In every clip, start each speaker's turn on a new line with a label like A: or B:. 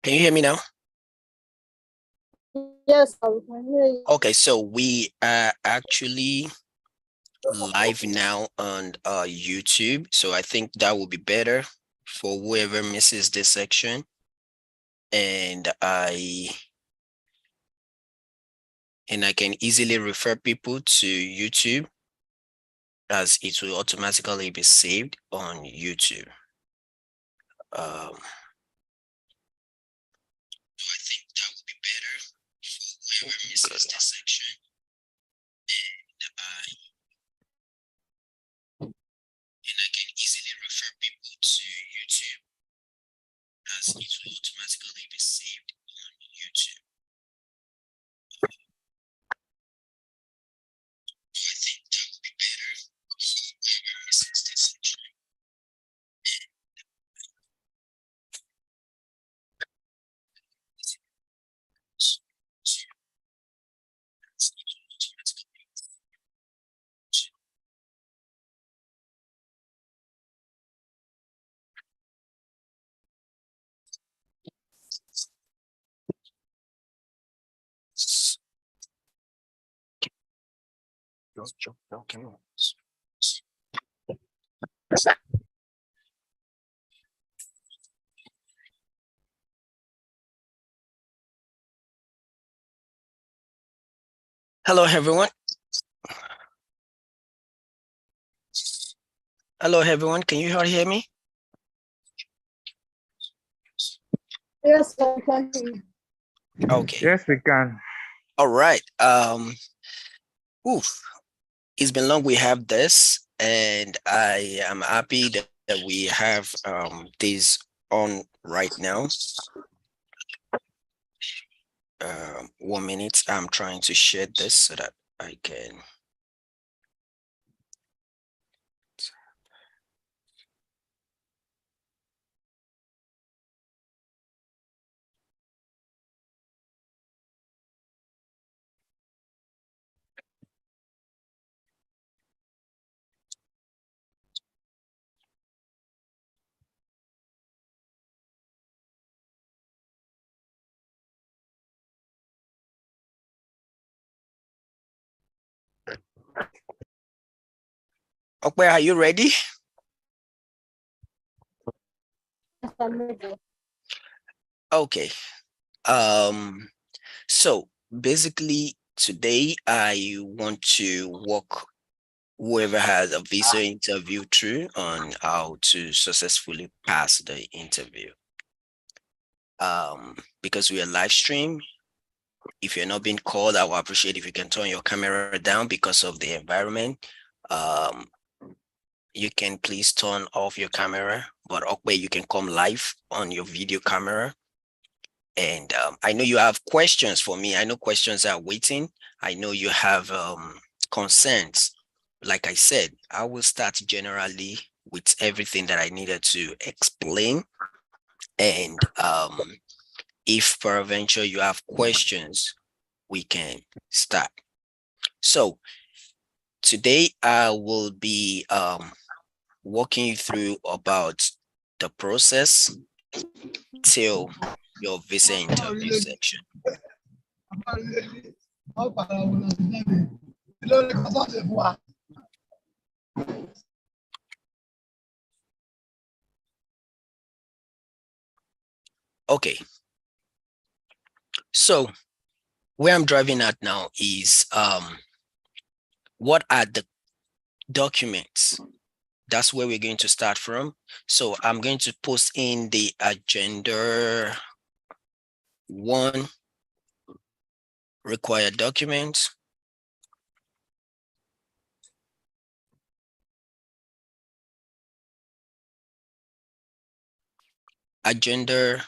A: Can you hear me now?
B: Yes, I can hear you.
A: Okay, so we are actually live now on YouTube. So I think that will be better for whoever misses this section. And I can easily refer people to YouTube as it will automatically be saved on YouTube. So I think that will be better for whoever misses this section. And I can easily refer people to YouTube as it will automatically be saved on YouTube. So I think that would be better for whoever misses this section. Hello, everyone. Hello, everyone. Can you all hear me?
B: Yes, I can hear you.
A: Okay.
C: Yes, we can.
A: All right. It's been long we have this, and I am happy that we have this on right now. 1 minute. I'm trying to share this so that I can. Okay, are you ready?
B: Yes, I'm ready.
A: Okay. So basically today I want to walk whoever has a visa interview through on how to successfully pass the interview. Because we are live stream, if you're not being called, I will appreciate if you can turn your camera down because of the environment. You can please turn off your camera, but okay, you can come live on your video camera. And I know you have questions for me. I know questions are waiting. I know you have concerns. Like I said, I will start generally with everything that I needed to explain. And if peradventure you have questions, we can start. So today I will be walking you through about the process till your visa interview section. Okay. So where I'm driving at now is what are the documents? That's where we're going to start from. So I'm going to post in the agenda 1 required documents. Agenda,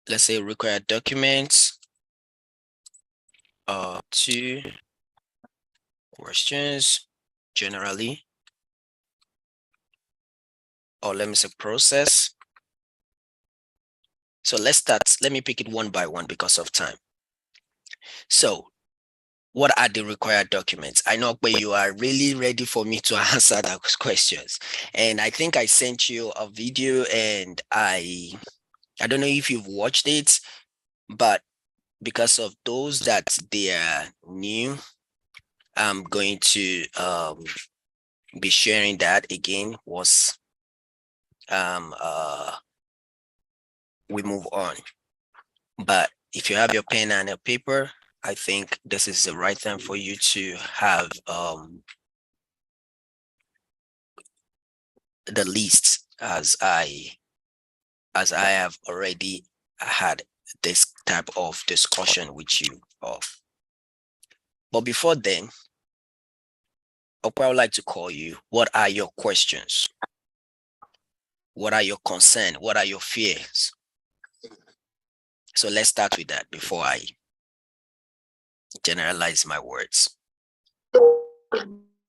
A: let's say required documents, 2 questions generally, or let me say process. So let's start. Let me pick it one by one because of time. So what are the required documents? I know but you are really ready for me to answer those questions. And I think I sent you a video and I I don't know if you've watched it, but because of those that they are new, I'm going to be sharing that again was we move on. But if you have your pen and a paper, I think this is the right time for you to have the list as I have already had this type of discussion with you of. But before then, I would like to call you. What are your questions? What are your concerns? What are your fears? So let's start with that before I generalize my words.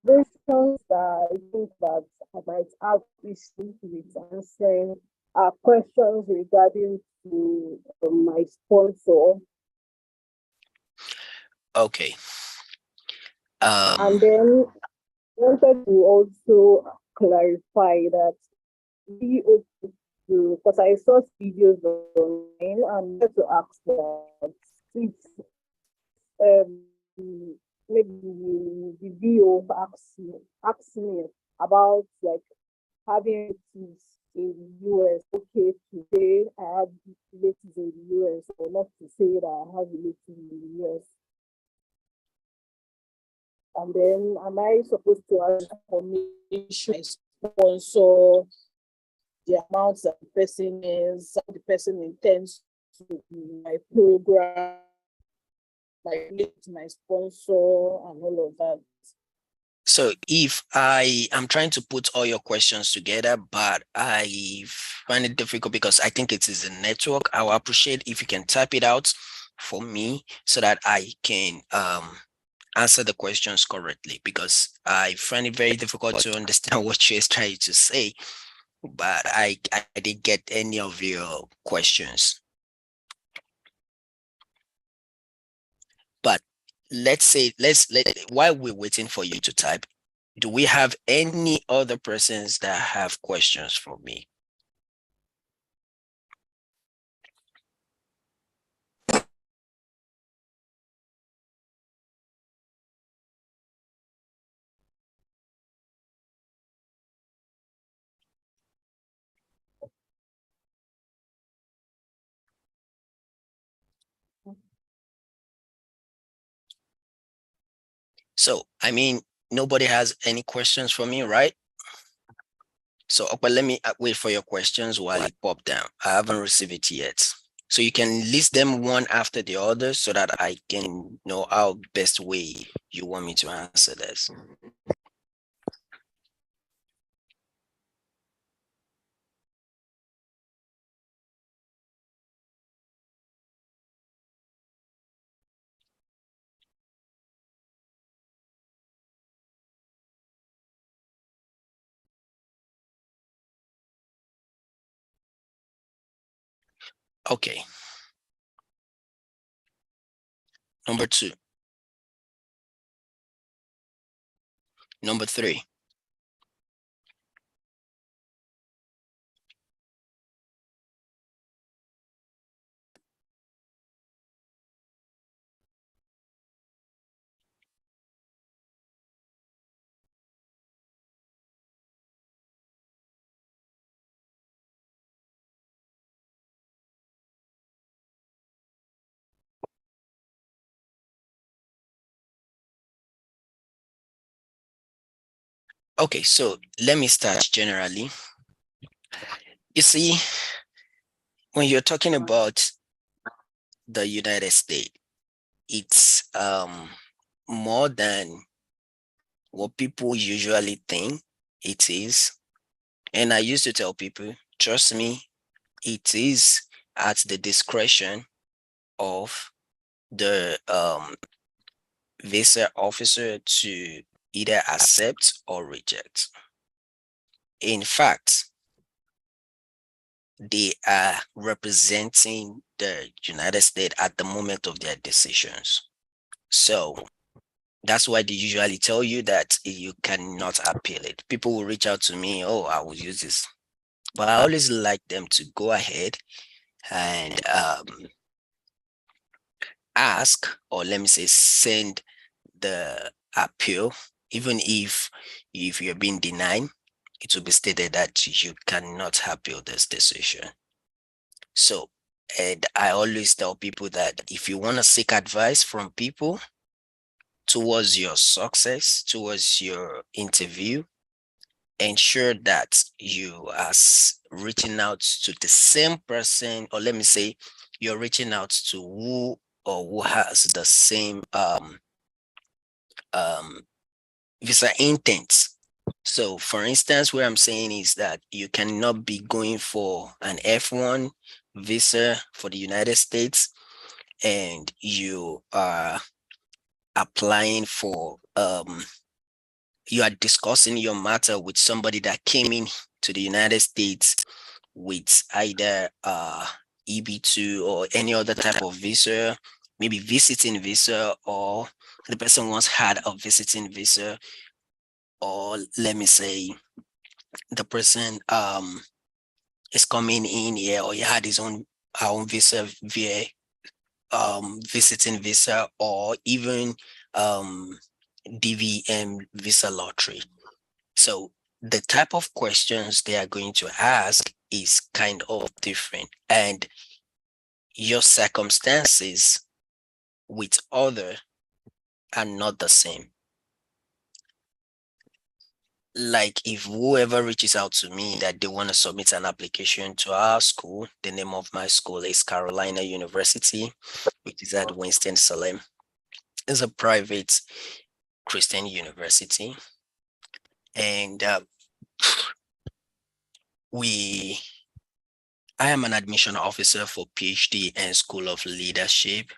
B: Questions that I think that I might have issues with answering are questions regarding to my sponsor.
A: Okay.
B: And then wanted to also clarify that be open to, because I saw videos online and wanted to ask that if maybe the VO asks me about like having relatives in the US. Okay, today I have relatives in the US, or not to say that I have relatives in the US. And then am I supposed to ask information sponsor, the amount that the person is, how the person intends to be my program, my sponsor, and all of that.
A: So if I am trying to put all your questions together, but I find it difficult because I think it is a network, I will appreciate if you can type it out for me so that I can answer the questions correctly, because I find it very difficult to understand what you're trying to say, but I didn't get any of your questions. But let's say, while we're waiting for you to type, do we have any other persons that have questions for me? So, I mean, nobody has any questions for me, right? So, but let me wait for your questions while it pop down. I haven't received it yet. So you can list them one after the other so that I can know how best way you want me to answer this. Okay. Number 2. Number 3. Okay, so let me start generally. You see, when you're talking about the United States, it's more than what people usually think it is. And I used to tell people, trust me, it is at the discretion of the visa officer to either accept or reject. In fact, they are representing the United States at the moment of their decisions. So that's why they usually tell you that you cannot appeal it. People will reach out to me, oh, I will use this. But I always like them to go ahead and ask, or let me say, send the appeal. Even if you're being denied, it will be stated that you cannot appeal this decision. So, and I always tell people that if you want to seek advice from people towards your success, towards your interview, ensure that you are reaching out to the same person, or let me say, you're reaching out to who has the same um, visa intent. So, for instance, what I'm saying is that you cannot be going for an F1 visa for the United States and you are applying for you are discussing your matter with somebody that came in to the United States with either EB2 or any other type of visa, maybe visiting visa, or the person once had a visiting visa, or let me say the person is coming in here, or he had his own visa via visiting visa, or even DVM visa lottery. So the type of questions they are going to ask is kind of different, and your circumstances with other are not the same. Like if whoever reaches out to me that they want to submit an application to our school, the name of my school is Carolina University, which is at Winston-Salem. It's a private Christian university, and I am an admission officer for PhD and School of Leadership,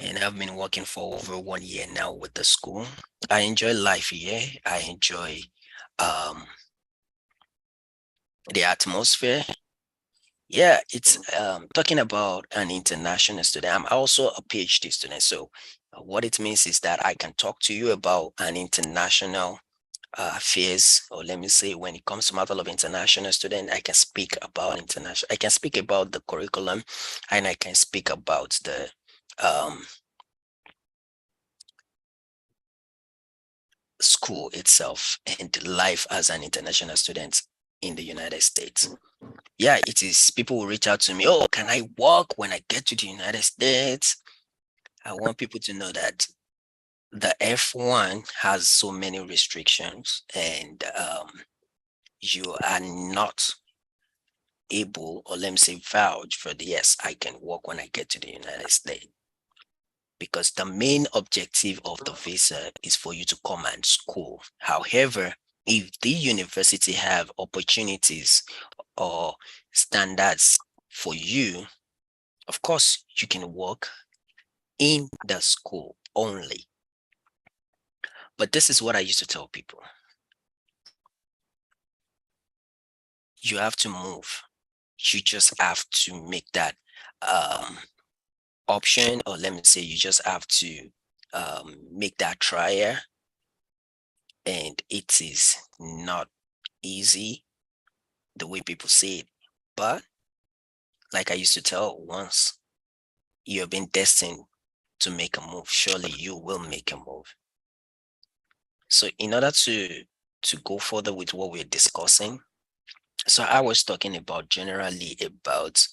A: and I've been working for over 1 year now with the school. I enjoy life here. I enjoy the atmosphere. Yeah, it's talking about an international student. I'm also a PhD student. So what it means is that I can talk to you about an international affairs, or let me say, when it comes to matter of international student, I can speak about international. I can speak about the curriculum, and I can speak about the school itself and life as an international student in the United States. Yeah, it is. People will reach out to me. Oh, can I work when I get to the United States? I want people to know that the F1 has so many restrictions, and you are not able, or let me say, vouch for the yes, I can work when I get to the United States. Because the main objective of the visa is for you to come and school. However, if the university have opportunities or standards for you, of course, you can work in the school only. But this is what I used to tell people. You have to move. You just have to make that option, or let me say, you just have to make that trial. And it is not easy the way people say it. But like I used to tell, once you have been destined to make a move, surely you will make a move. So in order to go further with what we're discussing, so I was talking about generally about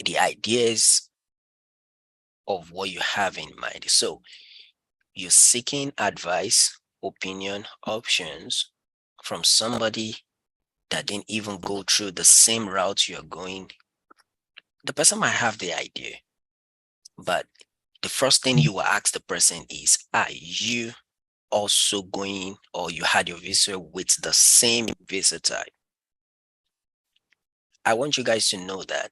A: the ideas of what you have in mind. So you're seeking advice, opinion, options from somebody that didn't even go through the same route you're going. The person might have the idea, but the first thing you will ask the person is, are you also going, or you had your visa with the same visa type? I want you guys to know that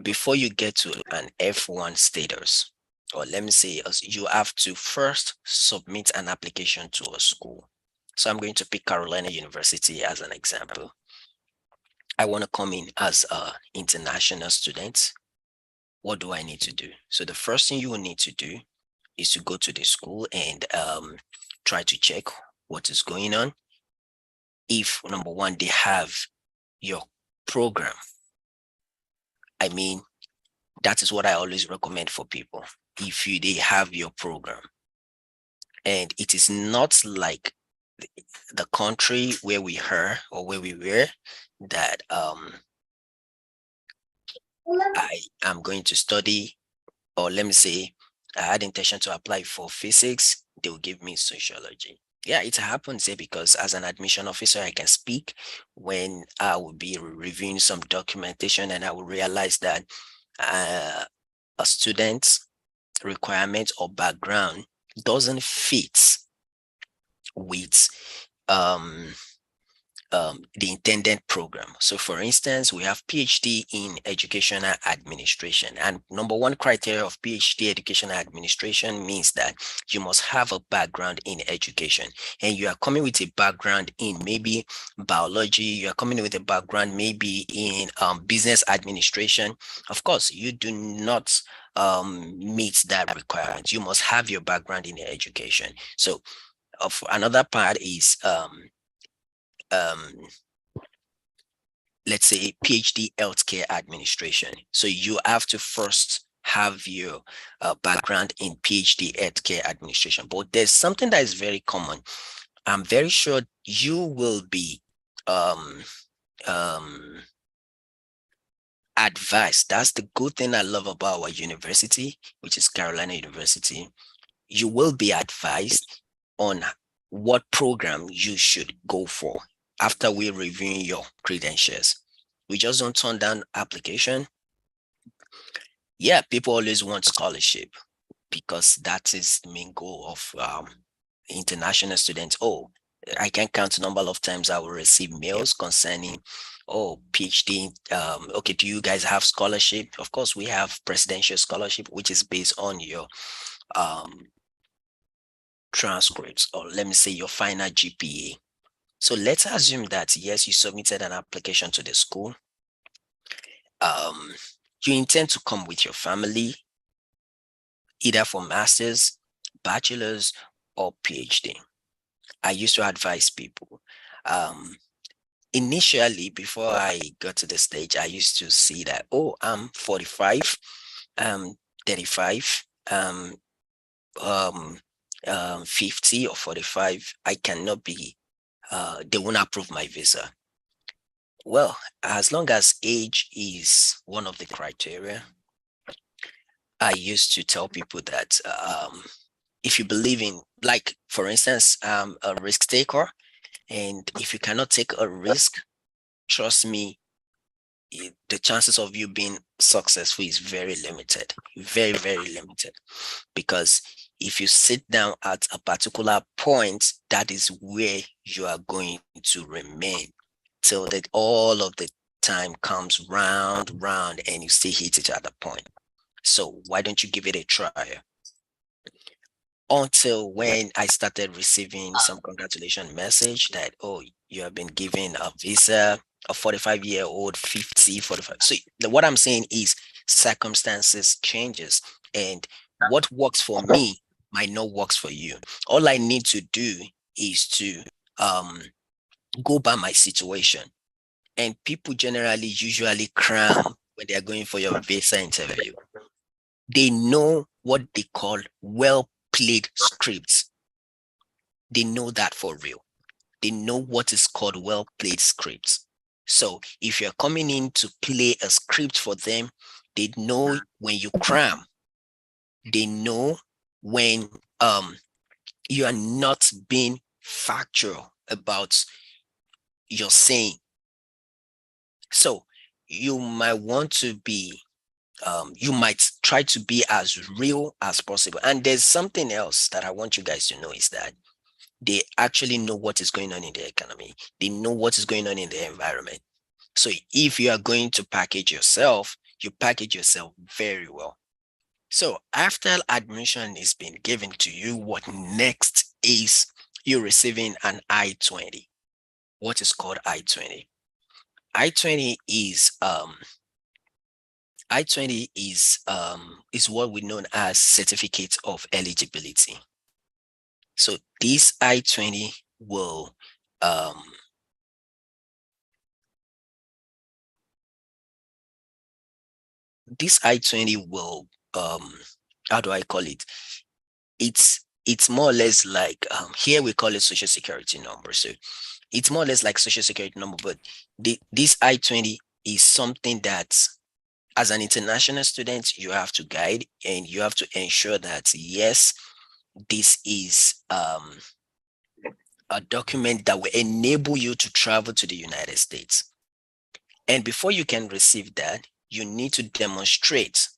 A: before you get to an F1 status, or let me say, you have to first submit an application to a school. So I'm going to pick Carolina University as an example. I want to come in as an international student. What do I need to do? So the first thing you will need to do is to go to the school and try to check what is going on. If number one, they have your program, I mean, that is what I always recommend for people. If they have your program, and it is not like the country where we are or where we were, that I am going to study, or let me say, I had intention to apply for physics, they will give me sociology. Yeah, it happens here because as an admission officer, I can speak when I will be reviewing some documentation and I will realize that uh, a student's requirement or background doesn't fit with um, the intended program. So for instance, we have PhD in educational administration, and number one criteria of PhD educational administration means that you must have a background in education, and you are coming with a background in maybe biology, you are coming with a background maybe in business administration. Of course, you do not meet that requirement. You must have your background in education. So of another part is um, let's say PhD healthcare administration. So you have to first have your background in PhD healthcare administration. But there's something that is very common. I'm very sure you will be um, um, advised. That's the good thing I love about our university, which is Carolina University. You will be advised on what program you should go for after we reviewing your credentials. We just don't turn down application. Yeah, people always want scholarship because that is the main goal of international students. Oh, I can count the number of times I will receive mails concerning, oh, PhD. Okay, do you guys have scholarship? Of course, we have presidential scholarship, which is based on your um, transcripts, or let me say your final GPA. So let's assume that yes, you submitted an application to the school. Um, you intend to come with your family, either for master's, bachelor's, or PhD. I used to advise people. Um, Initially, before I got to the stage, I used to see that, oh, I'm 45, 35, 50 or 45. I cannot be, they won't approve my visa. Well, as long as age is one of the criteria, I used to tell people that if you believe in, like, for instance, a risk taker, and if you cannot take a risk, trust me, the chances of you being successful is very limited, very, very limited. Because if you sit down at a particular point, that is where you are going to remain till that all of the time comes round, and you still hit it at the point. So why don't you give it a try? Until when I started receiving some congratulation message that, oh, you have been given a visa, a 45-year-old, 50, 45. So what I'm saying is circumstances changes, and what works for me might not works for you. All I need to do is to go by my situation. And people generally usually cram when they're going for your visa interview. They know what they call well played scripts. They know that for real. They know what is called well played scripts. So if you're coming in to play a script for them, they know when you cram. They know when you are not being factual about your saying. So you might want to be you might try to be as real as possible. And there's something else that I want you guys to know is that they actually know what is going on in the economy. They know what is going on in the environment. So if you are going to package yourself, you package yourself very well. So after admission is being given to you, what next is you receiving an I-20. What is called I-20? I-20 is what we know as certificate of eligibility. So this I-20 will this I-20 will, how do I call it? It's more or less like, here we call it social security number. So it's more or less like social security number, but this I-20 is something that, as an international student, you have to guide and you have to ensure that, yes, this is a document that will enable you to travel to the United States. And before you can receive that, you need to demonstrate,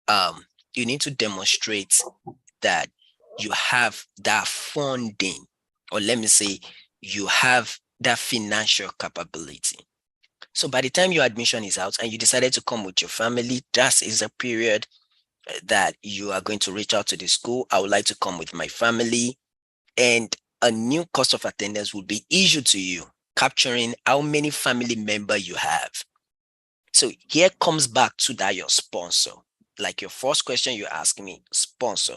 A: um, you need to demonstrate that you have that funding, or let me say, you have that financial capability. So by the time your admission is out and you decided to come with your family, that is a period that you are going to reach out to the school. I would like to come with my family, and a new cost of attendance will be issued to you, capturing how many family members you have. So here comes back to that your sponsor. Like your first question you ask me, sponsor.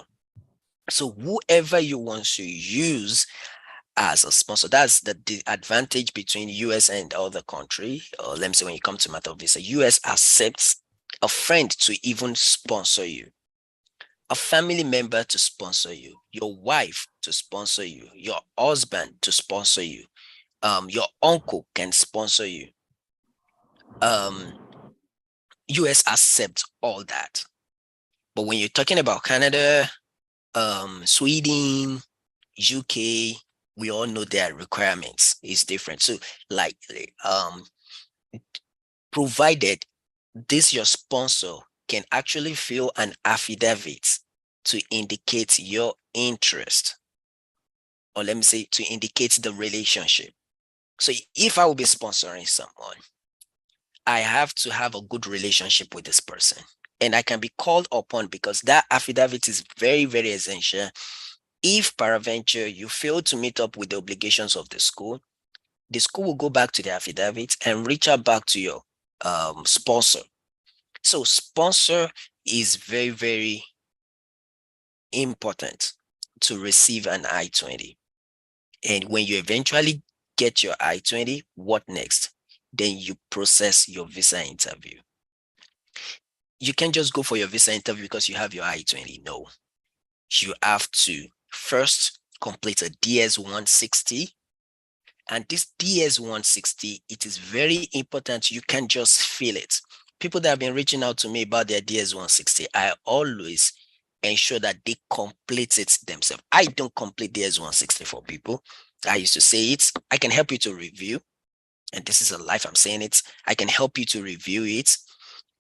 A: So whoever you want to use as a sponsor, that's the advantage between US and other country. Or let me say, when you come to matter of visa, US accepts a friend to even sponsor you, a family member to sponsor you, your wife to sponsor you, your husband to sponsor you, your uncle can sponsor you. US accepts all that. But when you're talking about Canada, Sweden, UK, we all know their requirements is different. So like, provided this your sponsor can actually fill an affidavit to indicate your interest, or let me say, to indicate the relationship. So if I will be sponsoring someone, I have to have a good relationship with this person, and I can be called upon because that affidavit is very, very essential. If peradventure you fail to meet up with the obligations of the school will go back to the affidavit and reach out back to your sponsor. So sponsor is very, very important to receive an I-20. And when you eventually get your I-20, what next? Then you process your visa interview. You can't just go for your visa interview because you have your I-20. No, you have to first complete a DS-160. And this DS-160, it is very important. You can't just feel it. People that have been reaching out to me about their DS-160, I always ensure that they complete it themselves. I don't complete DS-160 for people. I used to say it. I can help you to review. And this is a life I'm saying it. I can help you to review it.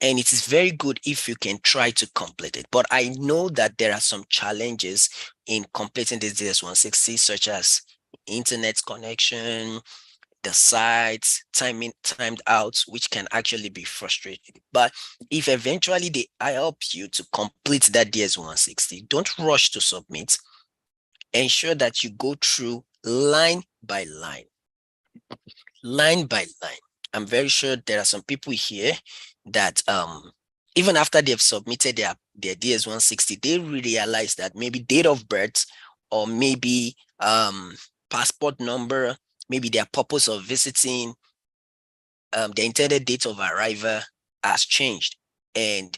A: And it is very good if you can try to complete it. But I know that there are some challenges in completing this DS-160, such as internet connection, the sites, timed out, which can actually be frustrating. But if eventually I help you to complete that DS-160, don't rush to submit. Ensure that you go through line by line. Line by line. I'm very sure there are some people here that even after they've submitted their DS-160, they realize that maybe date of birth, or maybe passport number, maybe their purpose of visiting, the intended date of arrival has changed, and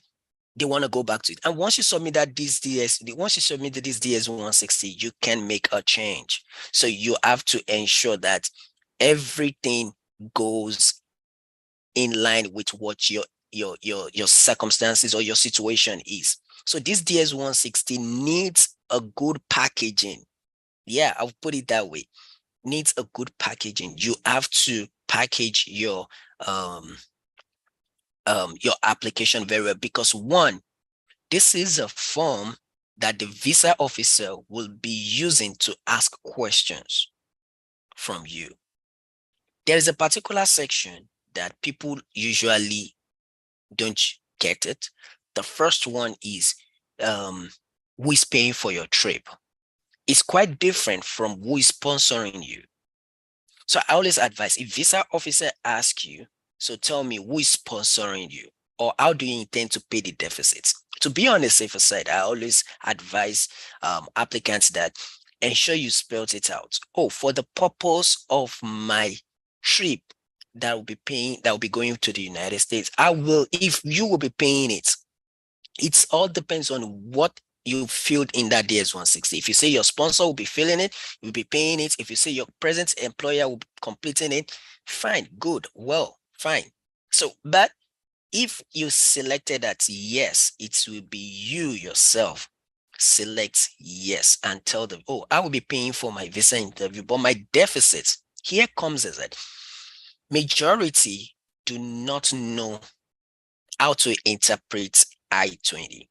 A: they want to go back to it. And once you submit once you submit this DS-160, you can make a change. So you have to ensure that everything goes in line with what your circumstances or your situation is. So this DS-160 needs a good packaging. Yeah, I'll put it that way. Needs a good packaging. You have to package your application very well, because one, this is a form that the visa officer will be using to ask questions from you. There is a particular section that people usually don't get it. The first one is who is paying for your trip. It's quite different from who is sponsoring you. So I always advise, if visa officer asks you, so tell me who is sponsoring you, or how do you intend to pay the deficits? To be on the safer side, I always advise applicants that ensure you spelled it out. Oh, for the purpose of my trip, that will be paying, that will be going to the United States. I will, if you will be paying it, it's all depends on what you filled in that DS-160. If you say your sponsor will be filling it, you'll be paying it. If you say your present employer will be completing it, fine, good, well, fine. So, but if you selected that yes, it will be you yourself, select yes and tell them, oh, I will be paying for my visa interview, but my deficit here comes as that majority do not know how to interpret I-20,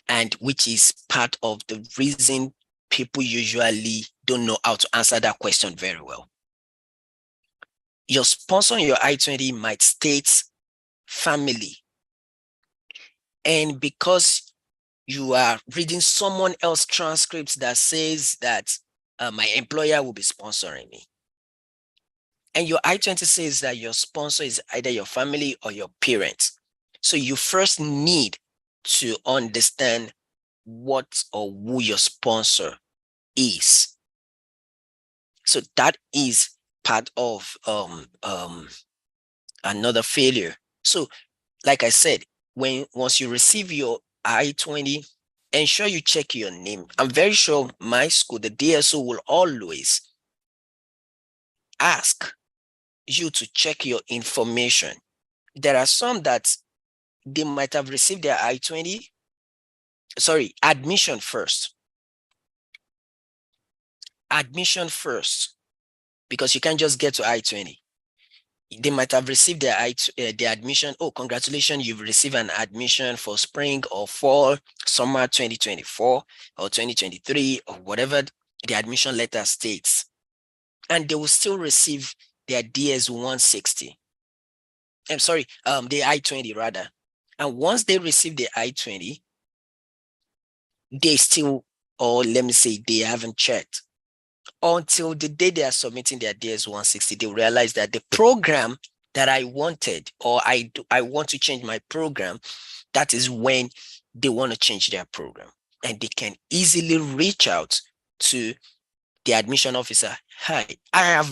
A: and which is part of the reason people usually don't know how to answer that question very well. Your sponsor on your I-20 might state family, and because you are reading someone else's transcripts that says that my employer will be sponsoring me, and your I-20 says that your sponsor is either your family or your parents. So you first need to understand what or who your sponsor is. So that is part of another failure. So like I said, once you receive your I-20, ensure you check your name. I'm very sure my school, the DSO, will always ask you to check your information. There are some that they might have received their I-20, sorry, admission first, because you can't just get to I-20. They might have received their admission. Oh, congratulations, you've received an admission for spring or fall, summer 2024 or 2023 or whatever the admission letter states. And they will still receive their DS-160. I'm sorry, the I-20 rather. And once they receive the I-20, they still, or let me say, they haven't checked until the day they are submitting their DS-160. They realize that the program that I wanted, or I want to change my program, that is when they want to change their program. And they can easily reach out to the admission officer. Hi, I'm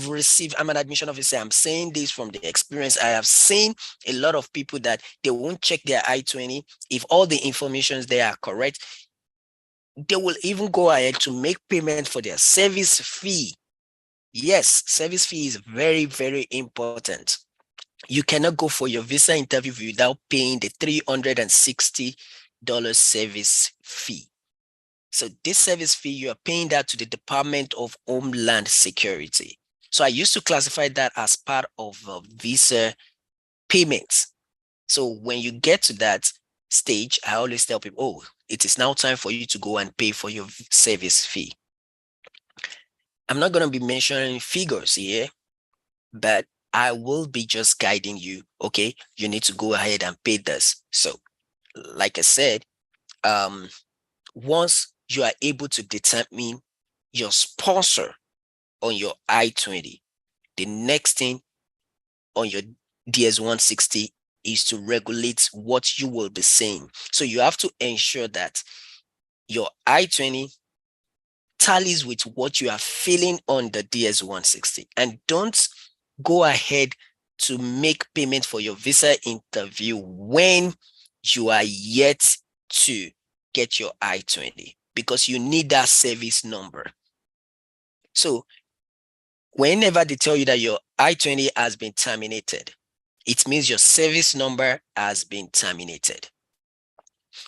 A: an admission officer. I'm saying this from the experience. I have seen a lot of people that they won't check their I-20. If all the informations there are correct, they will even go ahead to make payment for their service fee. Yes, service fee is very, very important. You cannot go for your visa interview without paying the $360 service fee. So this service fee, you are paying that to the Department of Homeland Security. So I used to classify that as part of visa payments. So when you get to that stage, I always tell people, oh, it is now time for you to go and pay for your service fee. I'm not going to be mentioning figures here, but I will be just guiding you. Okay, you need to go ahead and pay this. So like I said, once you are able to determine your sponsor on your I-20, the next thing on your DS-160 is to regulate what you will be saying. So you have to ensure that your I-20 tallies with what you are feeling on the DS-160, and don't go ahead to make payment for your visa interview when you are yet to get your I-20, because you need that service number. So whenever they tell you that your I-20 has been terminated, it means your service number has been terminated,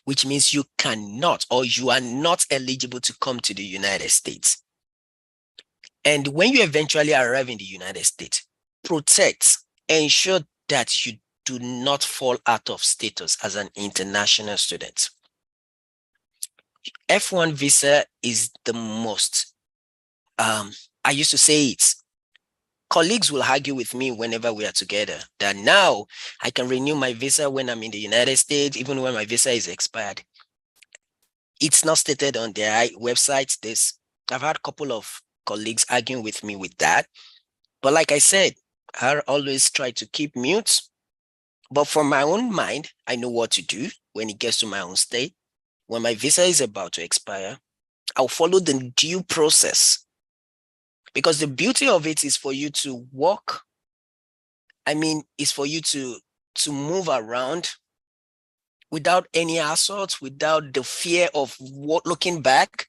A: which means you cannot, or you are not eligible to come to the United States. And when you eventually arrive in the United States, ensure that you do not fall out of status as an international student. F1 visa is the most, I used to say it, colleagues will argue with me whenever we are together that now I can renew my visa when I'm in the United States, even when my visa is expired. It's not stated on their website. I've had a couple of colleagues arguing with me with that. But like I said, I always try to keep mute. But for my own mind, I know what to do when it gets to my own state. When my visa is about to expire, I'll follow the due process because the beauty of it is for you to walk. I mean, it's for you to move around without any assault, without the fear of looking back,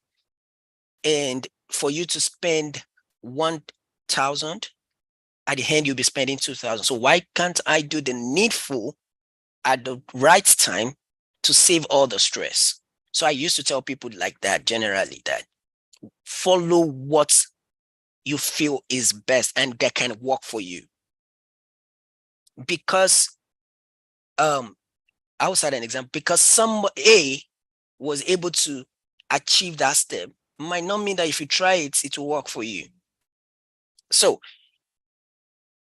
A: and for you to spend 1,000, at the end you'll be spending 2,000. So why can't I do the needful at the right time to save all the stress? So I used to tell people like that generally, that follow what you feel is best and that can work for you. Because I will cite an example, because some A was able to achieve that step might not mean that if you try it, it will work for you. So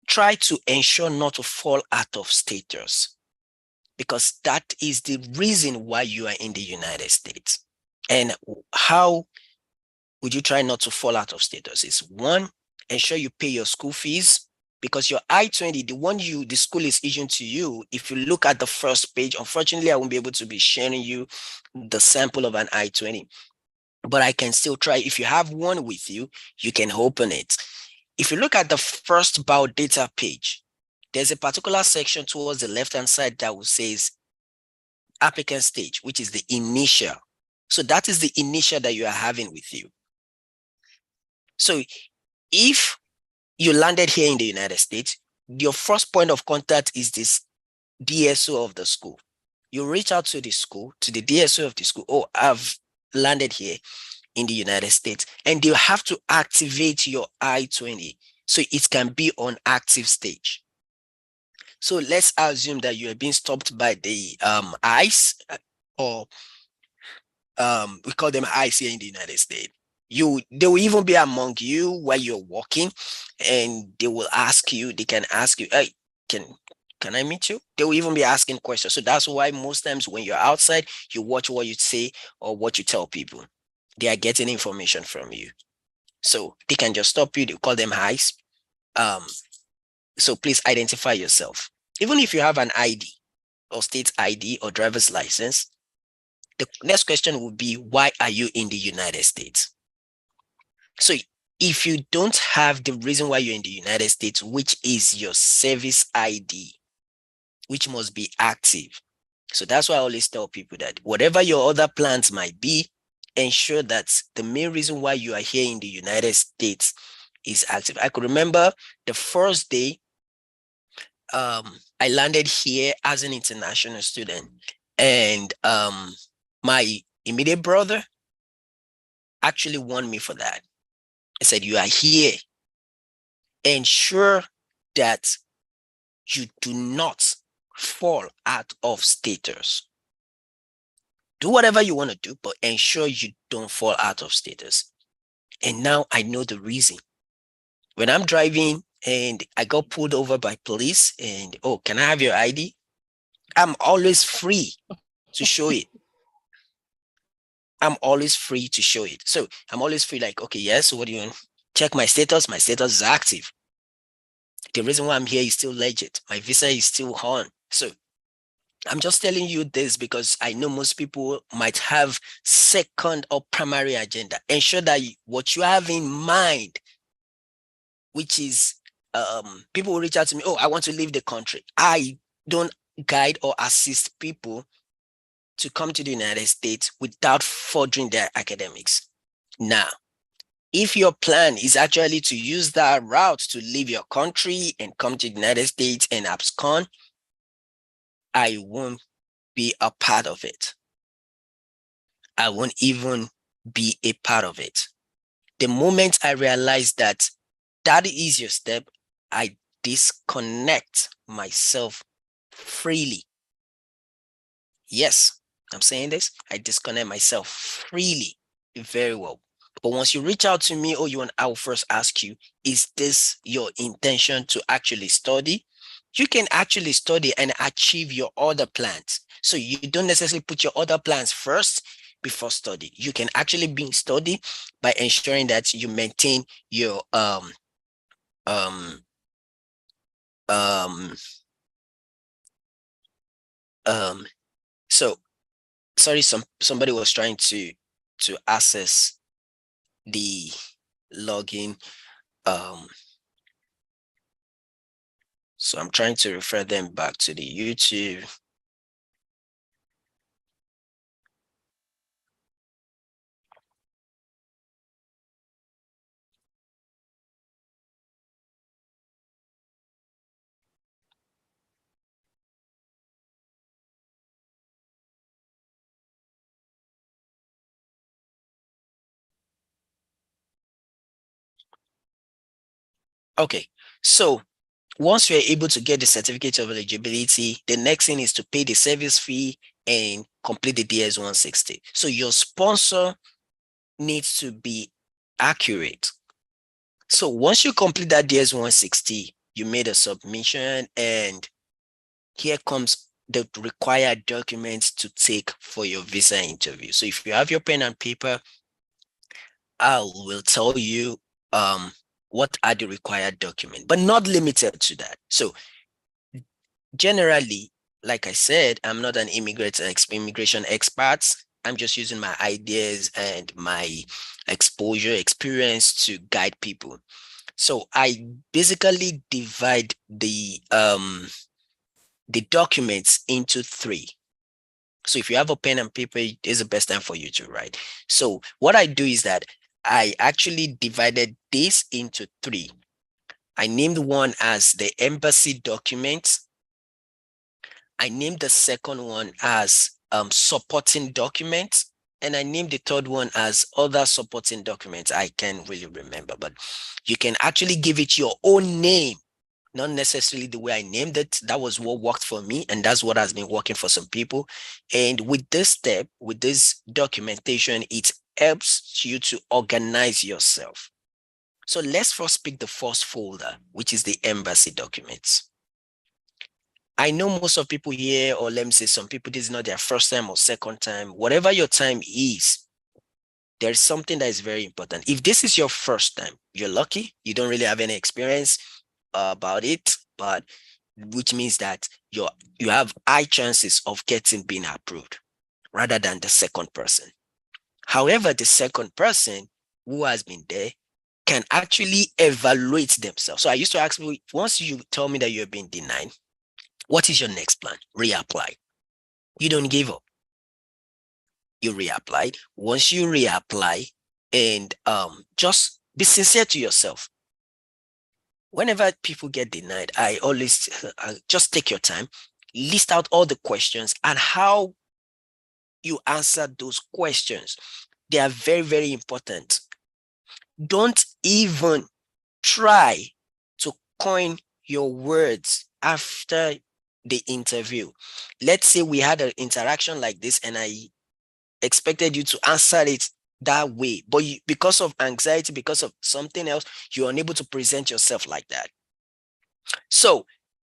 A: try to ensure not to fall out of status, because that is the reason why you are in the United States. And how would you try not to fall out of status? Is one, ensure you pay your school fees, because your I-20, the one the school is issuing to you, if you look at the first page, unfortunately, I won't be able to be sharing you the sample of an I-20, but I can still try. If you have one with you, you can open it. If you look at the first biodata page, there's a particular section towards the left-hand side that will says applicant stage, which is the initial. So that is the initial that you are having with you. So if you landed here in the United States, your first point of contact is this DSO of the school. You reach out to the school, to the DSO of the school. Oh, I've landed here in the United States, and you have to activate your I-20 so it can be on active stage. So let's assume that you are being stopped by the ICE, or we call them ICE here in the United States. They will even be among you while you're walking, and they will ask you, they can ask you, hey, can I meet you? They will even be asking questions. So that's why most times when you're outside, you watch what you say or what you tell people. They are getting information from you. So they can just stop you. They call them ICE. So please identify yourself. Even if you have an ID or state ID or driver's license, the next question would be, why are you in the United States? So if you don't have the reason why you're in the United States, which is your service ID, which must be active. So that's why I always tell people that whatever your other plans might be, ensure that the main reason why you are here in the United States is active. I could remember the first day I landed here as an international student, and my immediate brother actually warned me for that. I said, you are here, ensure that you do not fall out of status. Do whatever you want to do, but ensure you don't fall out of status. And now I know the reason. When I'm driving and I got pulled over by police and, oh, can I have your ID? I'm always free to show it. I'm always free to show it. So I'm always free, like, okay, yes, what do you want? Check my status. My status is active. The reason why I'm here is still legit. My visa is still on. So I'm just telling you this because I know most people might have second or primary agenda. Ensure that what you have in mind, which is people will reach out to me, oh, I want to leave the country. I don't guide or assist people to come to the United States without furthering their academics. Now, if your plan is actually to use that route to leave your country and come to the United States and abscond, I won't be a part of it. I won't even be a part of it. The moment I realize that that is your step, I disconnect myself freely. Yes, I'm saying this. I disconnect myself freely, very well. But once you reach out to me, I will first ask you, is this your intention to actually study? You can actually study and achieve your other plans. So you don't necessarily put your other plans first before study. You can actually be study by ensuring that you maintain your so sorry, somebody was trying to access the login. So I'm trying to refer them back to the YouTube. Okay, so once you're able to get the certificate of eligibility, the next thing is to pay the service fee and complete the DS-160. So your sponsor needs to be accurate. So once you complete that DS-160, you made a submission, and here comes the required documents to take for your visa interview. So if you have your pen and paper, I will tell you what are the required documents, but not limited to that. So generally, like I said, I'm not an immigration expert. I'm just using my ideas and my exposure experience to guide people. So I basically divide the documents into three. So if you have a pen and paper, it is the best time for you to write. So what I do is that I actually divided this into three. I named one as the embassy documents. I named the second one as supporting documents. And I named the third one as other supporting documents. I can't really remember, but you can actually give it your own name, not necessarily the way I named it. That was what worked for me, and that's what has been working for some people. And with this step, with this documentation, it helps you to organize yourself. So let's first pick the first folder, which is the embassy documents. I know most of people here, or let me say some people, this is not their first time or second time. Whatever your time is, there's something that is very important. If this is your first time, you're lucky. You don't really have any experience about it, but which means that you have high chances of being approved rather than the second person. However, the second person who has been there can actually evaluate themselves. So I used to ask people, once you tell me that you're being denied, what is your next plan? Reapply. You don't give up. You reapply. Once you reapply, and just be sincere to yourself. Whenever people get denied, I always just take your time, list out all the questions and how you answer those questions. They are very, very important. Don't even try to coin your words after the interview. Let's say we had an interaction like this and I expected you to answer it that way, but because of anxiety, because of something else, you're unable to present yourself like that. So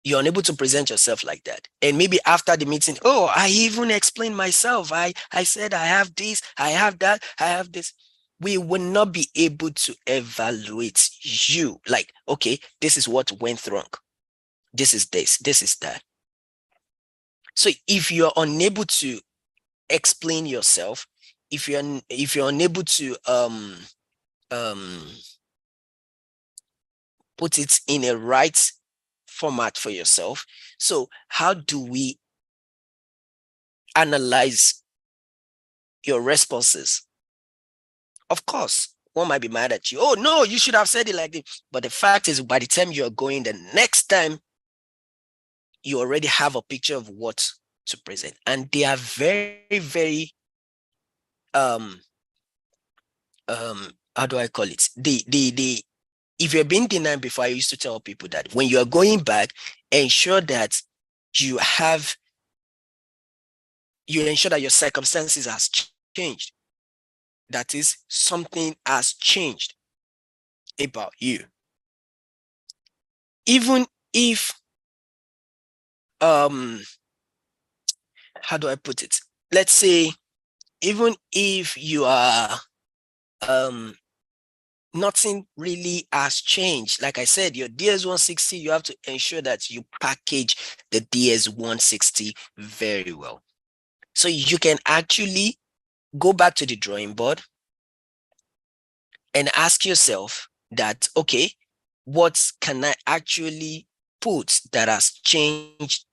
A: you're unable to present yourself like that. And maybe after the meeting, oh, I even explained myself. I said, I have this, I have that, I have this. We will not be able to evaluate you like, okay, this is what went wrong. This is that. So if you're unable to explain yourself, if you're unable to put it in a right format for yourself, so how do we analyze your responses? Of course, one might be mad at you. Oh no, you should have said it like this. But the fact is, by the time you're going the next time, you already have a picture of what to present. And they are very, very how do I call it? If you're being denied before, I used to tell people that when you are going back, ensure that you ensure that your circumstances has changed. That is, something has changed about you. Even if, how do I put it? Let's say, even if you are, nothing really has changed. Like I said, your DS-160, you have to ensure that you package the DS-160 very well. So you can actually go back to the drawing board and ask yourself that, okay, what can I actually put that has changed?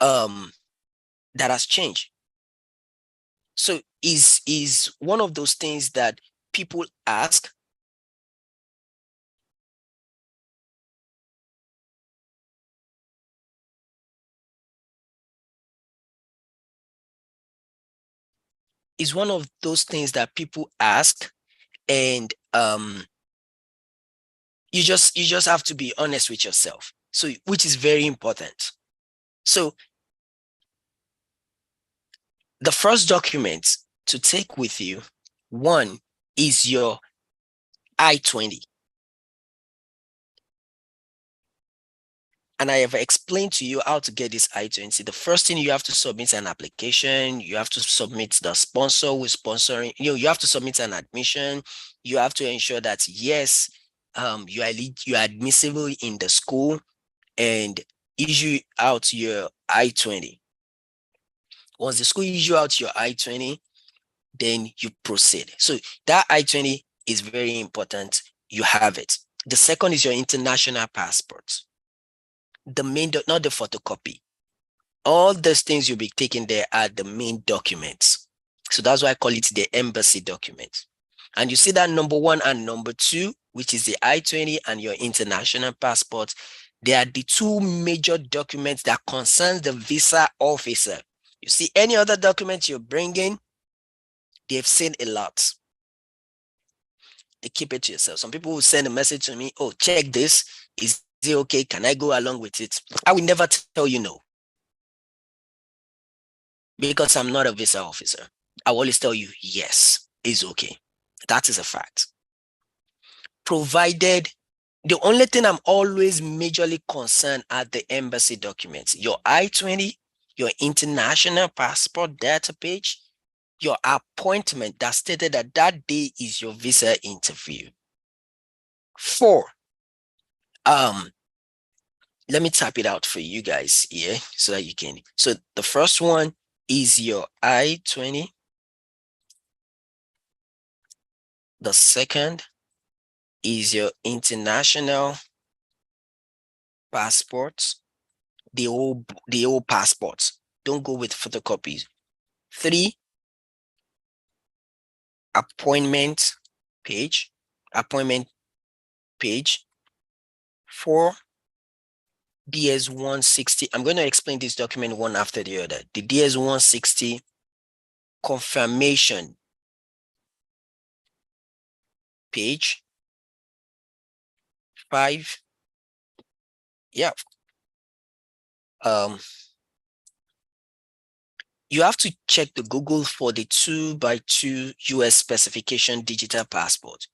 A: That has changed. So is one of those things that people ask. Is one of those things that people ask, and you just have to be honest with yourself. So which is very important. So the first document to take with you, one, is your I-20. And I have explained to you how to get this I-20. The first thing, you have to submit an application. You have to submit the sponsor who is sponsoring. You have to submit an admission. You have to ensure that, yes, you are admissible in the school, and issue out your I-20. Once the school issue out your I-20, then you proceed. So that I-20 is very important. You have it. The second is your international passport. The main, not the photocopy. All those things you'll be taking there are the main documents. So that's why I call it the embassy document. And you see that number one and number two, which is the I-20 and your international passport, they are the two major documents that concern the visa officer. You see any other document you're bringing, they've seen a lot. They keep it to yourself. Some people will send a message to me, oh, check this. Is it okay? Can I go along with it? I will never tell you no, because I'm not a visa officer. I will always tell you, yes, it's okay. That is a fact. Provided, the only thing I'm always majorly concerned are the embassy documents, your I-20, your international passport data page, your appointment that stated that that day is your visa interview. 4, let me type it out for you guys here so that you can. So the first one is your I-20. The second is your international passports, the old passports. Don't go with photocopies. 3, appointment page. 4, DS-160. I'm going to explain this document one after the other. The DS-160 confirmation page. 5, yeah. You have to check the Google for the 2x2 US specification digital passport.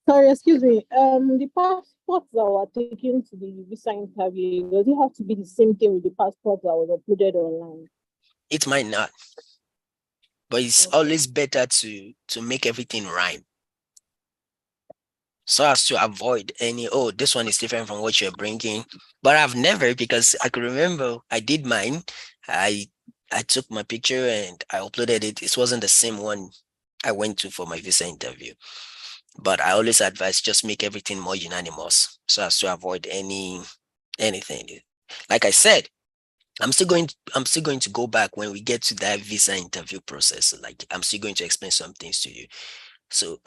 B: Sorry, excuse me. The passports that were taken to the visa interview, does it have to be the same thing with the passport that was uploaded online?
A: It might not, but it's
B: Okay.
A: always better to make everything rhyme, so as to avoid any, oh, this one is different from what you're bringing. But I've never, because I could remember I did mine. I took my picture and I uploaded it. It wasn't the same one I went to for my visa interview. But I always advise, just make everything more unanimous so as to avoid anything. Like I said, I'm still going to go back when we get to that visa interview process. Like, I'm still going to explain some things to you. So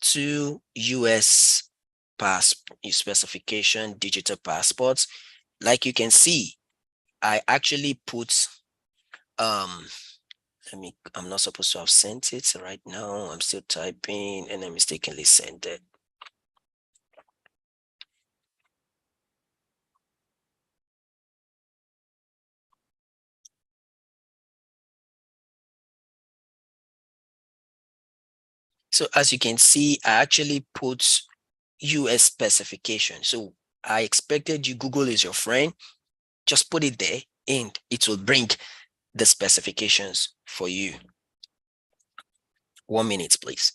A: 2 US passport specification digital passports. Like you can see, I actually put I'm not supposed to have sent it right now. I'm still typing and I mistakenly sent it. So as you can see, I actually put US specification. So I expected you, Google is your friend, just put it there and it will bring the specifications for you. 1 minute, please.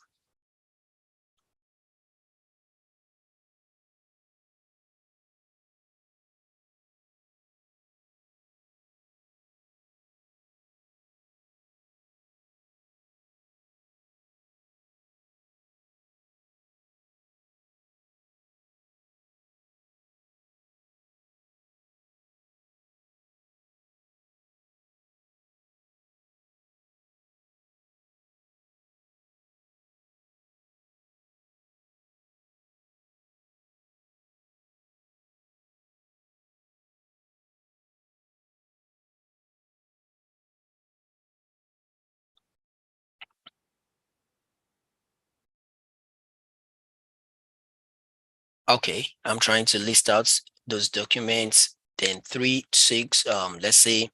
A: Okay, I'm trying to list out those documents. Then 3, 6, let's say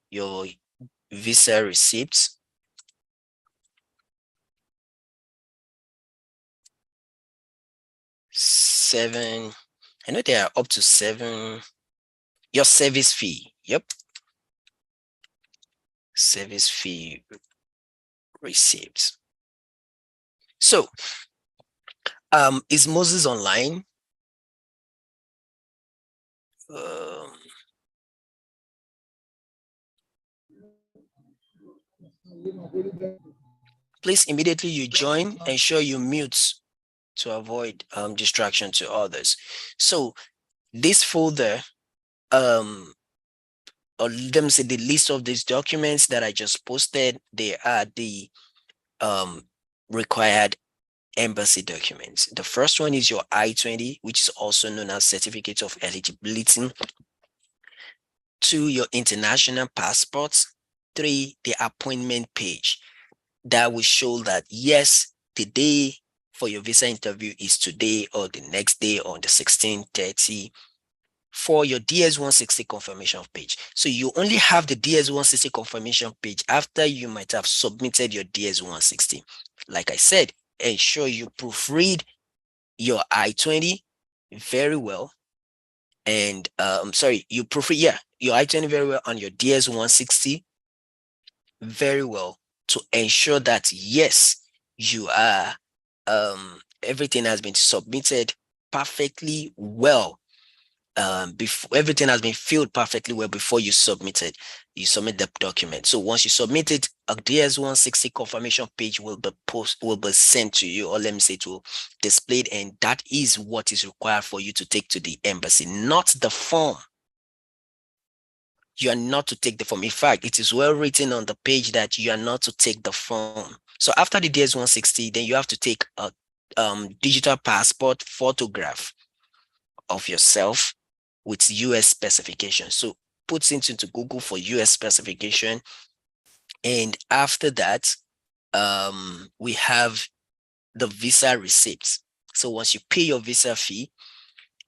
A: your visa receipts. 7, I know they are up to 7. Your service fee, yep. Service fee receipts. So, is Moses online? Um, please immediately you join, ensure you mute to avoid distraction to others. So this folder, or let me say the list of these documents that I just posted, they are the required embassy documents. The first one is your I-20, which is also known as Certificate of Eligibility. 2, your international passports. 3, the appointment page that will show that yes, the day for your visa interview is today or the next day on the 16:30. For your DS-160 confirmation page. So you only have the DS-160 confirmation page after you might have submitted your DS-160. Like I said, ensure you proofread your I-20 very well. And sorry, you proofread, your I-20 very well on your DS-160 very well to ensure that yes, you are everything has been submitted perfectly well. Before everything has been filled perfectly well before you submit the document. So once you submit it, a DS-160 confirmation page will be sent to you, or let me say to displayed, and that is what is required for you to take to the embassy, not the form. You are not to take the form. In fact, it is well written on the page that you are not to take the form. So after the DS-160, then you have to take a digital passport photograph of yourself with US specification. So puts into Google for US specification. And after that, we have the visa receipts. So once you pay your visa fee,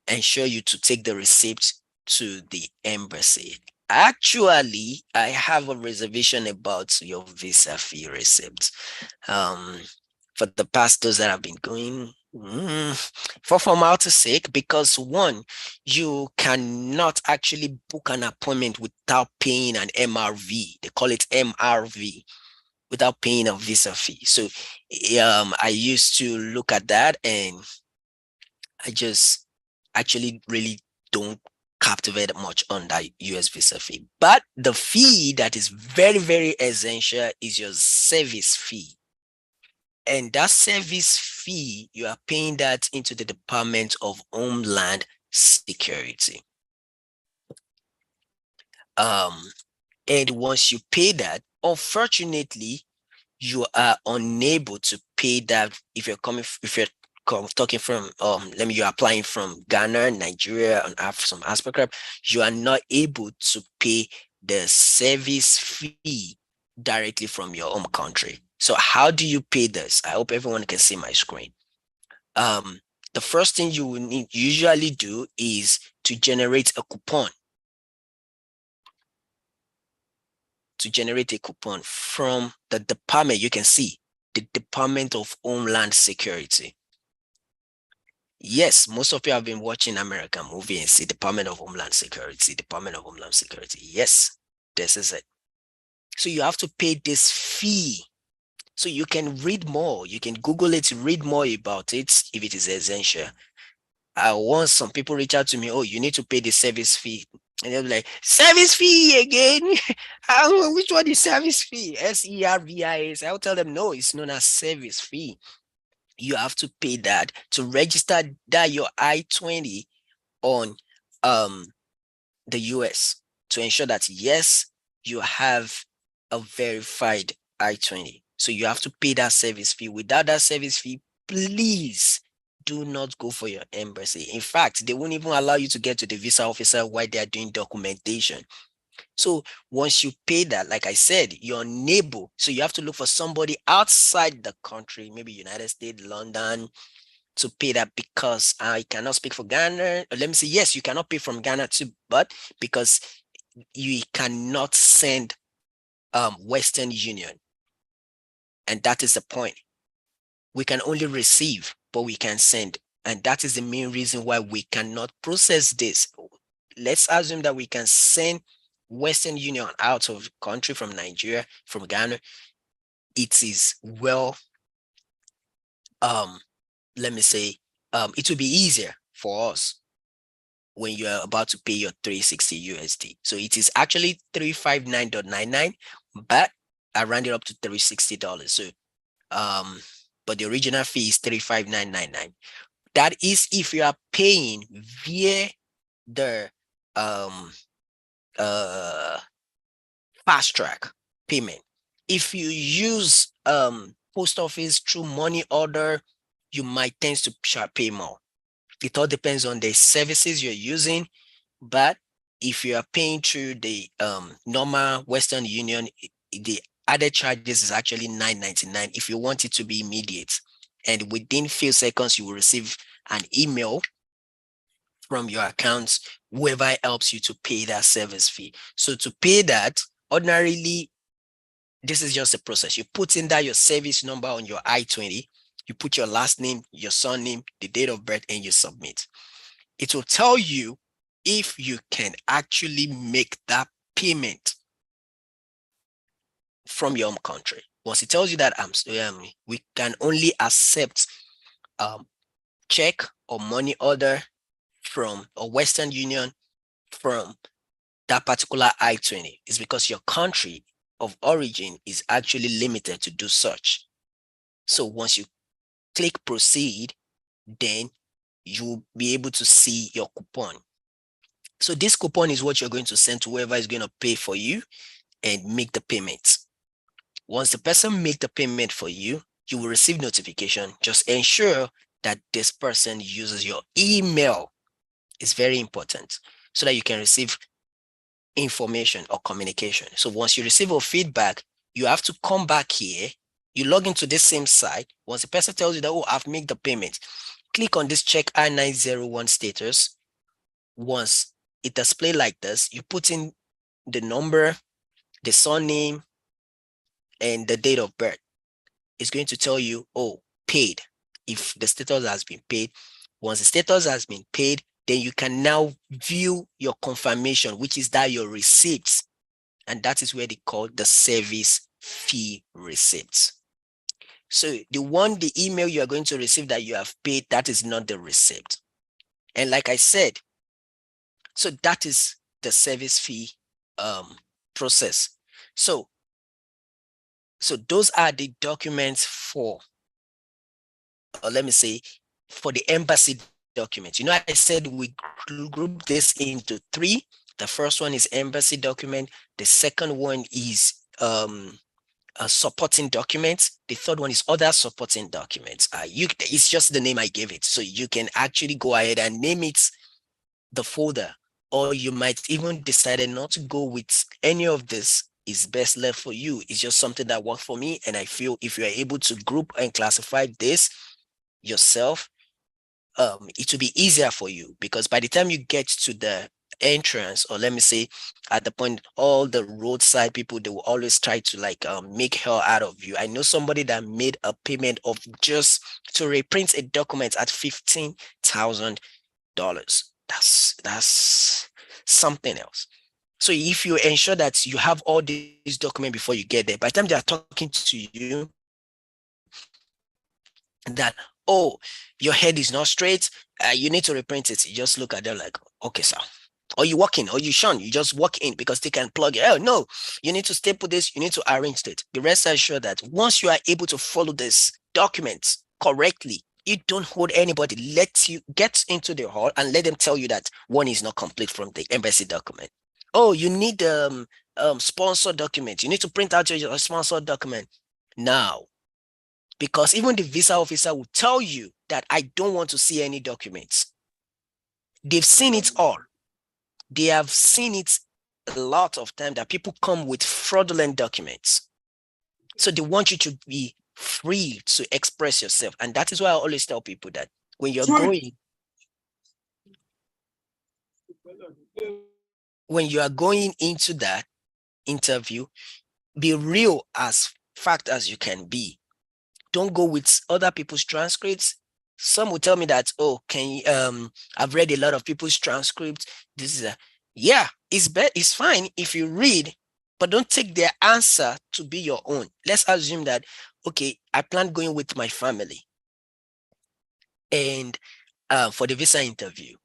A: ensure you to take the receipt to the embassy. Actually, I have a reservation about your visa fee receipt. For the pastors that have been going, for formality sake, because one, you cannot actually book an appointment without paying an MRV. They call it MRV, without paying a visa fee. So I used to look at that, and I just actually really don't captivate much on that US visa fee. But the fee that is very, very essential is your service fee. And that service fee, you are paying that into the Department of Homeland Security. And once you pay that, unfortunately, you are unable to pay that if you're talking from you're applying from Ghana, Nigeria, and some aspect, you are not able to pay the service fee directly from your home country. So how do you pay this? I hope everyone can see my screen. The first thing you will usually do is to generate a coupon. To generate a coupon from the department, you can see the Department of Homeland Security. Yes, most of you have been watching American movie and see Department of Homeland Security, Department of Homeland Security. Yes, this is it. So you have to pay this fee. So you can read more. You can Google it, read more about it if it is essential. Once some people reach out to me, oh, you need to pay the service fee. And they'll be like, service fee again? Which one is service fee? SERVIS. I'll tell them, no, it's known as service fee. You have to pay that to register that your I-20 on the US to ensure that, yes, you have a verified I-20. So you have to pay that service fee. Without that service fee, please do not go for your embassy. In fact, they won't even allow you to get to the visa officer while they are doing documentation. So once you pay that, like I said, you're unable. So you have to look for somebody outside the country, maybe United States, London, to pay that because I cannot speak for Ghana. Let me say, yes, you cannot pay from Ghana too, but because you cannot send Western Union. And that is the point. We can only receive, but we can send. And that is the main reason why we cannot process this. Let's assume that we can send Western Union out of country from Nigeria, from Ghana. It is well, let me say, it will be easier for us when you are about to pay your 360 USD. So it is actually 359.99, but I round it up to $360. So but the original fee is 359.99. That is if you are paying via the fast track payment. If you use post office through money order, you might tend to pay more. It all depends on the services you're using, but if you are paying through the normal Western Union, the added charges is actually $9.99 if you want it to be immediate. And within few seconds, you will receive an email from your accounts, whoever helps you to pay that service fee. So to pay that, ordinarily, this is just a process. You put in that your service number on your I-20, you put your last name, your surname, the date of birth, and you submit. It will tell you if you can actually make that payment from your home country. Once it tells you that we can only accept check or money order from a Western Union from that particular I-20, is because your country of origin is actually limited to do such. So once you click proceed, then you'll be able to see your coupon. So this coupon is what you're going to send to whoever is going to pay for you and make the payment. Once the person make the payment for you, you will receive notification. Just ensure that this person uses your email. It's very important so that you can receive information or communication. So once you receive a feedback, you have to come back here. You log into this same site. Once the person tells you that, oh, I've made the payment, click on this check I-901 status. Once it displays like this, you put in the number, the surname, and the date of birth. It's going to tell you, oh, paid, if the status has been paid. Once the status has been paid, then you can now view your confirmation, which is that your receipts. And that is where they call the service fee receipts. So the email you are going to receive that you have paid, that is not the receipt. And like I said, so that is the service fee process. So those are the documents for, let me say, for the embassy documents. You know, I said we group this into three. The first one is embassy document. The second one is supporting documents. The third one is other supporting documents. It's just the name I gave it. So you can actually go ahead and name it the folder, or you might even decide not to go with any of this. Is best left for you. It's just something that worked for me. And I feel if you are able to group and classify this yourself, it will be easier for you, because by the time you get to the entrance, or let me say at the point, all the roadside people, they will always try to like make hell out of you. I know somebody that made a payment of just to reprint a document at $15,000. That's something else. So if you ensure that you have all these documents before you get there, by the time they are talking to you that, oh, your head is not straight, you need to reprint it, you just look at them like, okay, sir. Or you walk in, or you just walk in because they can plug it. Oh, no, you need to staple this, you need to arrange it. The rest assured that once you are able to follow this documents correctly, you don't hold anybody. Let you get into the hall and let them tell you that one is not complete from the embassy document. Oh, you need sponsor document. You need to print out your sponsor document now, because even the visa officer will tell you that I don't want to see any documents. They've seen it all. They have seen it a lot of time that people come with fraudulent documents. So they want you to be free to express yourself. And that is why I always tell people that when you're going into that interview, be real as fact as you can be. Don't go with other people's transcripts. Some will tell me that, oh, I've read a lot of people's transcripts. This is it's fine if you read, but don't take their answer to be your own. Let's assume that, okay, I plan going with my family and for the visa interview,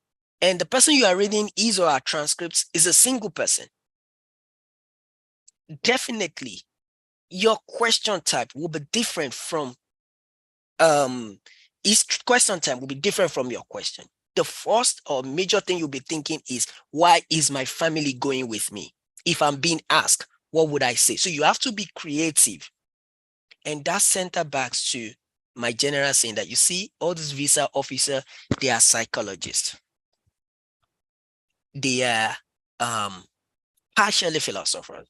A: and the person you are reading his or her transcripts is a single person. Definitely your question type will be different from his question type will be different from your question. The first or major thing you'll be thinking is, why is my family going with me? If I'm being asked, what would I say? So you have to be creative. And that center back to my general saying that, you see, all these visa officers, they are psychologists. They are partially philosophers.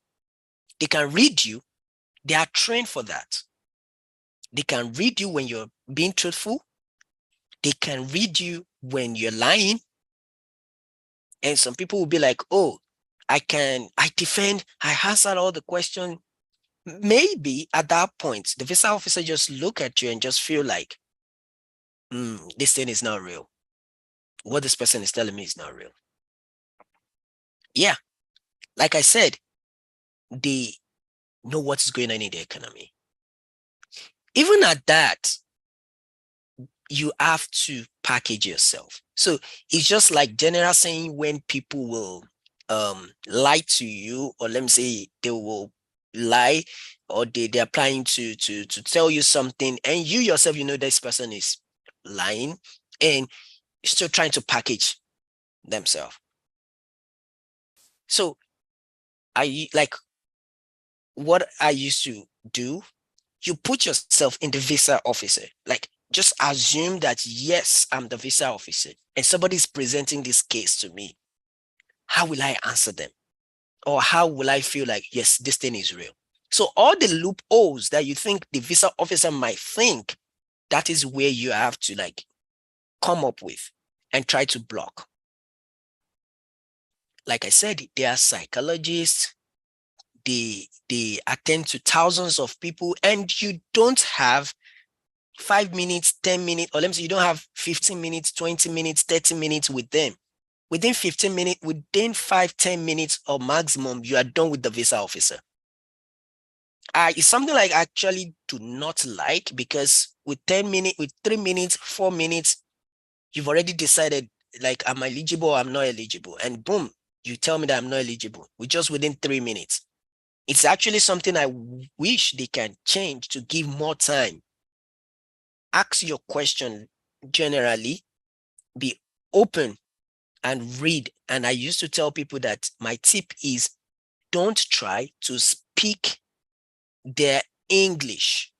A: They can read you. They are trained for that. They can read you when you're being truthful. They can read you when you're lying. And some people will be like, oh, I defend, I answered all the questions. Maybe at that point, the visa officer just look at you and just feel like, this thing is not real. What this person is telling me is not real. Yeah, like I said, they know what's going on in the economy. Even at that, you have to package yourself. So it's just like general saying, when people will lie to you, or let me say they will lie, or they're applying to tell you something, and you yourself, you know, this person is lying and still trying to package themselves. So what I used to do, you put yourself in the visa officer, like just assume that, yes, I'm the visa officer and somebody's presenting this case to me. How will I answer them? Or how will I feel like, yes, this thing is real? So all the loopholes that you think the visa officer might think, that is where you have to like come up with and try to block. Like I said, they are psychologists. They attend to thousands of people, and you don't have 5 minutes, 10 minutes, or let me say you don't have 15 minutes, 20 minutes, 30 minutes with them. Within 15 minutes, within 5-10 minutes or maximum, you are done with the visa officer. It's something like I actually do not like, because with 10 minutes, with 3 minutes, 4 minutes, you've already decided like, I'm eligible or I'm not eligible. And boom, you tell me that I'm not eligible within 3 minutes. It's actually something I wish they can change to give more time. Ask your question generally, be open and read. And I used to tell people that my tip is, don't try to speak their English.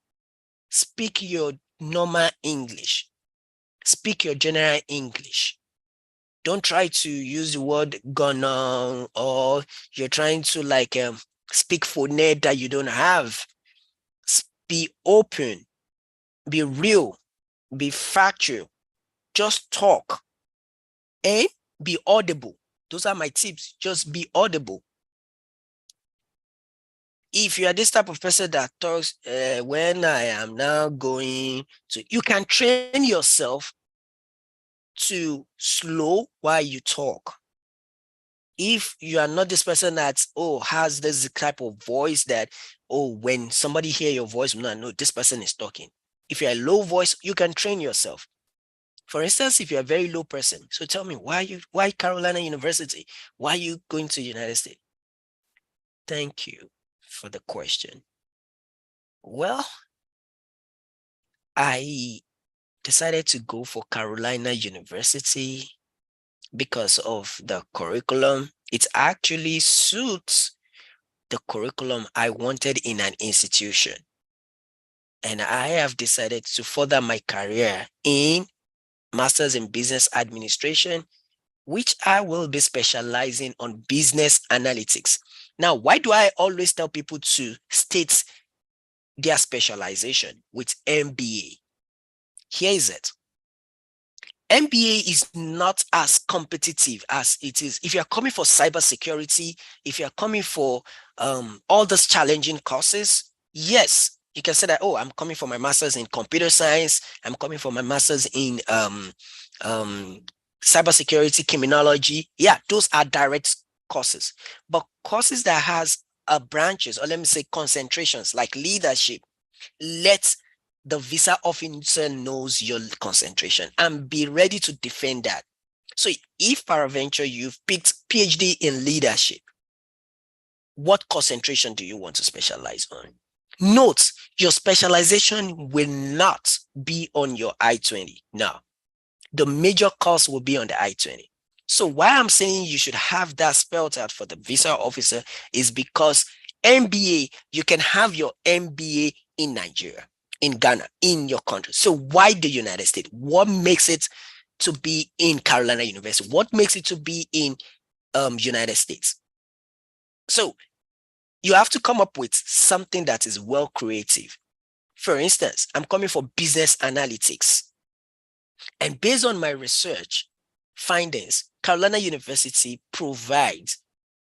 A: Speak your normal English. Speak your general English. Don't try to use the word gonna, or you're trying to like speak phoneme that you don't have. Be open, be real, be factual. Just talk and be audible. Those are my tips. Just be audible. If you are this type of person that talks, when I am now going to, you can train yourself to slow while you talk. If you are not this person that, has this type of voice that, when somebody hear your voice, no, this person is talking. If you're a low voice, you can train yourself. For instance, if you're a very low person, so tell me, why Carolina University? Why are you going to United States? Thank you for the question. Well, I decided to go for Carolina University because of the curriculum. It actually suits the curriculum I wanted in an institution. And I have decided to further my career in Masters in Business Administration, which I will be specializing on business analytics. Now, why do I always tell people to state their specialization with MBA? Here is it. MBA is not as competitive as it is. If you're coming for cybersecurity, if you're coming for all those challenging courses, yes, you can say that, oh, I'm coming for my master's in computer science, I'm coming for my master's in cybersecurity, criminology. Yeah, those are direct courses. But courses that has branches, or let me say concentrations, like leadership, let the visa officer knows your concentration and be ready to defend that. So if peradventure you've picked PhD in leadership, what concentration do you want to specialize on? Note, your specialization will not be on your I-20. No, the major course will be on the I-20. So why I'm saying you should have that spelled out for the visa officer is because MBA, you can have your MBA in Nigeria, in Ghana, in your country. So why the United States? What makes it to be in Carolina University? What makes it to be in United States? So you have to come up with something that is well creative. For instance, I'm coming for business analytics. And based on my research findings, Carolina University provides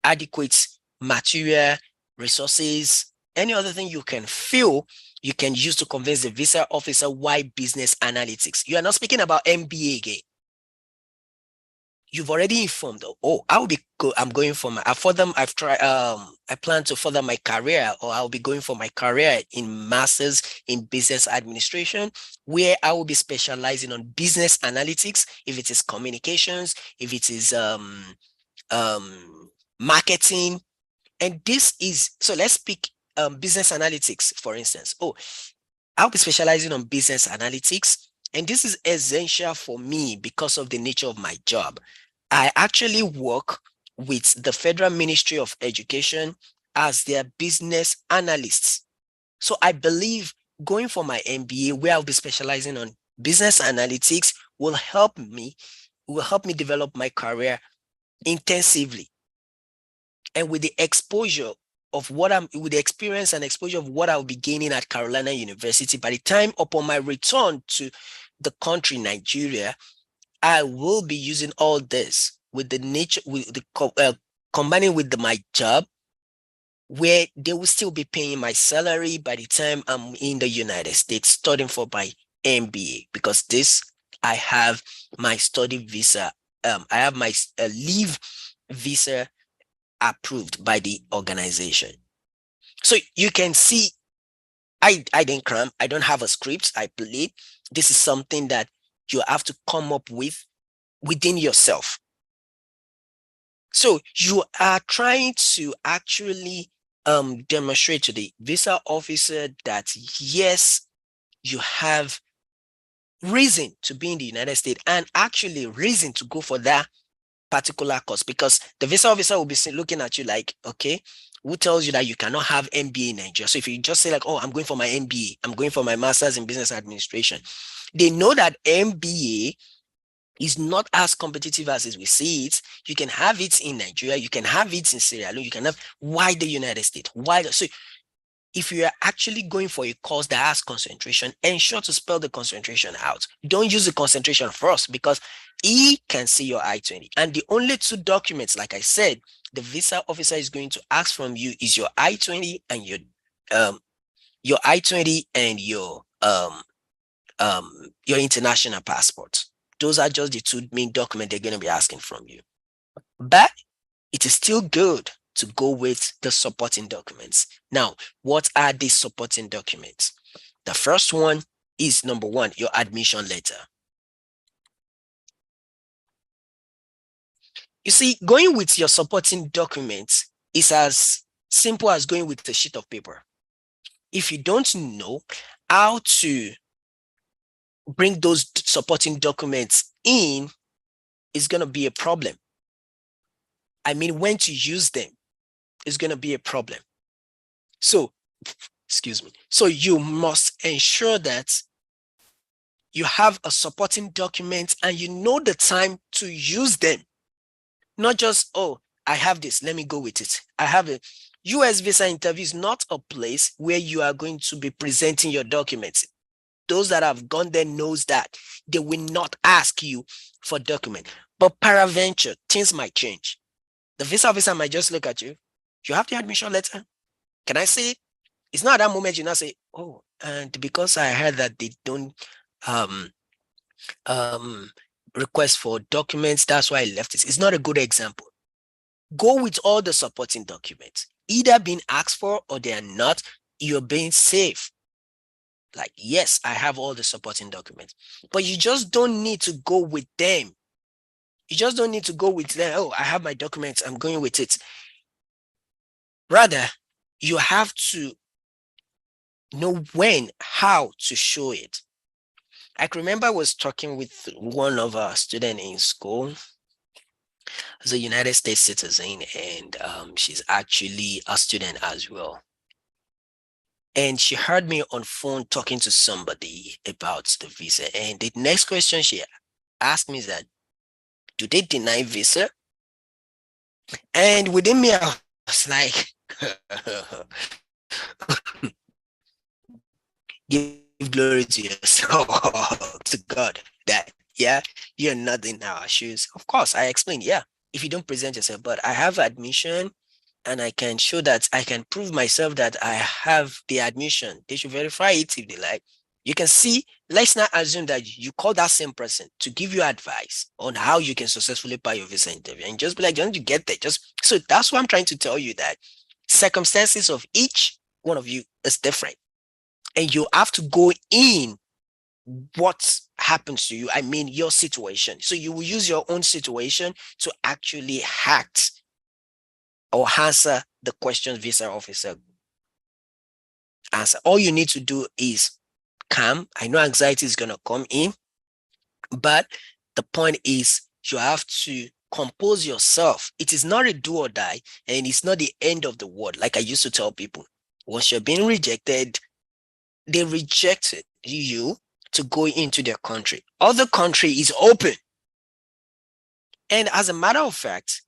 A: adequate material, resources, any other thing you can feel you can use to convince the visa officer why business analytics. You are not speaking about MBA again. You've already informed, oh, I'm going for my, I plan to further my career, or I'll be going for my career in master's in business administration, where I will be specializing on business analytics, if it is communications, if it is marketing. And this is, so let's pick business analytics, for instance. Oh, I'll be specializing on business analytics. And this is essential for me because of the nature of my job. I actually work with the Federal Ministry of Education as their business analysts. So I believe going for my MBA, where I'll be specializing on business analytics, will help me develop my career intensively. And with the exposure of with the experience and exposure of what I'll be gaining at Carolina University, by the time upon my return to the country, Nigeria, I will be using all this with the nature, with the combining with my job, where they will still be paying my salary by the time I'm in the United States studying for my MBA, because I have my study visa. I have my leave visa approved by the organization. So you can see, I didn't cram. I don't have a script. I believe this is something that you have to come up with within yourself. So you are trying to actually demonstrate to the visa officer that yes, you have reason to be in the United States, and actually reason to go for that particular course, because the visa officer will be looking at you like, okay, who tells you that you cannot have MBA in Nigeria? So if you just say like, oh, I'm going for my MBA, I'm going for my master's in business administration, they know that MBA is not as competitive as we see it. You can have it in Nigeria, you can have it in Sierra Leone, you can have, why the United States? Why? So if you are actually going for a course that has concentration, ensure to spell the concentration out. Don't use the concentration first, because he can see your I-20. And the only two documents, like I said, the visa officer is going to ask from you is your I-20 and your I-20 and your international passport. Those are just the two main documents they're going to be asking from you. But it is still good to go with the supporting documents. Now, what are these supporting documents? The first one is, number one, your admission letter. You see, going with your supporting documents is as simple as going with a sheet of paper. If you don't know how to bring those supporting documents in, it's going to be a problem. I mean, when to use them is going to be a problem. So, excuse me. So you must ensure that you have a supporting document and you know the time to use them. Not just, oh, I have this, let me go with it. I have a US visa interview is not a place where you are going to be presenting your documents. those that have gone there knows that they will not ask you for document. But peradventure, things might change. The visa officer might just look at you. You have the admission letter. Can I see it? It's not at that moment you now say, oh, and because I heard that they don't um request for documents, that's why I left it. It's not a good example. Go with all the supporting documents, either being asked for or they are not. You're being safe. Like, yes, I have all the supporting documents, but you just don't need to go with them. You just don't need to go with them. Oh, I have my documents, I'm going with it. Rather, you have to know when, how to show it. I can remember I was talking with one of our students in school, as a United States citizen, and she's actually a student as well. And she heard me on phone talking to somebody about the visa. And the next question she asked me is that, do they deny visa? And within me, I was like, give glory to yourself, to God, that, yeah, you're not in our shoes. Of course, I explained, yeah, if you don't present yourself, but I have admission and I can show that I can prove myself that I have the admission. They should verify it if they like. You can see, let's not assume that you call that same person to give you advice on how you can successfully pass your visa interview and just be like, don't you get there? Just so that's what I'm trying to tell you, that circumstances of each one of you is different. And you have to go in what happens to you. I mean, your situation. So you will use your own situation to actually act or answer the questions visa officer answer. All you need to do is calm. I know anxiety is going to come in, but the point is you have to compose yourself. It is not a do or die, and it's not the end of the world. Like I used to tell people, once you're being rejected, they rejected you to go into their country. Other country is open. And as a matter of fact,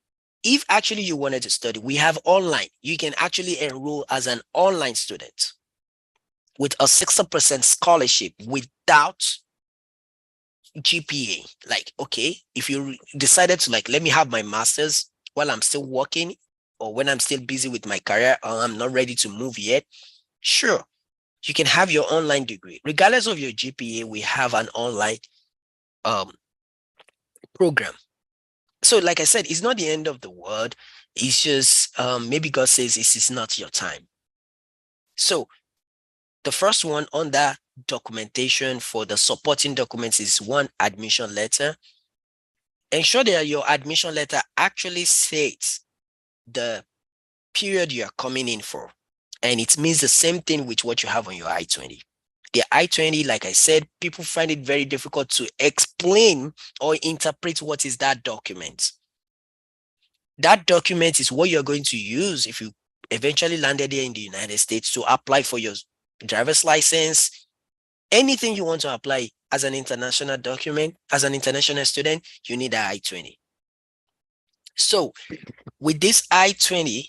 A: if actually you wanted to study, we have online. You can actually enroll as an online student with a 60% scholarship without GPA. Like, okay, if you decided to like, let me have my master's while I'm still working or when I'm still busy with my career or I'm not ready to move yet, sure, you can have your online degree. Regardless of your GPA, we have an online program. So like I said, it's not the end of the world. It's just maybe God says this is not your time. So the first one on that documentation for the supporting documents is one, admission letter. Ensure that your admission letter actually states the period you are coming in for. And it means the same thing with what you have on your I-20. The I-20, like I said, people find it very difficult to explain or interpret what is that document. That document is what you're going to use if you eventually landed here in the United States to apply for your driver's license. Anything you want to apply as an international document, as an international student, you need an I-20. So with this I-20,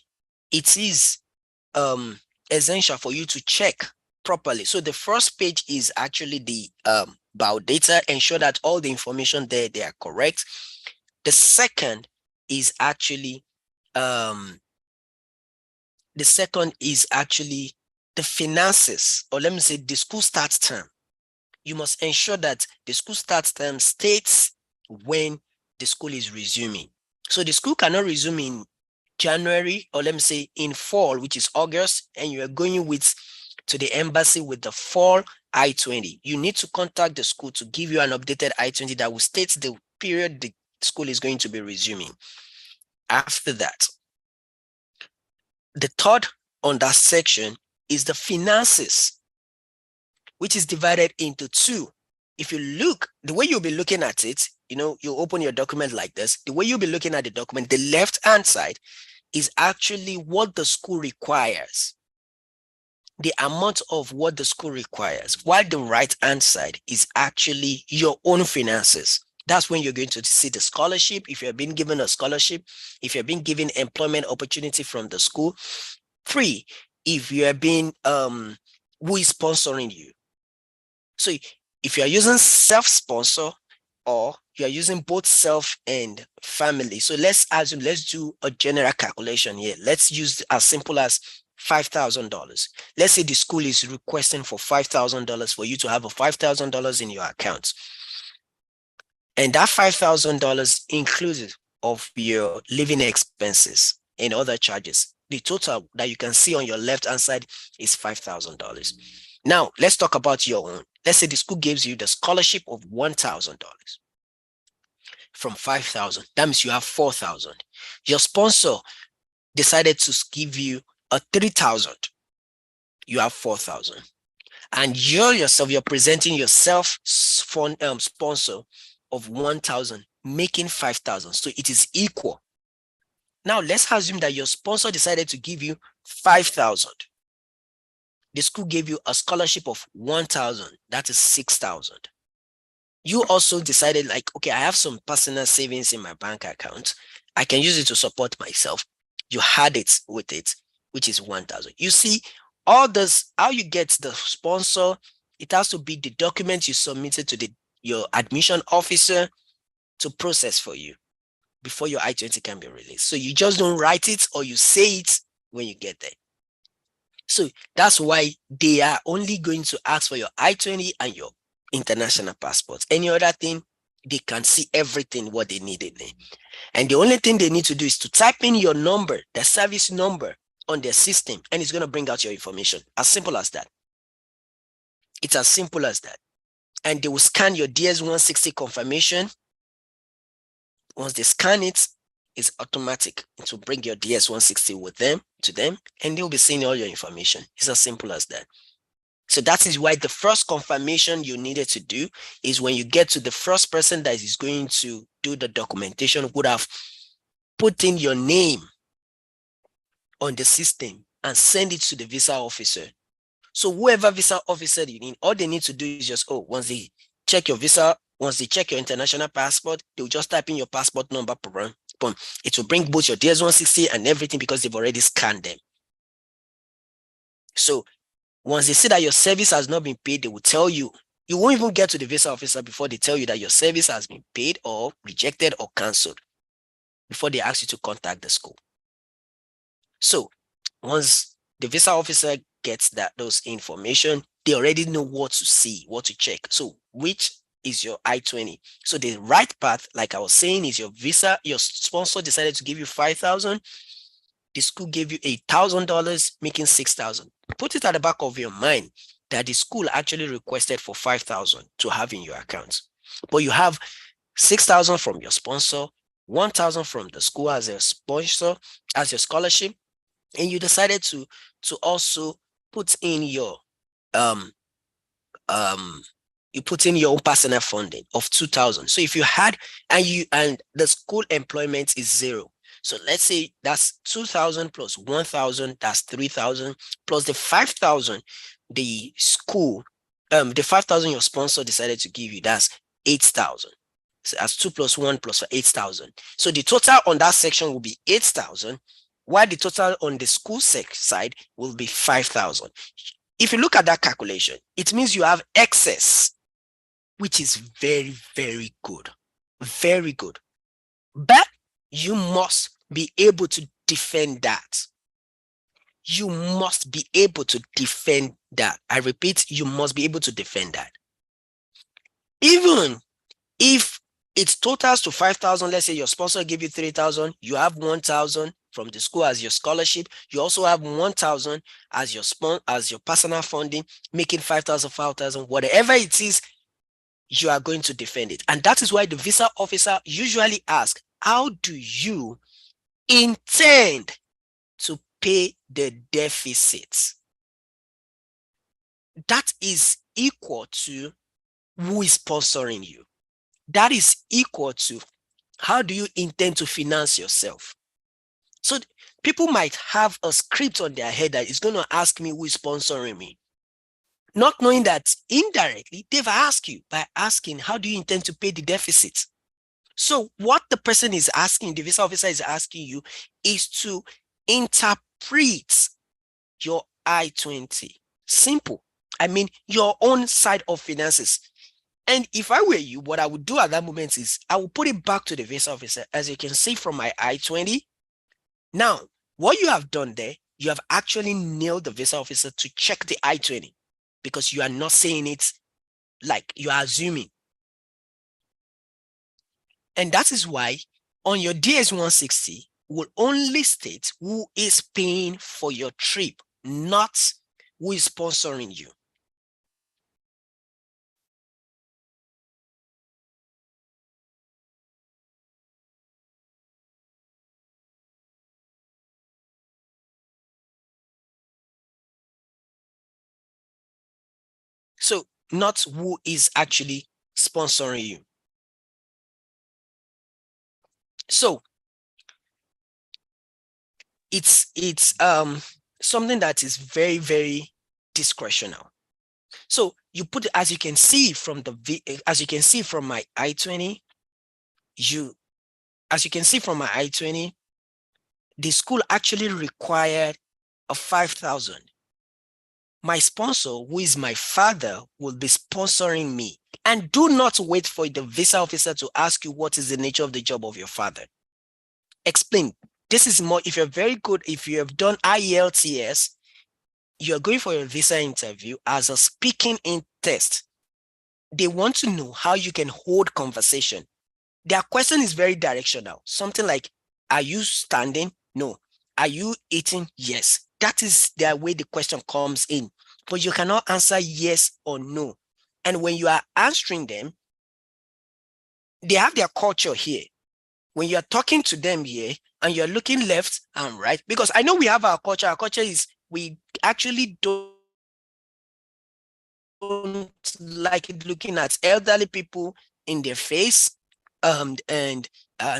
A: it is essential for you to check properly. So the first page is actually the about data, ensure that all the information there, they are correct. The second is actually the finances, or let me say the school starts term. You must ensure that the school starts term states when the school is resuming. So the school cannot resume in January, or let me say in fall, which is August, and you are going to the embassy with the fall I-20. You need to contact the school to give you an updated I-20 that will state the period the school is going to be resuming. After that, the third on that section is the finances, which is divided into two. If you look, the way you'll be looking at it, you open your document like this, the way you'll be looking at the document, the left-hand side is actually what the school requires, the amount of what the school requires, while the right-hand side is actually your own finances. That's when you're going to see the scholarship, if you're being given a scholarship, if you're being given employment opportunity from the school. 3, if you are being, who is sponsoring you. So if you are using self-sponsor or you are using both self and family, so let's do a general calculation here. Let's use as simple as $5,000. Let's say the school is requesting for $5,000 for you to have a $5,000 in your account. And that $5,000 inclusive of your living expenses and other charges. The total that you can see on your left-hand side is $5,000. Now, let's talk about your own. Let's say the school gives you the scholarship of $1,000 from 5,000. That means you have 4,000. Your sponsor decided to give you a 3,000. You have 4,000. And you're presenting yourself sponsor of 1,000, making 5,000. So it is equal. Now let's assume that your sponsor decided to give you 5,000. The school gave you a scholarship of 1,000. That is 6,000. You also decided like, okay, I have some personal savings in my bank account. I can use it to support myself. You had it with it, which is 1,000. You see, all this, how you get the sponsor, it has to be the document you submitted to your admission officer to process for you before your I-20 can be released. So you just don't write it or you say it when you get there. So that's why they are only going to ask for your I-20 and your international passports. Any other thing, they can see everything what they needed there. And the only thing they need to do is to type in your number, the service number on their system, and it's going to bring out your information. As simple as that. It's as simple as that. And they will scan your DS-160 confirmation. Once they scan it, it's automatic. It will bring your DS-160 to them, and they'll be seeing all your information. It's as simple as that. So that is why the first confirmation you needed to do is when you get to the first person that is going to do the documentation would have put in your name on the system and send it to the visa officer. So whoever visa officer you need, all they need to do is just, once they check your visa, once they check your international passport, they'll just type in your passport number. It will bring both your DS-160 and everything because they've already scanned them. So once they see that your service has not been paid, they will tell you. You won't even get to the visa officer before they tell you that your service has been paid or rejected or canceled before they ask you to contact the school. So once the visa officer gets those information, they already know what to see, what to check. So which is your I-20? So the right path, like I was saying, is your visa. Your sponsor decided to give you 5,000. The school gave you $1,000, making 6,000. Put it at the back of your mind that the school actually requested for 5,000 to have in your account, but you have 6,000 from your sponsor, 1,000 from the school as a sponsor, as your scholarship, and you decided to also put in your you put in your own personal funding of 2,000. So if you had and the school employment is 0. So let's say that's 2,000 plus 1,000, that's 3,000 plus the 5,000 the school, the 5,000 your sponsor decided to give you, that's 8,000. So that's 2 plus 1 plus 8,000. So the total on that section will be 8,000, while the total on the school side will be 5,000. If you look at that calculation, it means you have excess, which is very, very good. Very good. But you must be able to defend that. You must be able to defend that. I repeat, you must be able to defend that. Even if it totals to 5,000, let's say your sponsor gave you 3,000, you have 1,000 from the school as your scholarship. You also have 1,000 as your personal funding, making 5,000, 5,000, whatever it is, you are going to defend it. And that is why the visa officer usually asks, how do you intend to pay the deficit? That is equal to who is sponsoring you. That is equal to how do you intend to finance yourself. So people might have a script on their head that is going to ask me who is sponsoring me, not knowing that indirectly they've asked you by asking, how do you intend to pay the deficit? So what the person is asking, the visa officer is asking you, is to interpret your I-20. Simple. I mean, your own side of finances. And if I were you, what I would do at that moment is I will put it back to the visa officer. As you can see from my I-20. Now, what you have done there, you have actually nailed the visa officer to check the I-20 because you are not saying it like you are assuming. And that is why on your DS-160 will only state who is paying for your trip, not who is sponsoring you. So not who is actually sponsoring you. So it's something that is very, very discretional. So you put, as you can see from my I-20, as you can see from my I-20, the school actually required a 5,000. My sponsor, who is my father, will be sponsoring me. And do not wait for the visa officer to ask you what is the nature of the job of your father. Explain. This is more, if you're very good, if you have done IELTS, you're going for your visa interview as a speaking in test. They want to know how you can hold conversation. Their question is very directional. Something like, are you standing? No. Are you eating? Yes. That is the way the question comes in. But you cannot answer yes or no. And when you are answering them, they have their culture here. When you are talking to them here and you're looking left and right, because I know we have our culture is we actually don't like it looking at elderly people in their face and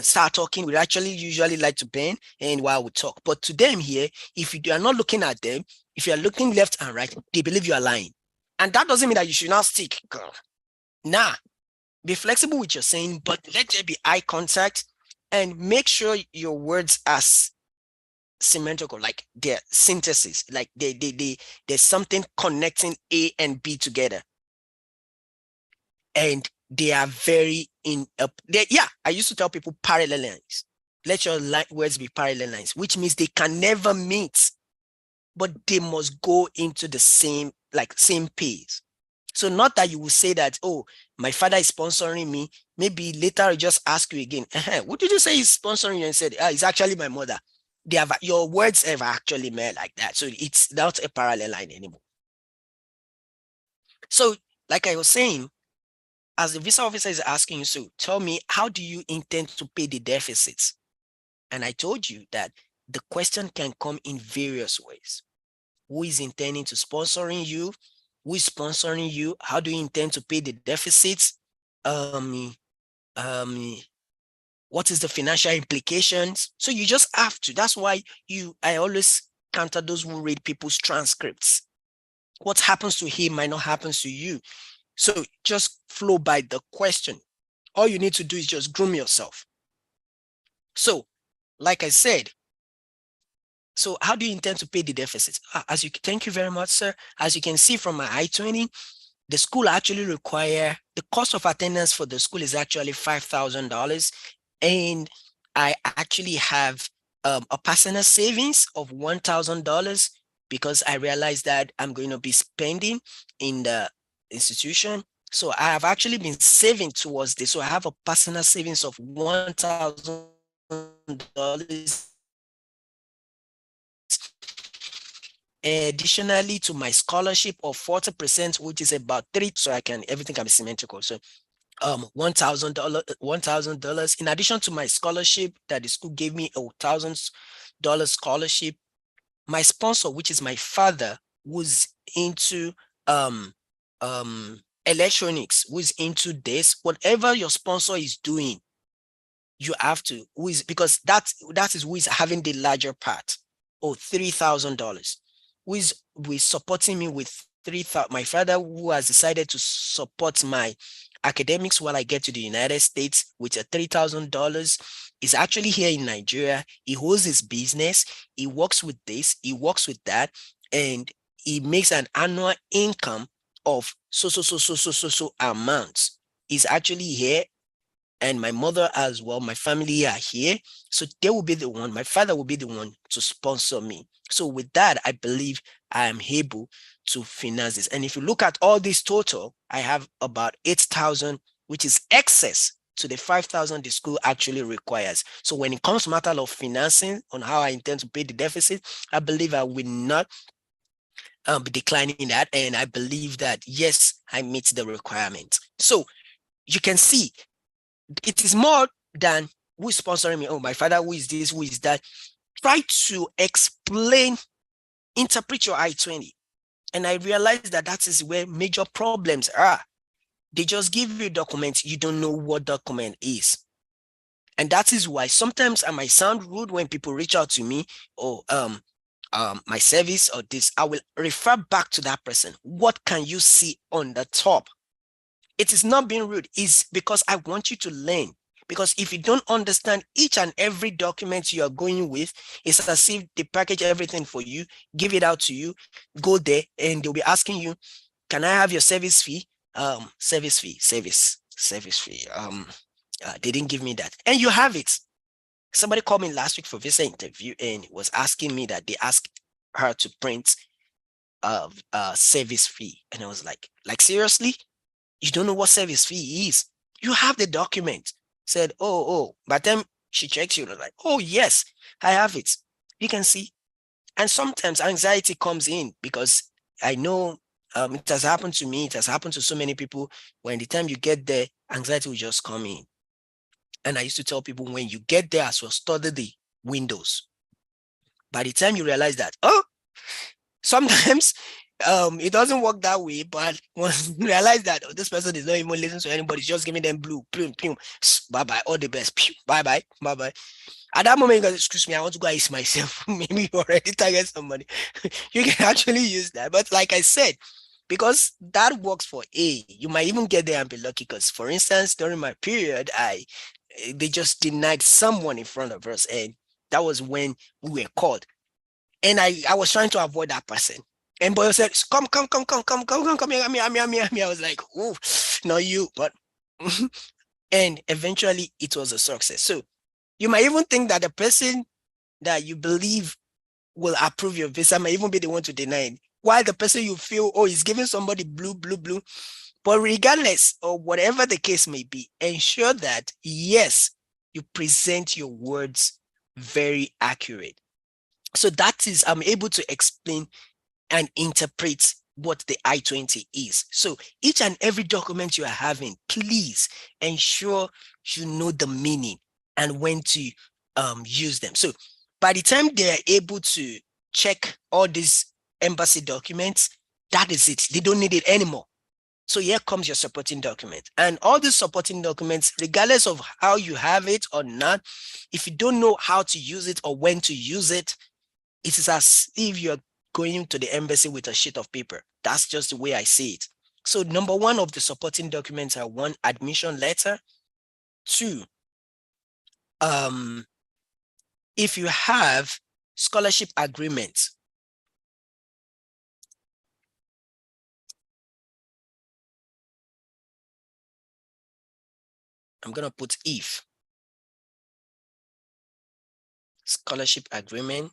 A: start talking. We actually usually like to bend and while we talk. But to them here, if you are not looking at them, if you are looking left and right, they believe you are lying. And that doesn't mean that you should not stick. Nah, be flexible with your saying, but let there be eye contact and make sure your words are symmetrical, like their synthesis, like there's something connecting A and B together. And they are very I used to tell people parallel lines. Let your words be parallel lines, which means they can never meet, but they must go into the same pace. So not that you will say that, oh, my father is sponsoring me. Maybe later I just ask you again, what did you say is sponsoring you? And said, it's actually my mother. Your words have actually met like that. So it's not a parallel line anymore. So like I was saying, as the visa officer is asking you, so tell me, how do you intend to pay the deficits? And I told you that the question can come in various ways. Who is intending to sponsoring you? Who is sponsoring you? How do you intend to pay the deficits? What is the financial implications? So you just have to. That's why I always counter those who read people's transcripts. What happens to him might not happen to you. So just flow by the question. All you need to do is just groom yourself. So, like I said, so how do you intend to pay the deficit? Thank you very much, sir. As you can see from my I-20, the school actually require, the cost of attendance for the school is actually $5,000. And I actually have a personal savings of $1,000 because I realized that I'm going to be spending in the institution. So I have actually been saving towards this. So I have a personal savings of $1,000 additionally to my scholarship of 40%, which is about so everything can be symmetrical. So $1,000 in addition to my scholarship that the school gave me, $1,000 scholarship. My sponsor, which is my father, was into electronics, who's into this. Whatever your sponsor is doing, you have to, because that is who is having the larger part, or $3,000, who is supporting me with 3,000. My father, who has decided to support my academics while I get to the United States with a $3,000, is actually here in Nigeria. He holds his business. He works with this. He works with that, and he makes an annual income of so amounts. He's actually here, and my mother as well, my family are here. So they will be the one, my father will be the one to sponsor me. So with that, I believe I am able to finance this. And if you look at all this total, I have about 8,000, which is excess to the 5,000 the school actually requires. So when it comes to matter of financing on how I intend to pay the deficit, I believe I will not be declining that. And I believe that, yes, I meet the requirement. So you can see it is more than who is sponsoring me. Oh, my father, who is this, who is that? Try to explain, interpret your I-20. And I realized that that is where major problems are. They just give you documents, you don't know what document is. And that is why sometimes I might sound rude when people reach out to me, or my service or this. I will refer back to that person. What can you see on the top? It is not being rude. It's because I want you to learn. Because if you don't understand each and every document you are going with, it's as if they package everything for you, give it out to you, go there, and they'll be asking you, can I have your service fee? Service fee. They didn't give me that. And you have it. Somebody called me last week for visa interview and was asking me that they asked her to print service fee. And I was like seriously? You don't know what service fee is? You have the document. Said, oh. By the time she checks you, like, oh yes, I have it. You can see. And sometimes anxiety comes in because I know it has happened to me. It has happened to so many people. When the time you get there, anxiety will just come in. And I used to tell people, when you get there as well, study the windows. By the time you realize that, sometimes it doesn't work that way, but once you realize that this person is not even listening to anybody, just giving them blue, bye-bye, all the best, bye-bye. At that moment, you go, excuse me, I want to go use myself. Maybe you already target somebody. You can actually use that. But like I said, because that works for A, you might even get there and be lucky. Because for instance, during my period, they just denied someone in front of us. And that was when we were called. And I was trying to avoid that person. And boy said, come here. I was like, oh, not you, but and eventually it was a success. So you might even think that the person that you believe will approve your visa might even be the one to deny it, while the person you feel, oh, is giving somebody blue. But regardless of whatever the case may be, ensure that, yes, you present your words very accurate. So that is, I'm able to explain and interpret what the I-20 is. So each and every document you are having, please ensure you know the meaning and when to use them. So by the time they are able to check all these embassy documents, that is it. They don't need it anymore. So here comes your supporting document. And all these supporting documents, regardless of how you have it or not, if you don't know how to use it or when to use it, it is as if you're going to the embassy with a sheet of paper. That's just the way I see it. So number one of the supporting documents are: one, admission letter; two, if you have scholarship agreement, I'm going to put if scholarship agreement.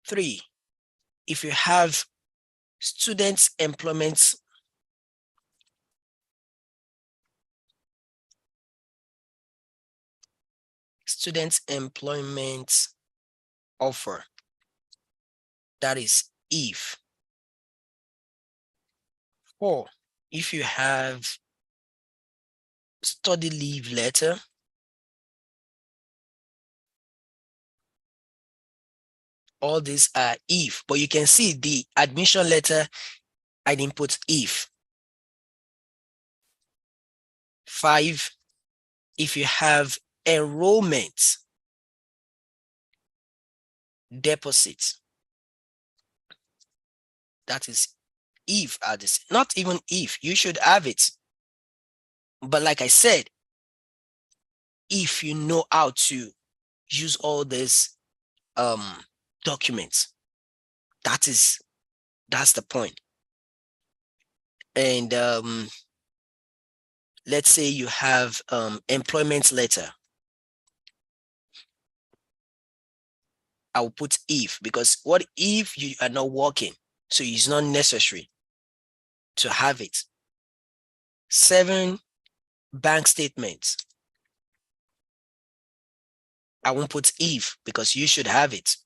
A: 3, if you have student employment offer, that is if. 4, if you have study leave letter. All these are if, but you can see the admission letter, I didn't put if. 5, if you have enrollment deposit, that is if, not even if, you should have it. But like I said, if you know how to use all this documents. That's the point. And let's say you have employment letter. I will put if, because what if you are not working? So it's not necessary to have it. 7 bank statements. I won't put if because you should have it.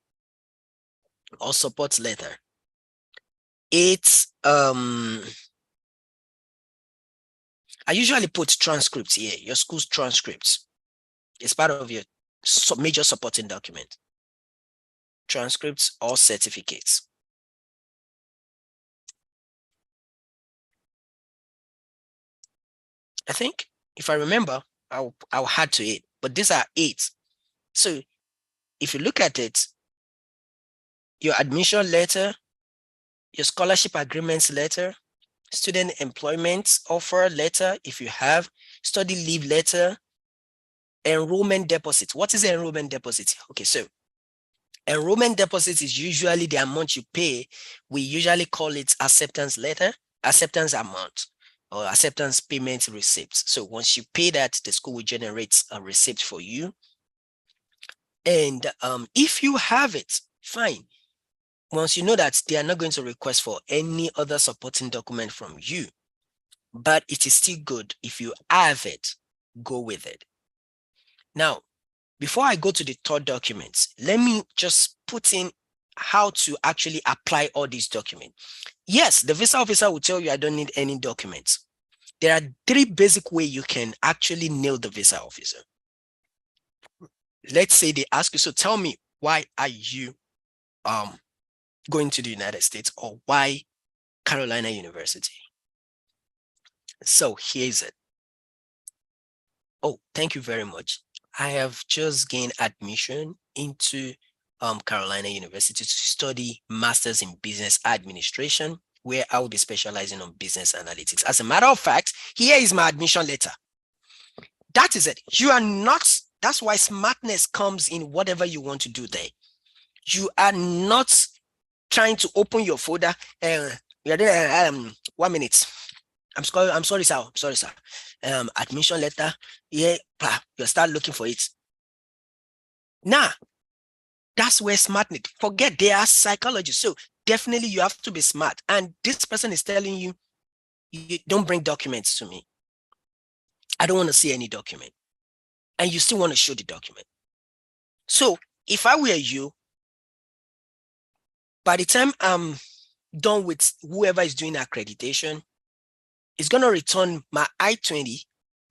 A: Or support letter. 8 I usually put transcripts here, your school's transcripts. It's part of your major supporting document. Transcripts or certificates. I think if I remember, I'll add to it, but these are 8. So if you look at it, your admission letter, your scholarship agreements letter, student employment offer letter, if you have, study leave letter, enrollment deposit. What is enrollment deposit? Okay, so enrollment deposit is usually the amount you pay. We usually call it acceptance letter, acceptance amount, or acceptance payment receipts. So once you pay that, the school will generate a receipt for you. And if you have it, fine. Once you know that they are not going to request for any other supporting document from you, but it is still good if you have it, go with it. Now, before I go to the third document, let me just put in how to actually apply all these documents. Yes, the visa officer will tell you I don't need any documents. There are 3 basic ways you can actually nail the visa officer. Let's say they ask you, so tell me, why are you going to the United States, or why Carolina University? So here's it. Oh, thank you very much. I have just gained admission into Carolina University to study Masters in Business Administration, where I will be specializing on business analytics. As a matter of fact, here is my admission letter. That is it. You are not, that's why smartness comes in whatever you want to do there. You are not trying to open your folder. You're there, 1 minute. I'm sorry, sir. I'm sorry, sir. Admission letter. Yeah, you start looking for it. Now, that's where smartness. Forget they are psychologists. So definitely you have to be smart. And this person is telling you, you don't bring documents to me. I don't want to see any document. And you still want to show the document. So if I were you, by the time I'm done with whoever is doing accreditation, it's going to return my I-20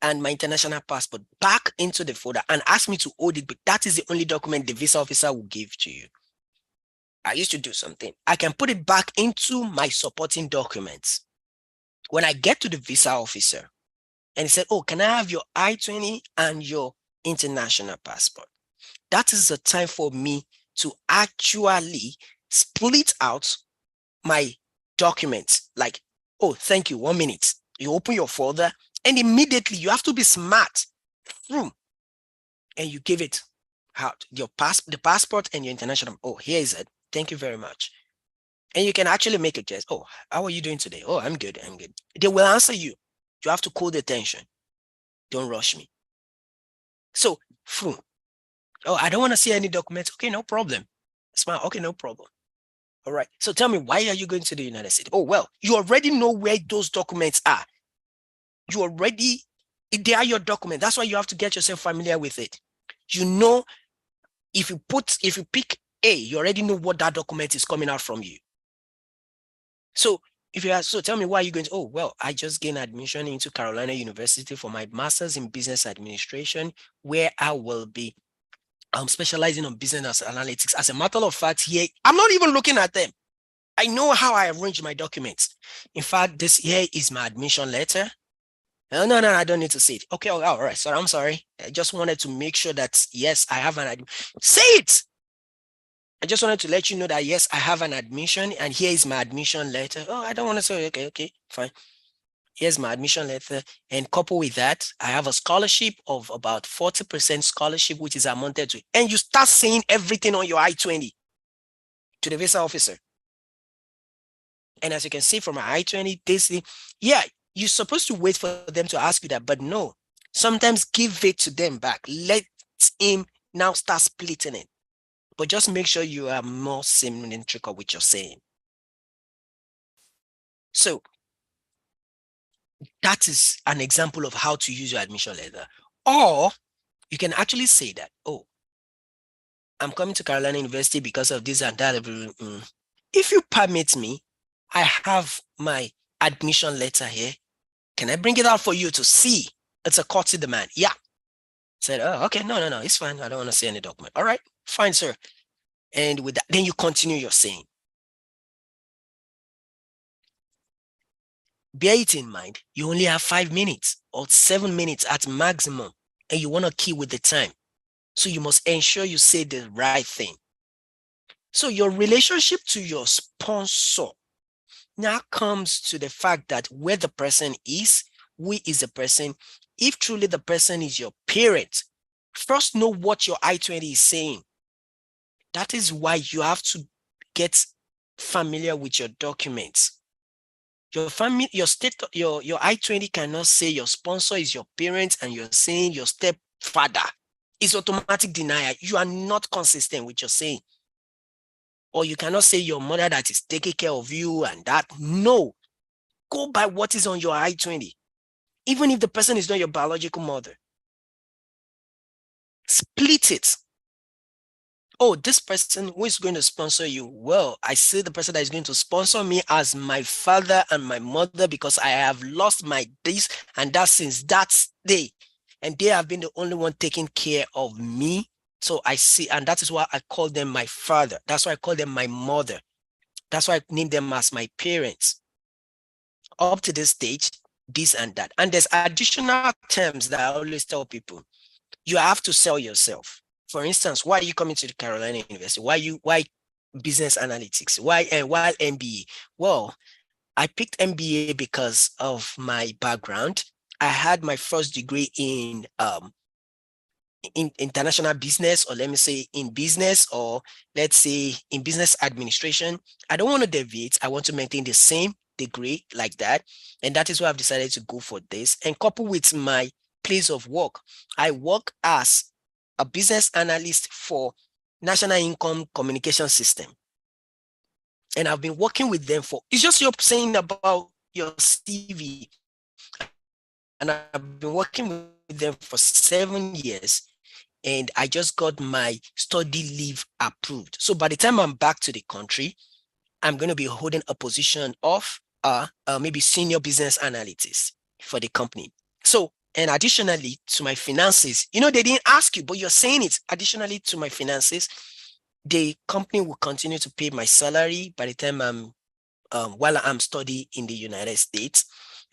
A: and my international passport back into the folder and ask me to hold it, but that is the only document the visa officer will give to you. I used to do something. I can put it back into my supporting documents. When I get to the visa officer and he said, oh, can I have your I-20 and your international passport? That is the time for me to actually split out my documents. Like, oh, thank you, 1 minute. You open your folder and immediately you have to be smart. And you give it out, the passport and your international. Oh, here is it. Thank you very much. And you can actually make a guess. Oh, how are you doing today? Oh, I'm good. I'm good. They will answer you. You have to call the attention. Don't rush me. So, oh, I don't want to see any documents. Okay, no problem. Smile. Okay, no problem. All right. So tell me, why are you going to the United States? Oh, well, you already know where those documents are. They are your document. That's why you have to get yourself familiar with it. You know, if you pick A, you already know what that document is coming out from you. So if you ask, so tell me, why are you going to, oh, well, I just gained admission into Carolina University for my Masters in Business Administration, where I will be specializing on business analytics. As a matter of fact, here, I'm not even looking at them. I know how I arrange my documents. In fact, this here is my admission letter. No, I don't need to see it. Okay, all right. Sorry, I'm sorry. I just wanted to make sure that, yes, I have an say it. I just wanted to let you know that, yes, I have an admission and here is my admission letter. Oh, I don't want to say, okay, fine. Here's my admission letter. And coupled with that, I have a scholarship of about 40% scholarship, which is amounted to, and you start seeing everything on your I-20. to the visa officer. And as you can see from my I-20, yeah, you're supposed to wait for them to ask you that, but no, sometimes give it to them back. Let him now start splitting it. But just make sure you are more symmetrical with your saying. So that is an example of how to use your admission letter. Or you can actually say that, oh, I'm coming to Carolina University because of this and that. If you permit me, I have my admission letter here. Can I bring it out for you to see? It's a courtesy demand. Yeah. Said, oh, okay, no, it's fine. I don't want to see any document. All right, fine, sir. And with that, then you continue your saying. Bear it in mind, you only have 5 minutes or 7 minutes at maximum, and you want to keep with the time. So you must ensure you say the right thing. So your relationship to your sponsor now comes to the fact that where the person is, who is the person. If truly the person is your parent, first know what your I-20 is saying. That is why you have to get familiar with your documents. Your family, your state, your I-20 cannot say your sponsor is your parent and you're saying your stepfather. It's automatic denial. You are not consistent with your saying. Or you cannot say your mother that is taking care of you and that. No. Go by what is on your I-20. Even if the person is not your biological mother. Split it. Oh, this person who is going to sponsor you, well, I see the person that is going to sponsor me as my father and my mother because I have lost my this and that since that day. And they have been the only one taking care of me. So I see, and that is why I call them my father. That's why I call them my mother. That's why I name them as my parents. Up to this stage, this and that. And there's additional terms that I always tell people. You have to sell yourself. For instance, why are you coming to the Carolina University? Why business analytics? Why MBA? Well, I picked MBA because of my background. I had my first degree in international business, or let me say in business, or let's say in business administration. I don't want to deviate. I want to maintain the same degree like that. And that is why I've decided to go for this. And coupled with my place of work, I work as a business analyst for National Income Communication System. And I've been working with them for, it's just you're saying about your CV. And I've been working with them for 7 years. And I just got my study leave approved. So by the time I'm back to the country, I'm going to be holding a position of maybe senior business analyst for the company. So, and additionally to my finances, they didn't ask you, but you're saying it. Additionally to my finances, the company will continue to pay my salary by the time while I'm studying in the United States.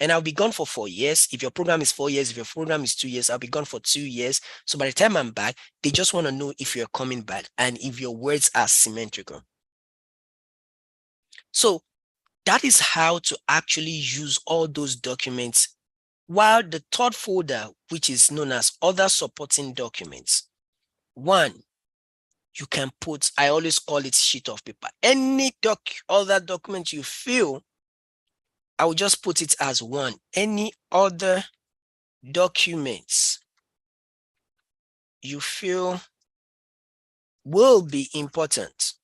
A: And I'll be gone for 4 years. If your program is 4 years, if your program is 2 years, I'll be gone for 2 years. So by the time I'm back, they just want to know if you're coming back and if your words are symmetrical. So that is how to actually use all those documents. While the third folder, which is known as other supporting documents, one, you can put, I always call it sheet of paper. Any other document you feel, I will just put it as one. Any other documents you feel will be important,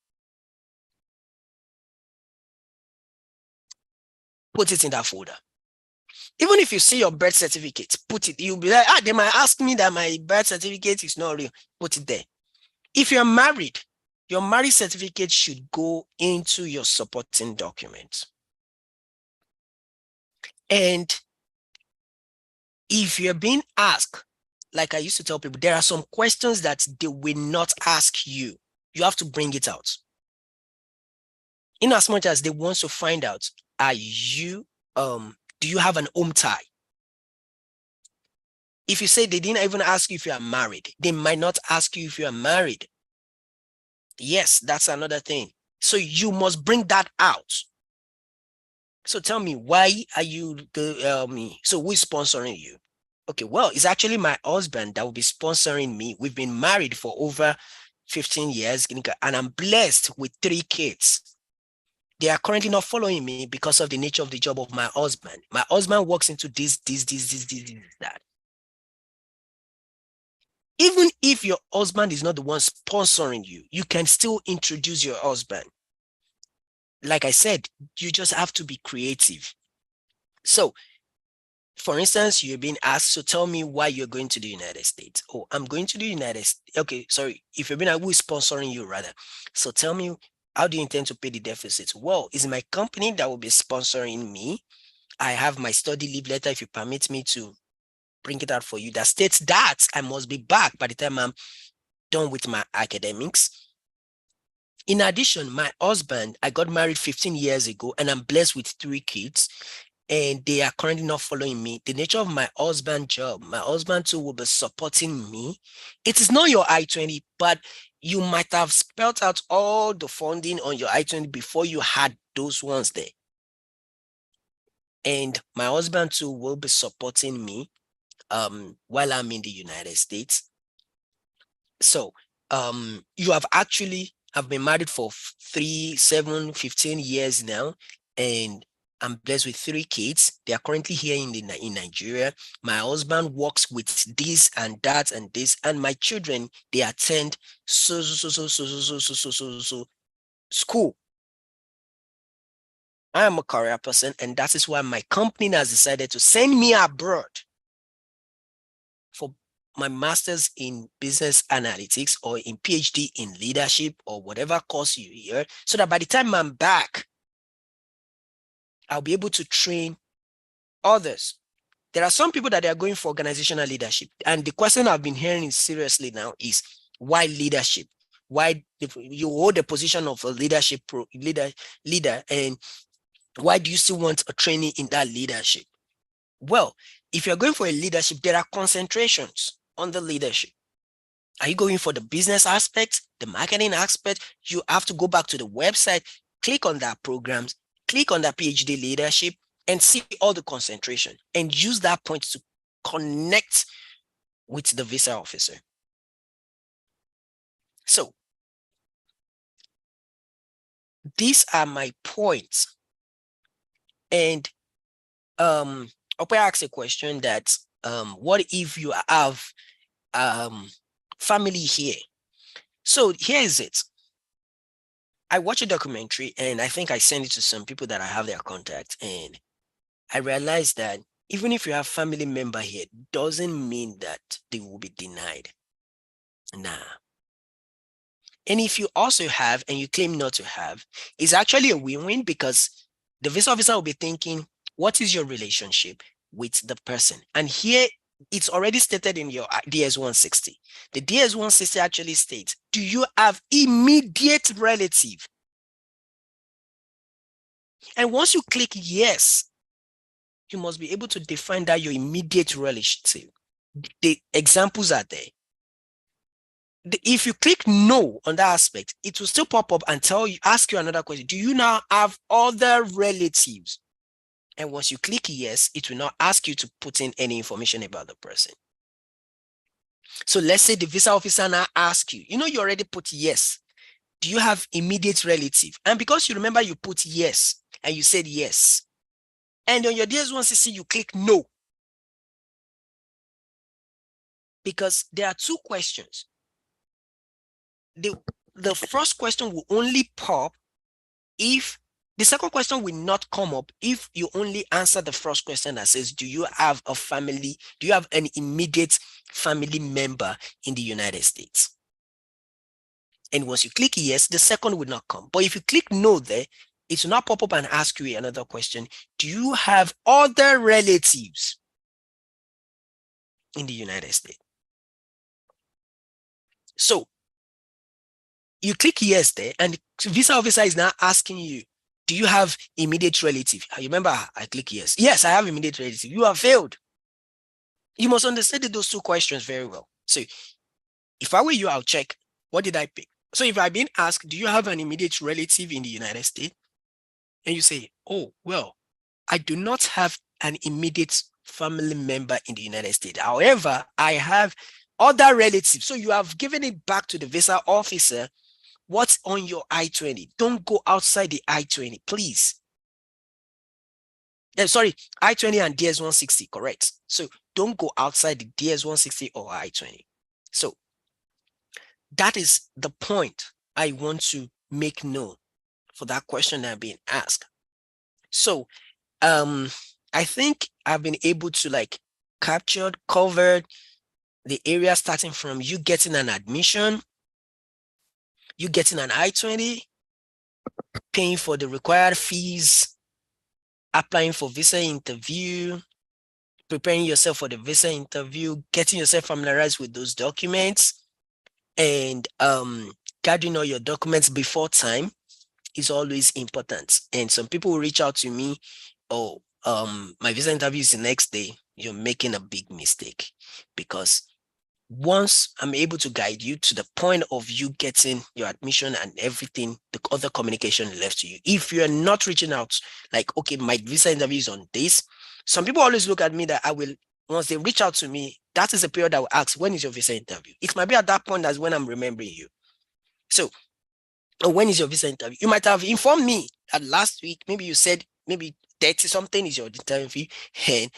A: put it in that folder. Even if you see your birth certificate, put it, you'll be like, they might ask me that my birth certificate is not real, put it there. If you're married, your marriage certificate should go into your supporting documents. And if you're being asked, like I used to tell people, there are some questions that they will not ask you. You have to bring it out. In as much as they want to find out, do you have an home tie? If you say they didn't even ask you if you are married, they might not ask you if you are married. Yes, that's another thing. So you must bring that out. So tell me, why are you so who is sponsoring you? Okay, well, it's actually my husband that will be sponsoring me. We've been married for over 15 years, and I'm blessed with 3 kids. They are currently not following me because of the nature of the job of my husband. My husband works into this, that. Even if your husband is not the one sponsoring you, you can still introduce your husband. Like I said, you just have to be creative. So, for instance, you're being asked, so tell me why you're going to the United States. Oh, I'm going to the United States. Okay, sorry. If you're being asked, who is sponsoring you rather? So tell me, how do you intend to pay the deficit? Well, it's my company that will be sponsoring me. I have my study leave letter, if you permit me to bring it out for you, that states that I must be back by the time I'm done with my academics. In addition, my husband, I got married 15 years ago and I'm blessed with 3 kids and they are currently not following me. The nature of my husband's job, my husband too will be supporting me. It is not your I-20, but you might have spelled out all the funding on your I-20 before you had those ones there. And my husband too will be supporting me while I'm in the United States. So you have actually have been married for 3, 7, 15 years now, and I'm blessed with 3 kids. They are currently here in Nigeria. My husband works with this and that and this, and my children, they attend so school. I am a career person, and that is why my company has decided to send me abroad for my master's in business analytics or in PhD in leadership or whatever course you hear, so that by the time I'm back, I'll be able to train others. There are some people that are going for organizational leadership. And the question I've been hearing seriously now is, why leadership? Why you hold the position of a leadership leader, and why do you still want a training in that leadership? Well, if you're going for a leadership, there are concentrations on the leadership. Are you going for the business aspect, the marketing aspect? You have to go back to the website, click on that programs, click on that PhD leadership, and see all the concentration and use that point to connect with the visa officer. So these are my points. And Ope asked a question that what if you have family here? So here is it. I watched a documentary and I think I sent it to some people that I have their contact, and I realized that even if you have family member here, doesn't mean that they will be denied. Nah. And if you also have and you claim not to have, it's actually a win-win, because the visa officer will be thinking, what is your relationship with the person? And here it's already stated in your DS-160. The DS-160 actually states, do you have immediate relative? And once you click yes, you must be able to define that your immediate relative. The examples are there. If you click no on that aspect, it will still pop up and ask you another question. Do you now have other relatives? And once you click yes, it will not ask you to put in any information about the person. So let's say the visa officer now asks you, you already put yes. Do you have immediate relative? And because you remember you put yes and you said yes, and on your DS-160 you click no. Because there are 2 questions. The first question will only pop if the second question will not come up if you only answer the first question that says, do you have a family? Do you have an immediate family member in the United States? And once you click yes, the second will not come. But if you click no there, it will not pop up and ask you another question. Do you have other relatives in the United States? So you click yes there, and the visa officer is now asking you, do you have immediate relative? You remember I click yes. Yes, I have immediate relative. You have failed. You must understand those 2 questions very well. So if I were you, I'll check, what did I pick? So if I've been asked, do you have an immediate relative in the United States? And you say, oh, well, I do not have an immediate family member in the United States. However, I have Other relatives. So you have given it back to the visa officer. What's on your I-20? Don't go outside the I-20, please. Sorry, I-20 and DS-160, correct. So don't go outside the DS-160 or I-20. So that is the point I want to make known for that question that being asked. So I think I've been able to like covered the area starting from you getting an admission, you getting an I-20, paying for the required fees, applying for visa interview, preparing yourself for the visa interview, getting yourself familiarized with those documents, and gathering all your documents before time is always important. And some people will reach out to me, oh, my visa interview is the next day. You're making a big mistake, because once I'm able to guide you to the point of you getting your admission and everything, the other communication left to you. If you're not reaching out, like, okay, my visa interview is on this. Some people always look at me that once they reach out to me, that is the period I will ask, when is your visa interview? It might be at that point that's when I'm remembering you. So, when is your visa interview? You might have informed me that last week, maybe you said maybe 30 something is your interview, and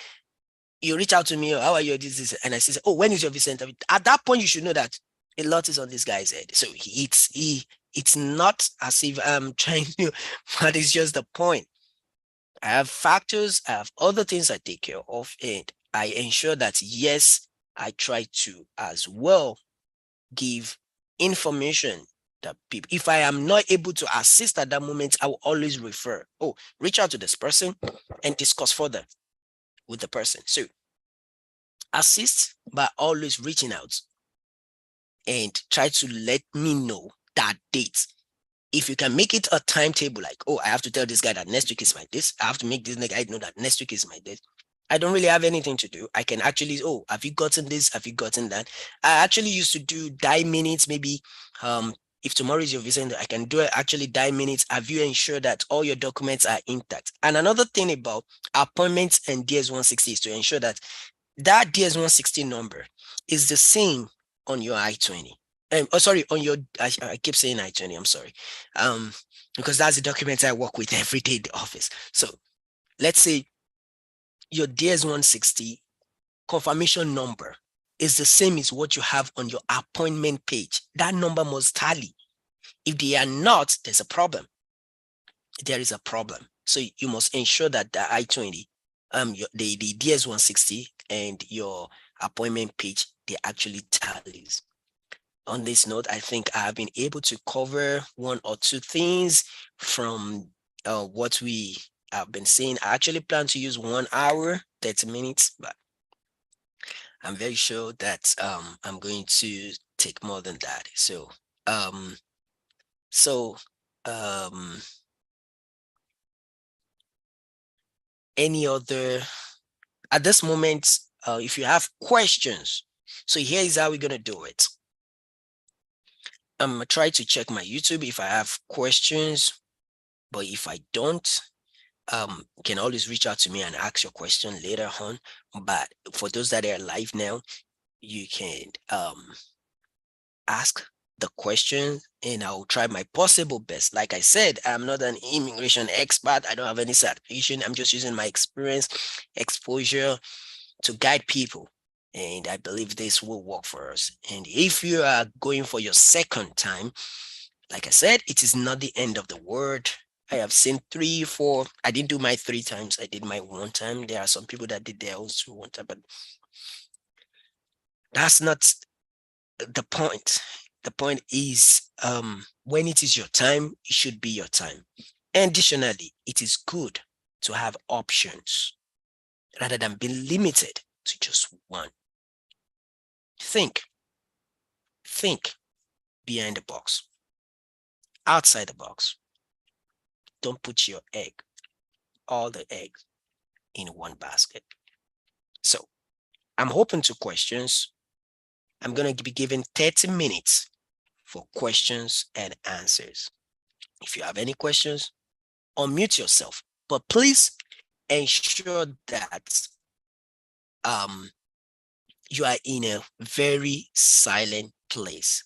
A: you reach out to me, how are you, this, and I say, oh, when is your visa interview? At that point, you should know that a lot is on this guy's head. So it's not as if I'm trying to, but it's just the point. I have factors, I have other things I take care of, and I ensure that, yes, I try to as well give information that people, if I am not able to assist at that moment, I will always refer, oh, reach out to this person and discuss further with the person. So assist by always reaching out and try to let me know that date. If you can make it a timetable, like, oh, I have to tell this guy that next week is my this, I have to make this guy know that next week is my date. I don't really have anything to do. I can actually, oh, have you gotten this? Have you gotten that? I actually used to do die minutes, maybe if tomorrow is your visa, I can do it actually die minutes. Have you ensured that all your documents are intact? And another thing about appointments and DS-160 is to ensure that that DS-160 number is the same on your I-20. Sorry, on your, I keep saying I-20, I'm sorry. Because that's the document I work with every day in the office. So let's say your DS-160 confirmation number is the same as what you have on your appointment page. That number must tally. If they are not, there's a problem. There is a problem. So you must ensure that the I-20, the DS-160 and your appointment page, they actually tallies. On this note, I think I have been able to cover one or two things from what we have been saying. I actually plan to use 1 hour, 30 minutes, but I'm very sure that I'm going to take more than that. So, any other, at this moment, if you have questions, so here is how we're going to do it. I'm going to try to check my YouTube if I have questions, but if I don't, you can always reach out to me and ask your question later on. But for those that are live now, you can ask the question and I'll try my possible best. Like I said, I'm not an immigration expert. I don't have any certification. I'm just using my experience, exposure to guide people. And I believe this will work for us. And if you are going for your second time, like I said, it is not the end of the world. I have seen 3, 4. I didn't do my 3 times. I did my 1 time. There are some people that did their own 1 time, but that's not the point. The point is, when it is your time, it should be your time. Additionally, it is good to have options rather than being limited to just one. Think behind the box, outside the box. Don't put all the eggs in one basket. So I'm open to questions. I'm going to be given 30 minutes for questions and answers. If you have any questions, unmute yourself, but please ensure that you are in a very silent place.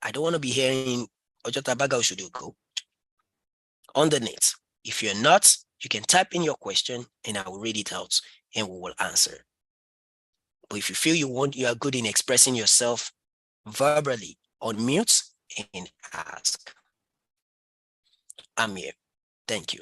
A: I don't want to be hearing Ojotabaga should you go on the net. If you're not, you can type in your question and I will read it out and we will answer. But if you feel you are good in expressing yourself verbally, unmute and ask. I'm here. Thank you.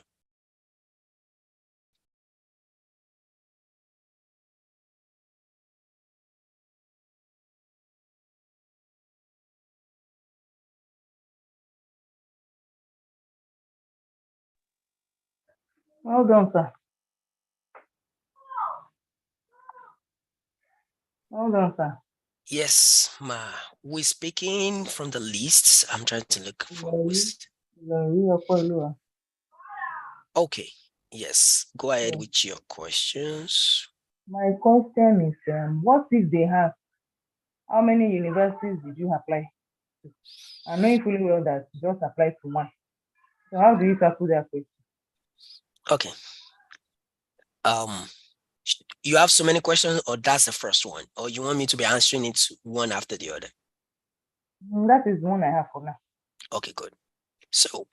C: Well done, sir. Well done, sir.
A: Yes, ma. We're speaking from the lists. I'm trying to look for Okay. Yes. Go ahead with your questions.
C: My question is, what if they have? How many universities did you apply to? I know fully well that you just applied to one. So how do you tackle that question?
A: Okay. You have so many questions, or that's the first one, or you want me to be answering it one after the other?
C: That is the one I have for now.
A: Okay, good. So,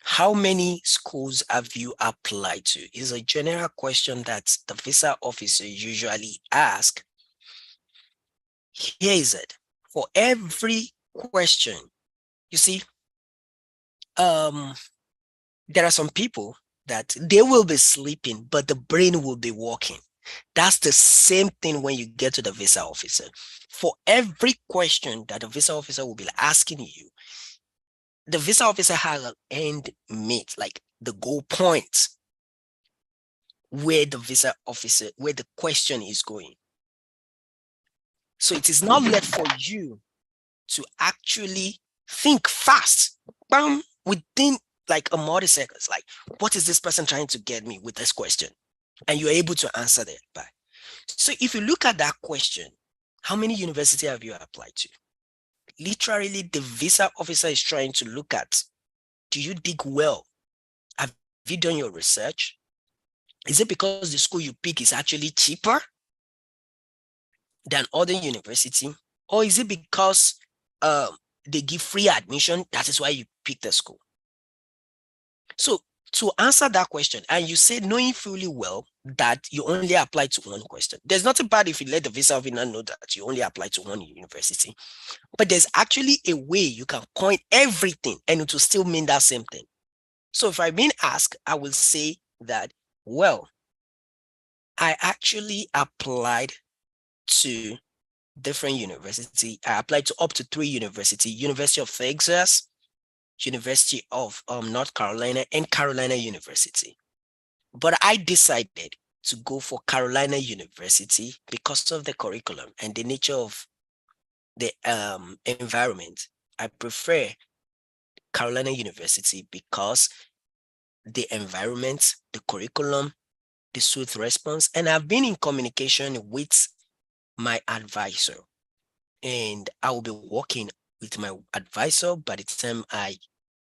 A: how many schools have you applied to? Is a general question that the visa officer usually asks. Here is it. For every question, you see, there are some people that they will be sleeping, but the brain will be working. That's the same thing when you get to the visa officer. For every question that the visa officer will be asking you, the visa officer has an end mate, like the goal point where the visa officer, where the question is going. So it is not left for you to actually think fast, bam, within like a multi-seconds, like, what is this person trying to get me with this question? And you're able to answer that by. So if you look at that question, how many universities have you applied to? Literally, the visa officer is trying to look at, do you dig well? Have you done your research? Is it because the school you pick is actually cheaper than other university? Or is it because they give free admission? That is why you pick the school. So to answer that question, and you say knowing fully well that you only apply to one question. There's nothing bad if you let the visa officer know that you only apply to one university. But there's actually a way you can coin everything and it will still mean that same thing. So if I'm being asked, I will say that, well, I actually applied to different university. I applied to up to 3 universities: University of Texas, University of North Carolina, and Carolina University. But I decided to go for Carolina University because of the curriculum and the nature of the environment. I prefer Carolina University because the environment, the curriculum, the swift response, and I've been in communication with my advisor, and I will be working with my advisor by the time I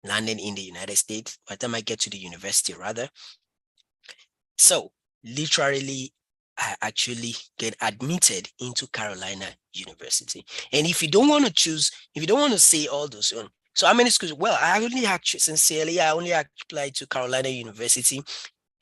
A: landed in the United States, by the time I get to the university rather. So literally, I actually get admitted into Carolina University. And if you don't want to choose, if you don't want to say all those, so how many schools? Well, I only actually, sincerely, I only applied to Carolina University.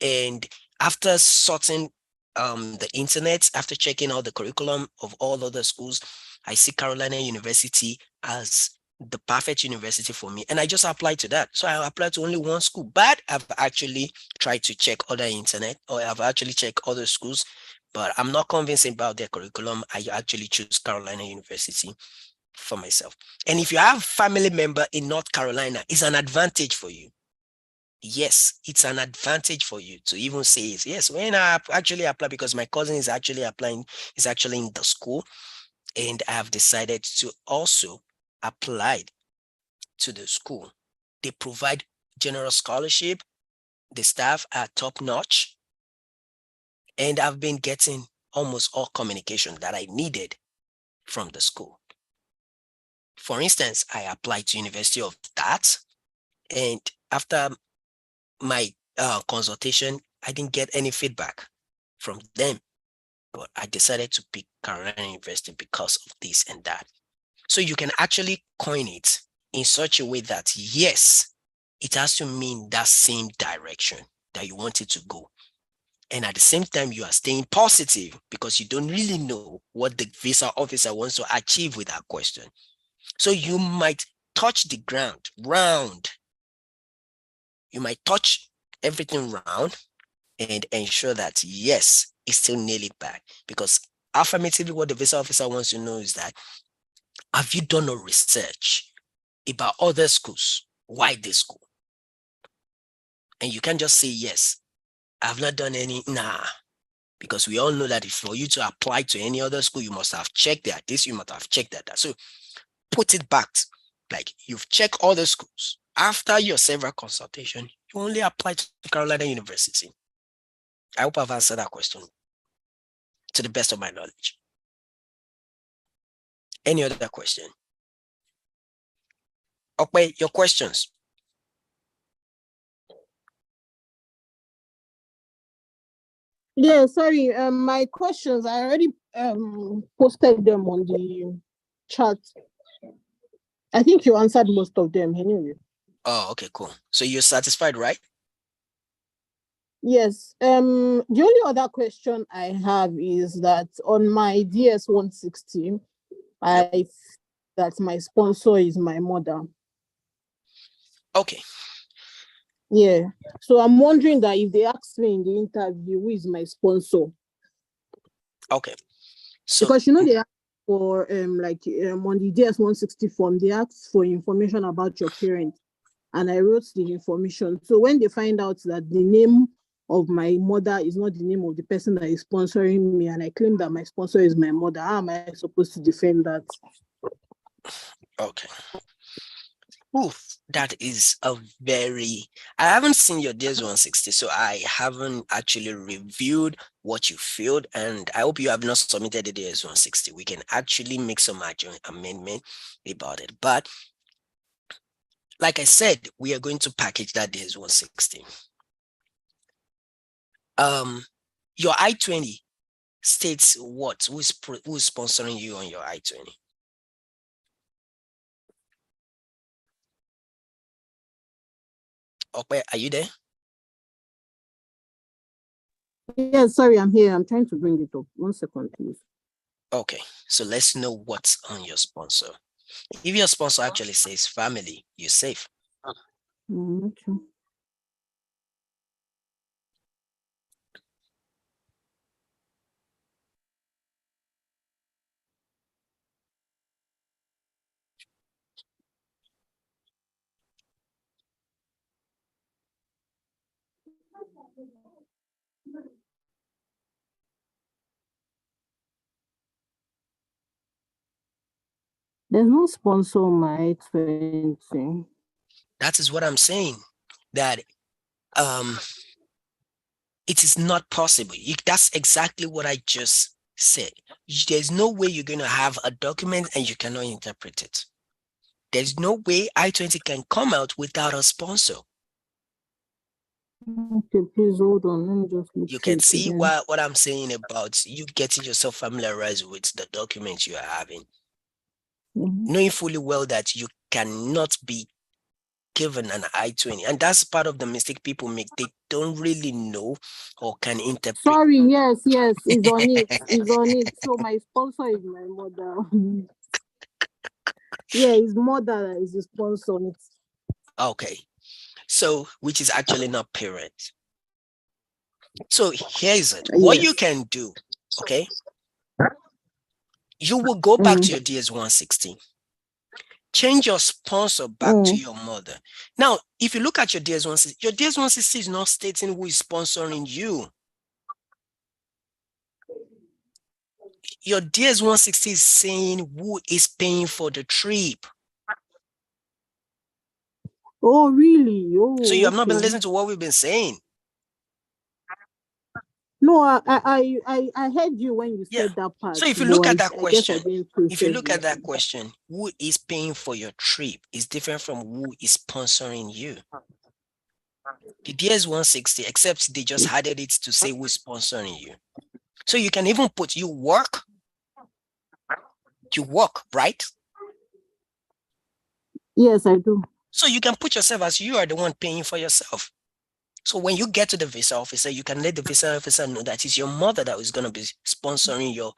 A: And after sorting the internet, after checking out the curriculum of all other schools, I see Carolina University as the perfect university for me. And I just applied to that. So I applied to only one school, but I've actually tried to check other internet, or I've actually checked other schools, but I'm not convinced about their curriculum. I actually choose Carolina University for myself. And if you have family member in North Carolina, it's an advantage for you. Yes, it's an advantage for you to even say it. Yes, when I actually apply, because my cousin is actually applying, is actually in the school, and I have decided to also apply to the school. They provide general scholarship. The staff are top notch, and I've been getting almost all communication that I needed from the school. For instance, I applied to University of that, and after my consultation, I didn't get any feedback from them. but I decided to pick Carolina University because of this and that. So you can actually coin it in such a way that, yes, it has to mean that same direction that you want it to go. And at the same time, you are staying positive because you don't really know what the visa officer wants to achieve with that question. So you might touch the ground round. You might touch everything round and ensure that, yes, it's still nail it back. Because affirmatively, what the visa officer wants to know is that, have you done a research about other schools? Why this school? And you can't just say, yes, I've not done any, nah. Because we all know that if for you to apply to any other school, you must have checked that this, you must have checked that. So put it back, like you've checked all the schools. After your several consultation, you only apply to Carolina University. I hope I've answered that question to the best of my knowledge. Any other question? Okay, your questions.
B: Yeah, sorry. My questions, I already posted them on the chat. I think you answered most of them anyway.
A: Oh, okay, cool. So you're satisfied, right?
B: Yes. The only other question I have is that on my DS 160, that my sponsor is my mother.
A: Okay.
B: Yeah. So I'm wondering that if they ask me in the interview who is my sponsor.
A: Okay. So
B: because they ask for on the DS 160 form, they ask for information about your parents. And I wrote the information. So when they find out that the name of my mother is not the name of the person that is sponsoring me, and I claim that my sponsor is my mother, how am I supposed to defend that?
A: Okay. Oof, that is I haven't seen your DS 160, so I haven't actually reviewed what you filled, and I hope you have not submitted the DS 160. We can actually make some amendment about it. But like I said, we are going to package that DS 160. Your I-20 states what? Who's sponsoring you on your I-20? Okay, are you there?
B: Yeah, sorry, I'm here. I'm trying to bring it up. 1 second, please.
A: Okay, so let's know what's on your sponsor. If your sponsor actually says family, you're safe.
B: Okay. There's no sponsor on my 20.
A: That is what I'm saying, that it is not possible. That's exactly what I just said. There's no way you're going to have a document and you cannot interpret it. There's no way I-20 can come out without a sponsor.
B: Okay, please hold on. Let me just look.
A: You can see what I'm saying about you getting yourself familiarized with the documents you are having. Knowing fully well that you cannot be given an I-20, and that's part of the mistake people make. They don't really know or can interpret.
B: Sorry, yes, it's on it. It's on it. So my sponsor is my mother. Yeah, his mother is the sponsor on it.
A: Okay, so which is actually not parent. So here's it. What you can do, okay? You will go back to your DS 160. Change your sponsor back to your mother. Now, if you look at your DS 160, your DS 160 is not stating who is sponsoring you. Your DS 160 is saying who is paying for the trip.
B: Oh, really? Oh,
A: so you have not been listening to what we've been saying.
B: No, I heard you when you said that part.
A: So if you look at that question, who is paying for your trip is different from who is sponsoring you. The DS 160, except they just added it to say who's sponsoring you. So you can even put you work, right?
B: Yes, I do.
A: So you can put yourself as you are the one paying for yourself. So when you get to the visa officer, you can let the visa officer know that it's your mother that is going to be sponsoring your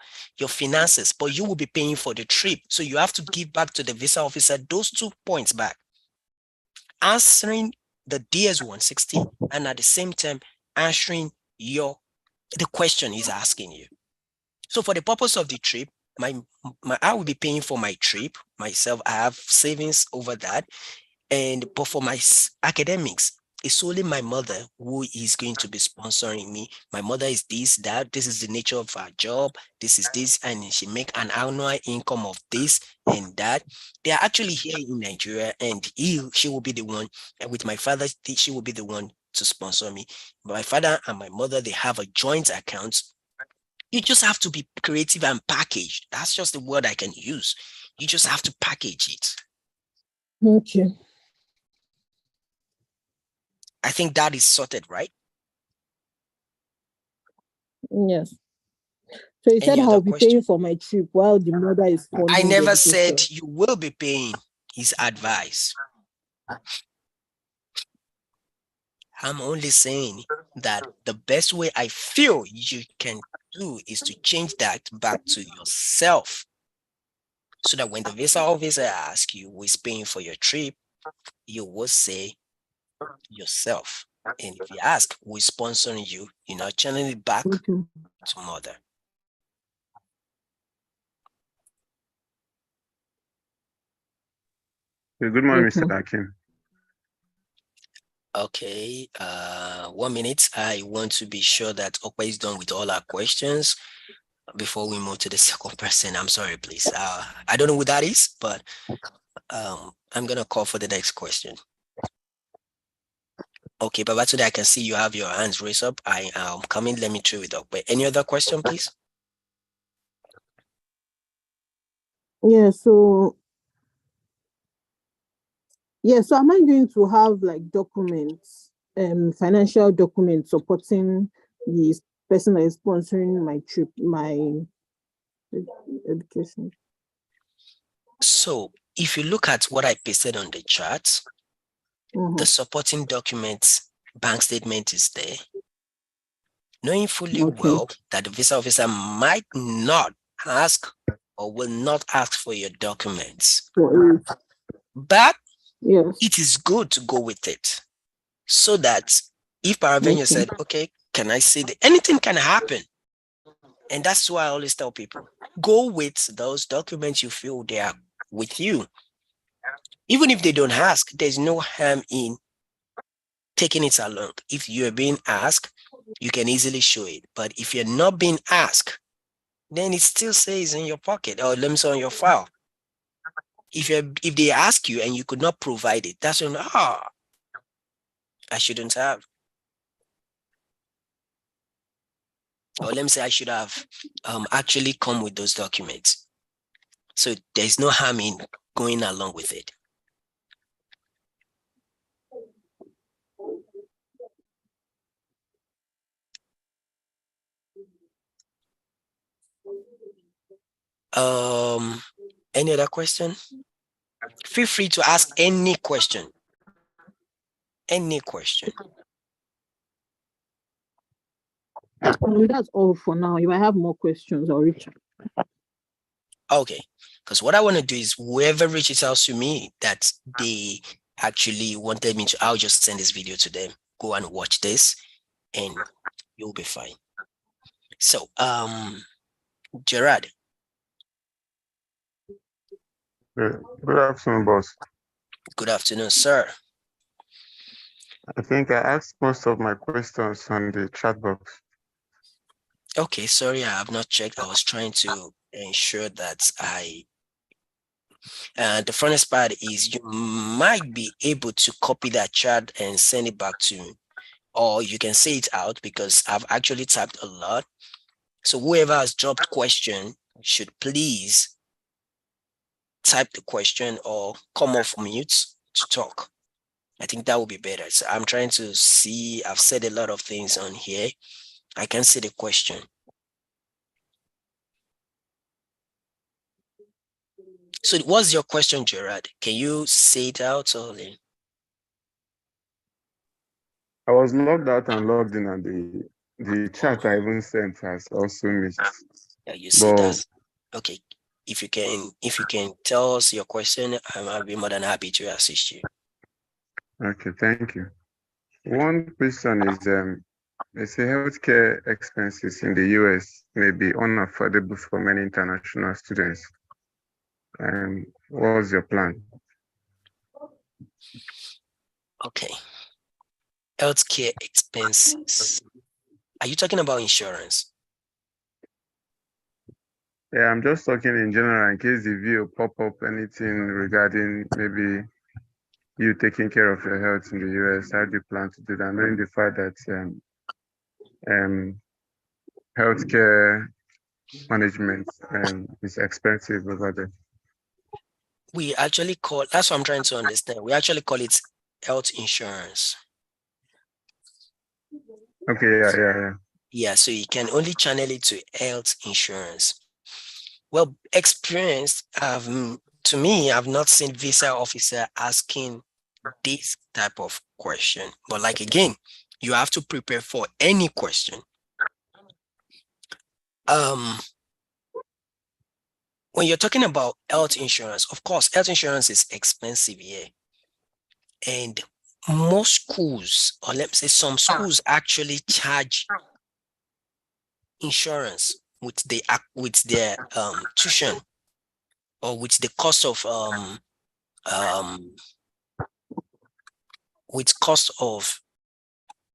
A: finances, but you will be paying for the trip. So you have to give back to the visa officer those 2 points back. Answering the DS-160 and at the same time answering the question he's asking you. So for the purpose of the trip, I will be paying for my trip myself. I have savings over that. But for my academics, it's only my mother who is going to be sponsoring me. My mother is that. This is the nature of her job. This is this, and she make an annual income of this and that. They are actually here in Nigeria, and she will be the one. And with my father, she will be the one to sponsor me. But my father and my mother, they have a joint account. You just have to be creative and package. That's just the word I can use. You just have to package it.
B: Okay.
A: I think that is sorted, right?
B: Yes. So you said
A: Any other
B: I'll be
A: question?
B: paying for my trip while the mother is funding
A: I
B: the
A: never
B: education.
A: said you will be paying his advice. I'm only saying that the best way I feel you can do is to change that back to yourself. So that when the visa officer asks you who is paying for your trip, you will say yourself. And if you ask who is sponsoring you, you're not channeling it back
B: Okay.
A: to mother.
D: Good morning,
B: Okay.
D: Mr. Akim.
A: Okay, 1 minute. I want to be sure that Okpa is done with all our questions before we move to the second person. I'm sorry, please. I don't know who that is, but I'm gonna call for the next question. Okay, Babatunde, I can see you have your hands raised up. I am coming. Let me through it up. But any other question, please?
B: Yeah, so am I going to have like documents, financial documents supporting the person that is sponsoring my trip, my education?
A: So if you look at what I pasted on the chart, the supporting documents, bank statement is there. Knowing fully well that the visa officer might not ask or will not ask for your documents, but
B: Yes.
A: it is good to go with it so that if Paravenue said, okay, can I see anything can happen. And that's why I always tell people, go with those documents you feel they are with you. Even if they don't ask, there's no harm in taking it along. If you're being asked, you can easily show it. But if you're not being asked, then it still says in your pocket or let me say on your file. If they ask you and you could not provide it, that's when I shouldn't have. Or let me say I should have actually come with those documents. So there's no harm in going along with it. Any other question? Feel free to ask any question. Any question.
B: That's all for now. If I have more questions, I'll reach out.
A: Okay, because what I want to do is whoever reaches out to me that they actually wanted me to, I'll just send this video to them. Go and watch this and you'll be fine. So, Gerard.
D: Good afternoon, boss.
A: Good afternoon, sir.
D: I think I asked most of my questions on the chat box.
A: Okay, sorry, I have not checked. I was trying to ensure that the funnest part is you might be able to copy that chat and send it back to me, or you can say it out because I've actually typed a lot. So whoever has dropped question should please type the question or come off mute to talk. I think that would be better. So I'm trying to see, I've said a lot of things on here. I can see the question. So what's your question, Gerard? Can you say it out or?
D: I was logged out and logged in, and the chat I even sent has also missed.
A: Yeah, you see
D: But
A: that. Okay. If you can tell us your question, I'll be more than happy to assist you.
D: okay, thank you. One question is they say healthcare expenses in the US may be unaffordable for many international students. What's your plan?
A: Okay. Healthcare expenses. Are you talking about insurance?
D: Yeah, I'm just talking in general in case the video pop up anything regarding maybe you taking care of your health in the US. How do you plan to do that? Knowing the fact that healthcare management is expensive over there.
A: We actually call, that's what I'm trying to understand. We actually call it health insurance.
D: Okay, yeah.
A: Yeah, so you can only channel it to health insurance. Well, experience, to me, I've not seen visa officer asking this type of question. But like again, you have to prepare for any question. When you're talking about health insurance, of course, health insurance is expensive here. And most schools, or let me say some schools, actually charge insurance with their tuition, or with the cost of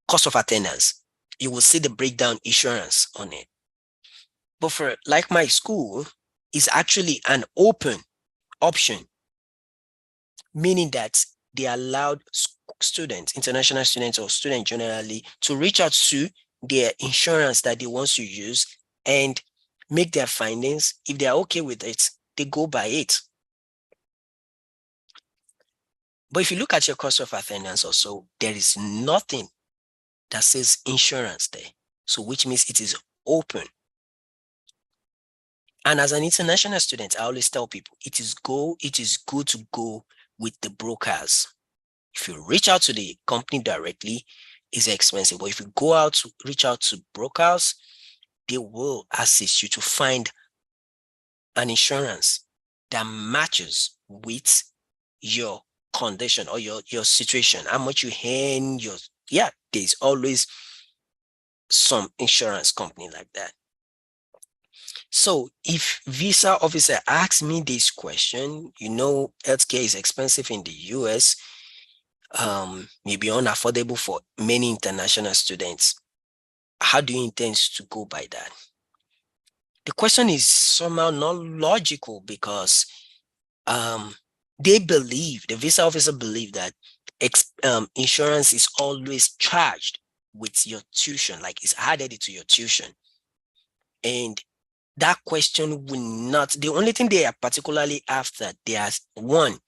A: cost of attendance. You will see the breakdown insurance on it. But for like my school, is actually an open option, meaning that they allowed students, international students or students generally, to reach out to their insurance that they want to use and make their findings. If they are okay with it, they go by it. But if you look at your cost of attendance also, there is nothing that says insurance there. So which means it is open. And as an international student, I always tell people it is good to go with the brokers. If you reach out to the company directly, it's expensive. But if you go out to reach out to brokers, they will assist you to find an insurance that matches with your condition or your situation, how much you earn, there's always some insurance company like that. So if visa officer asks me this question, healthcare is expensive in the US, maybe unaffordable for many international students. How do you intend to go by that? The question is somehow not logical because the visa officer believe that insurance is always charged with your tuition, like it's added to your tuition. And that question will not, the only thing they are particularly after, they are one,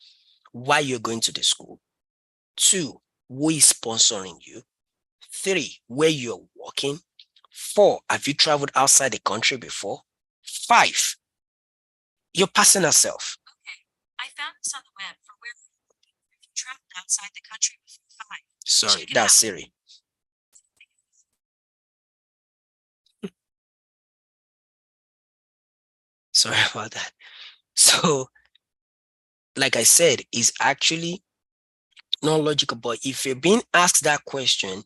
A: why you're going to the school. Two, who is sponsoring you. Three, where you're working. Four, have you traveled outside the country before? Five, your personal self.
E: Okay, I found this on the web for where if you traveled outside the country before 5.
A: Sorry, that's Siri. Sorry about that. So, like I said, it's actually not logical, but if you're being asked that question,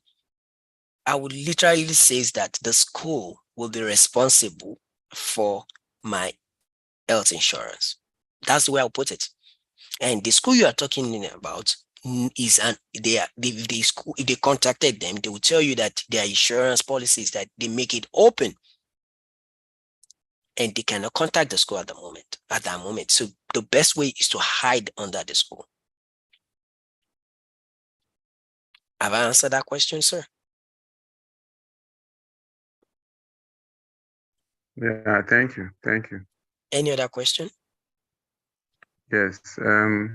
A: I would literally say that the school will be responsible for my health insurance. That's the way I'll put it. And the school you are talking about is if they contacted them, they will tell you that their insurance policies that they make it open. And they cannot contact the school at that moment. So the best way is to hide under the school. Have I answered that question, sir?
D: Yeah, thank you.
A: Any other question?
D: Yes. The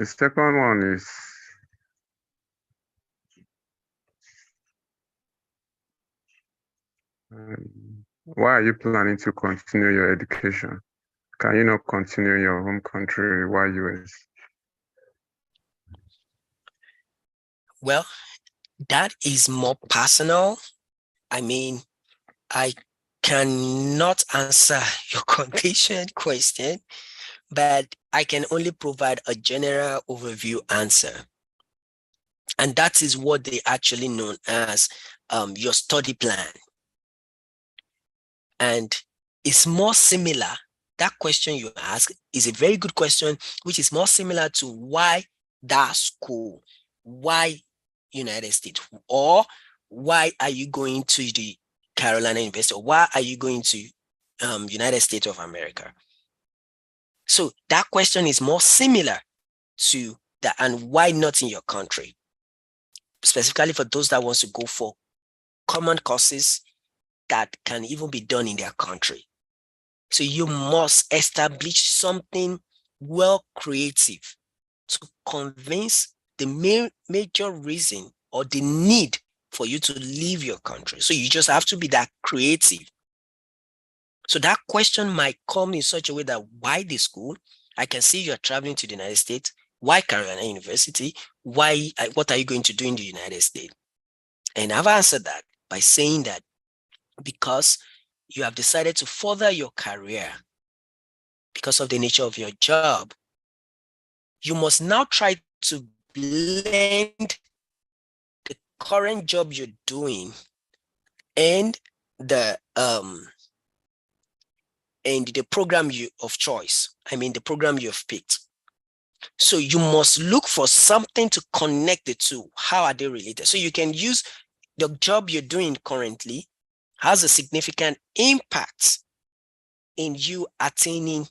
D: second one is why are you planning to continue your education? can you not continue in your home country? Why US?
A: Well, that is more personal. I mean, I cannot answer your condition question, but I can only provide a general overview answer. And that is what they actually known as your study plan. And it's more similar. That question you ask is a very good question, which is more similar to why that school, why United States, or why are you going to the Carolina University, or why are you going to United States of America? So that question is more similar to that, and why not in your country? Specifically for those that wants to go for common courses that can even be done in their country. So you must establish something well creative to convince the major reason or the need for you to leave your country. So you just have to be that creative. So that question might come in such a way that why the school? I can see you're traveling to the United States. Why Carolina University? Why? What are you going to do in the United States? And I've answered that by saying that because you have decided to further your career because of the nature of your job, you must now try to blend the current job you're doing and the program of choice. I mean, the program you have picked. So you must look for something to connect the two. How are they related? So you can use the job you're doing currently has a significant impact in you attaining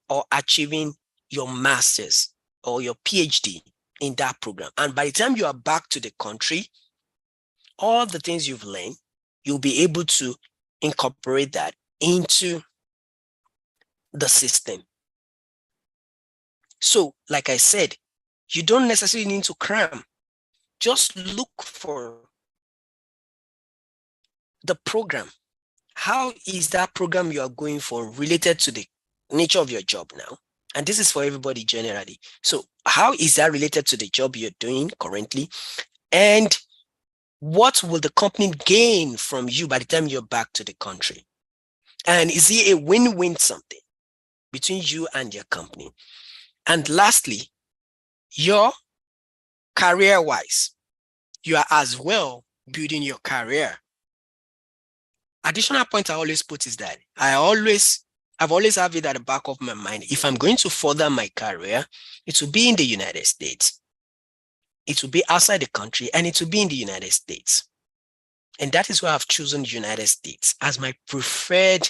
A: or achieving your master's or your PhD in that program. And by the time you are back to the country, all the things you've learned, you'll be able to incorporate that into the system. So, like I said, you don't necessarily need to cram. Just look for the program. How is that program you are going for related to the nature of your job now? And this is for everybody generally. So how is that related to the job you're doing currently? And what will the company gain from you by the time you're back to the country? And is it a win-win something between you and your company? And lastly, your career-wise, you are as well building your career. Additional point I always put is that I've always have it at the back of my mind. If I'm going to further my career, it will be in the United States. It will be outside the country, and it will be in the United States. And that is why I've chosen the United States as my preferred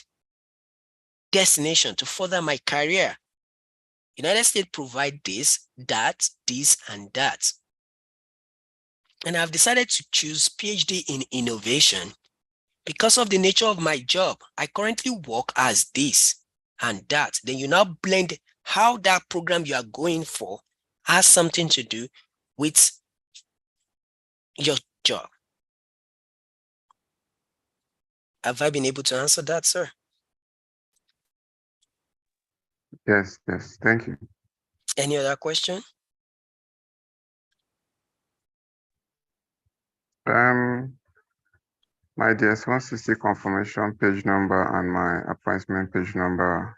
A: destination to further my career. United States provide this, that, this, and that. And I've decided to choose PhD in innovation because of the nature of my job. I currently work as this and that. Then you now blend how that program you are going for has something to do with your job. Have I been able to answer that, sir?
D: Yes, thank you.
A: Any other question?
D: My DS-160 confirmation page number and my appointment page number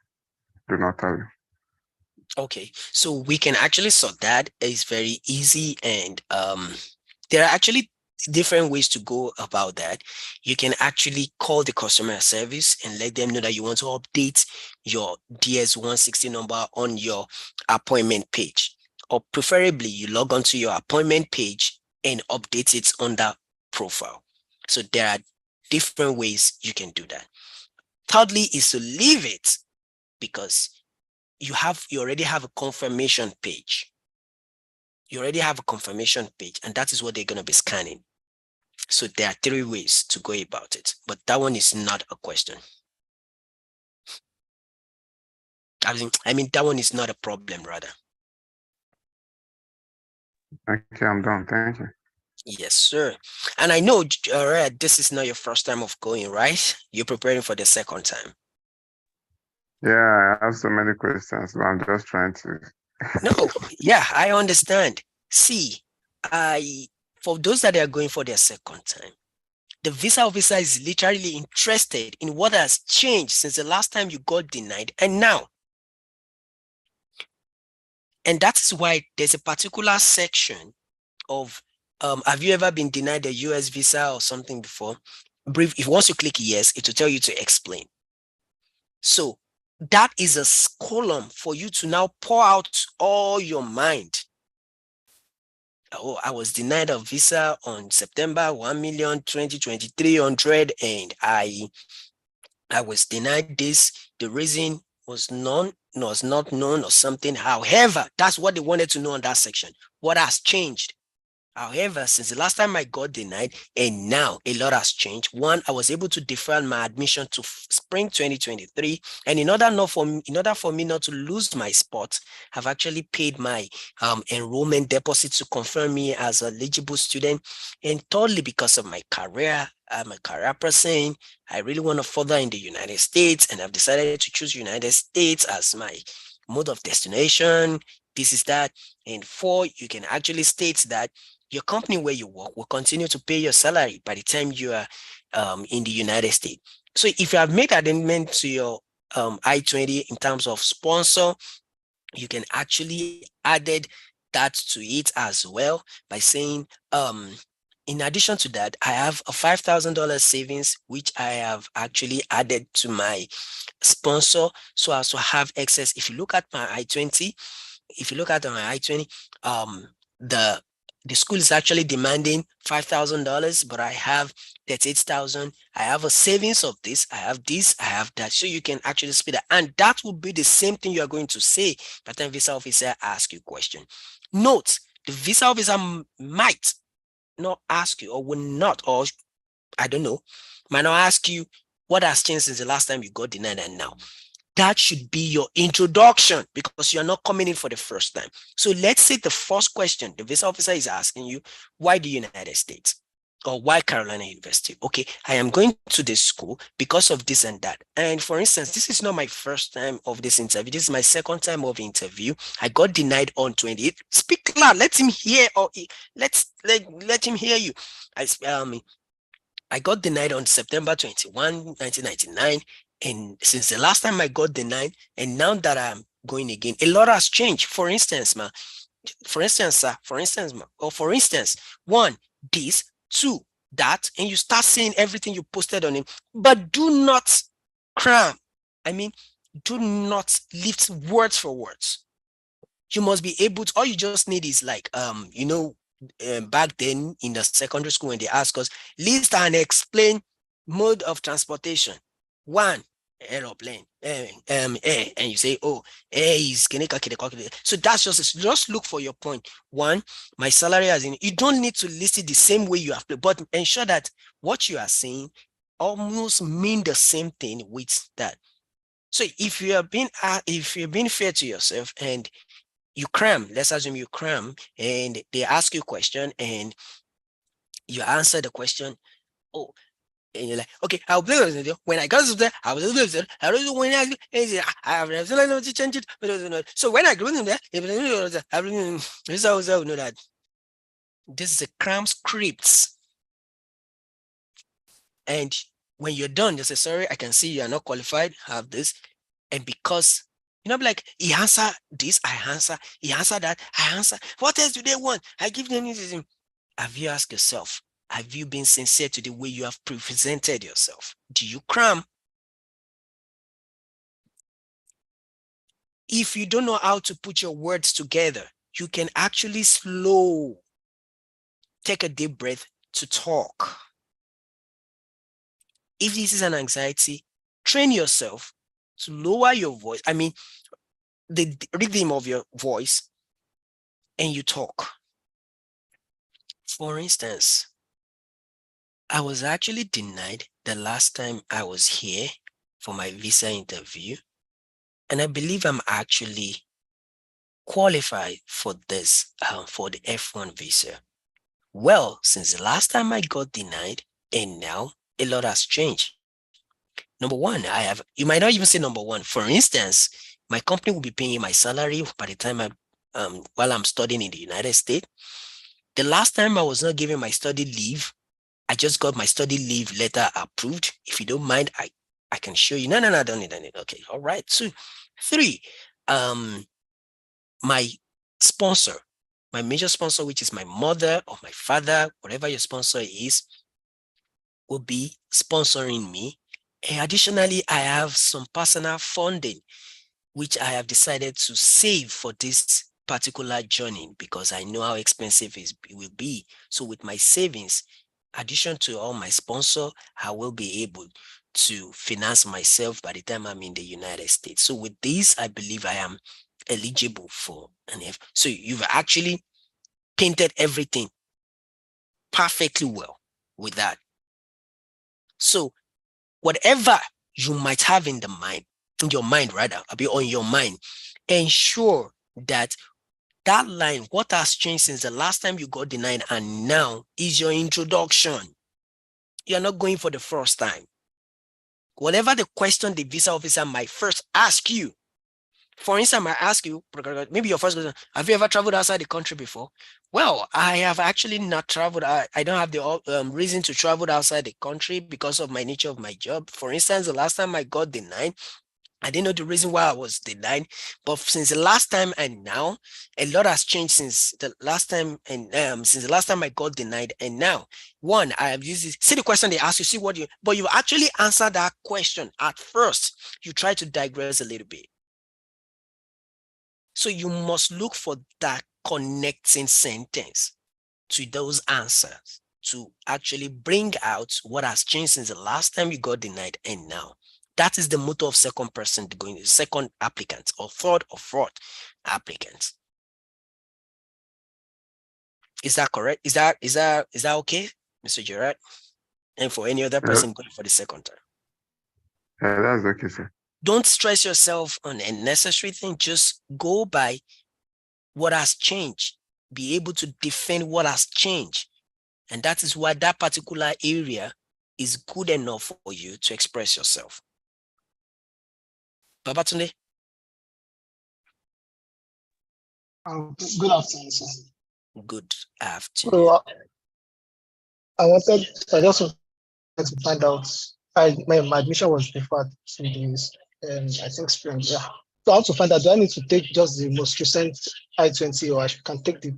D: do not have.
A: Okay, so we can actually sort that. It's very easy, and there are actually different ways to go about that. You can actually call the customer service and let them know that you want to update your DS-160 number on your appointment page, or preferably you log onto your appointment page and update it on that profile. So there are different ways you can do that. Thirdly is to leave it, because you already have a confirmation page. You already have a confirmation page, and that is what they're going to be scanning. So there are 3 ways to go about it, but that one is not a question. I mean, that one is not a problem, rather.
D: Okay, I'm done. Thank you.
A: Yes, sir. And I know, this is not your first time of going, right? You're preparing for the second time.
D: Yeah, I have so many questions, but I'm just trying to.
A: No, yeah, I understand. See, for those that are going for their second time, the visa officer is literally interested in what has changed since the last time you got denied and now. And that's why there's a particular section of, have you ever been denied a US visa or something before? Brief, if once you click yes, it will tell you to explain. So that is a column for you to now pour out all your mind. Oh, I was denied a visa on September 1,020,300, and I was denied this. The reason was not known or something. However, that's what they wanted to know on that section. What has changed? However, since the last time I got denied, and now a lot has changed. One, I was able to defer my admission to spring 2023, and in order for me not to lose my spot, I've actually paid my enrollment deposit to confirm me as an eligible student. And thirdly, because of my career, I'm a career person. I really want to further in the United States, and I've decided to choose United States as my mode of destination. This is that. And four, you can actually state that your company where you work will continue to pay your salary by the time you are in the United States. So if you have made amendment to your I-20 in terms of sponsor, you can actually added that to it as well by saying, in addition to that, I have a $5,000 savings, which I have actually added to my sponsor. So I also have excess. If you look at my I-20, the school is actually demanding $5,000, but I have 38,000. I have a savings of this. I have that. So you can actually split that. And that will be the same thing you are going to say by the time visa officer asks you a question. Note, the visa officer might not ask you, or will not, or I don't know, might not ask you what has changed since the last time you got denied and now. That should be your introduction, because you're not coming in for the first time. So let's say the first question the visa officer is asking you, why the United States? Or why Carolina University? Okay, I am going to this school because of this and that. And for instance, this is not my first time of this interview. This is my second time of interview. I got denied on 28th. Speak loud. Let him hear, or let him hear you. I got denied on September 21, 1999. And since the last time I got denied, and now that I'm going again, a lot has changed. For instance, one, this, two, that, and you start saying everything you posted on it, but do not cram. I mean, do not lift words for words. You must be able to, all you just need is like, back then in the secondary school when they ask us, list and explain mode of transportation. One, aeroplane, air, and you say, oh, air is so that's just look for your point. One, my salary as in, you don't need to list it the same way you have played, but ensure that what you are saying almost mean the same thing with that. So if you're being fair to yourself and you cram, let's assume you cram, and they ask you a question and you answer the question, oh, and you're like, okay, I'll play with it. When I got to there, I was a little bit, I don't know when I have never to change it. So when I go in there, this also know that this is a cram script. And when you're done, you say, sorry, I can see you are not qualified, have this. And because like he answer this, I answer, he answer that, I answer. What else do they want? I give them this. Have you asked yourself, have you been sincere to the way you have presented yourself? Do you cram? If you don't know how to put your words together, you can actually take a deep breath to talk. If this is an anxiety, train yourself to lower your voice. I mean, the rhythm of your voice, and you talk. For instance, I was actually denied the last time I was here for my visa interview, and I believe I'm actually qualified for this, for the F1 visa. Well, since the last time I got denied, and now a lot has changed. Number one, you might not even say number one. For instance, my company will be paying my salary by the time while I'm studying in the United States. The last time I was not given my study leave, I just got my study leave letter approved. If you don't mind, I can show you. No, I don't need. Okay, all right. 2, 3, my sponsor, my major sponsor, which is my mother or my father, whatever your sponsor is, will be sponsoring me. And additionally, I have some personal funding, which I have decided to save for this particular journey because I know how expensive it will be. So with my savings, addition to all my sponsor, I will be able to finance myself by the time I'm in the United States. So with this, I believe I am eligible for an F. So you've actually painted everything perfectly well with that. So whatever you might have in your mind, ensure that that line, what has changed since the last time you got denied and now, is your introduction. You're not going for the first time. Whatever the question the visa officer might first ask you, for instance, I ask you, maybe your first question, have you ever traveled outside the country before? Well, I have actually not traveled. I don't have the reason to travel outside the country because of my nature of my job. For instance, the last time I got denied, I didn't know the reason why I was denied, but since the last time and now, a lot has changed since the last time and since the last time I got denied and now. One, I have used this. See the question they ask you, see but you actually answer that question at first. You try to digress a little bit. So you must look for that connecting sentence to those answers to actually bring out what has changed since the last time you got denied and now. That is the motto of second person going, second applicant or third or fourth applicant. Is that correct? Is that okay, Mr. Gerard? And for any other person going for the second time?
D: That's okay, sir.
A: Don't stress yourself on unnecessary thing. Just go by what has changed. Be able to defend what has changed. And that is why that particular area is good enough for you to express yourself. Babatunde?
F: Good afternoon, sir.
A: Good afternoon.
F: So, I just wanted to find out, my admission was deferred to this, I think spring, yeah. So I want to find out, do I need to take just the most recent I-20 or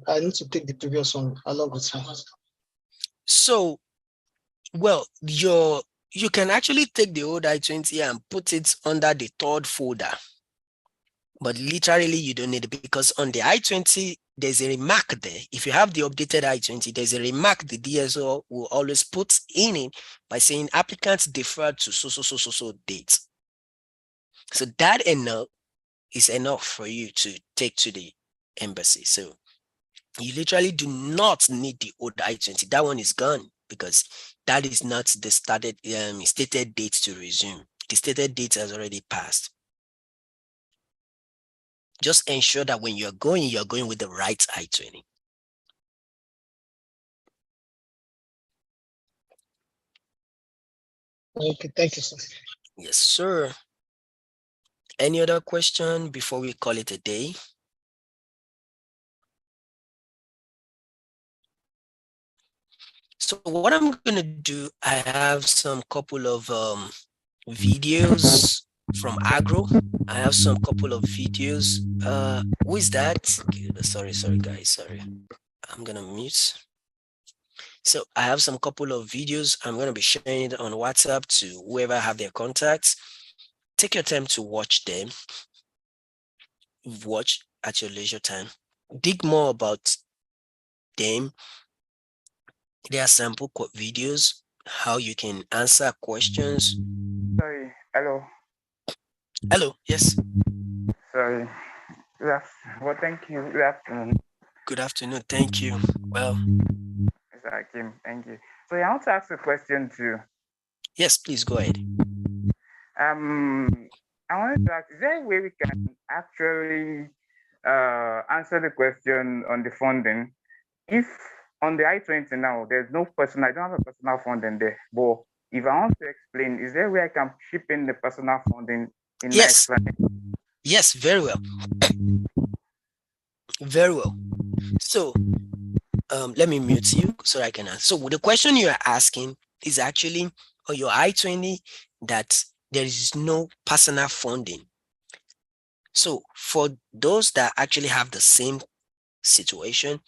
F: I need to take the previous one along with me?
A: So, well, you can actually take the old I-20 and put it under the third folder. But literally, you don't need it because on the I-20, there's a remark there. If you have the updated I-20, there's a remark the DSO will always put in it by saying applicants deferred to so dates. So that is enough for you to take to the embassy. So you literally do not need the old I-20. That one is gone because that is not the stated date to resume. The stated date has already passed. Just ensure that when you're going with the right I-20.
F: Okay, thank you, sir.
A: Yes, sir. Any other question before we call it a day? So what I'm gonna do, I have some couple of videos from Agro. I have some couple of videos. Who is that? Sorry, guys, sorry. I'm gonna mute. So I have some couple of videos. I'm gonna be sharing it on WhatsApp to whoever have their contacts. Take your time to watch them. Watch at your leisure time. Dig more about them. There are sample videos, how you can answer questions.
G: Sorry, hello.
A: Hello, yes.
G: Sorry. Well, thank you. Good afternoon.
A: Good afternoon, thank you. Well,
G: Mr. Hakim, thank you. So I want to ask a question too.
A: Yes, please go ahead.
G: I wanted to ask, is there a way we can actually answer the question on the funding? If on the I-20 now, there's no personal, I don't have a personal funding there, but if I want to explain, is there a way I can chip in the personal funding in
A: Yes.
G: my explanation?
A: Yes, very well. Very well. So let me mute you so I can answer. So the question you are asking is actually on your I-20 that there is no personal funding. So for those that actually have the same situation,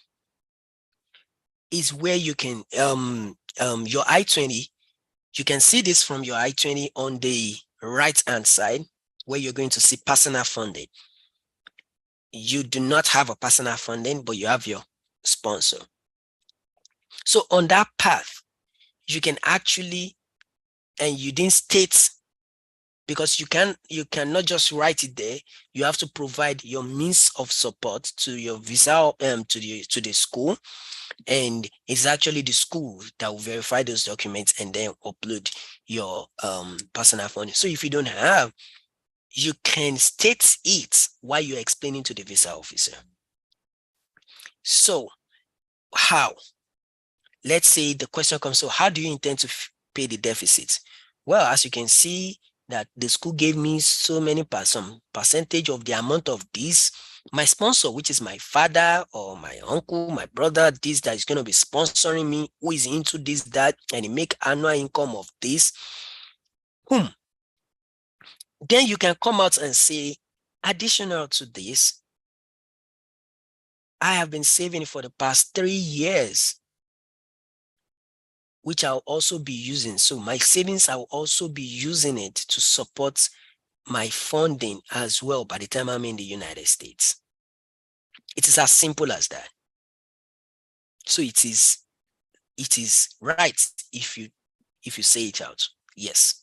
A: is where you can your I-20, you can see this from your I-20 on the right hand side where you're going to see personal funding. You do not have a personal funding, but you have your sponsor. So on that path, you can actually, and you didn't state, because you cannot just write it there. You have to provide your means of support to your visa to the school, and it's actually the school that will verify those documents and then upload your personal funding. So if you don't have, you can state it while you're explaining to the visa officer. So how? Let's say the question comes, so how do you intend to pay the deficit? Well, as you can see that the school gave me so many some percentage of the amount of this. My sponsor, which is my father or my uncle, my brother, this that is going to be sponsoring me, who is into this, that, and he make annual income of this. Then you can come out and say, additional to this, I have been saving for the past 3 years, which I'll also be using. So my savings, I'll also be using it to support my funding as well by the time I'm in the United States. It is as simple as that. So it is right if you say it out. Yes.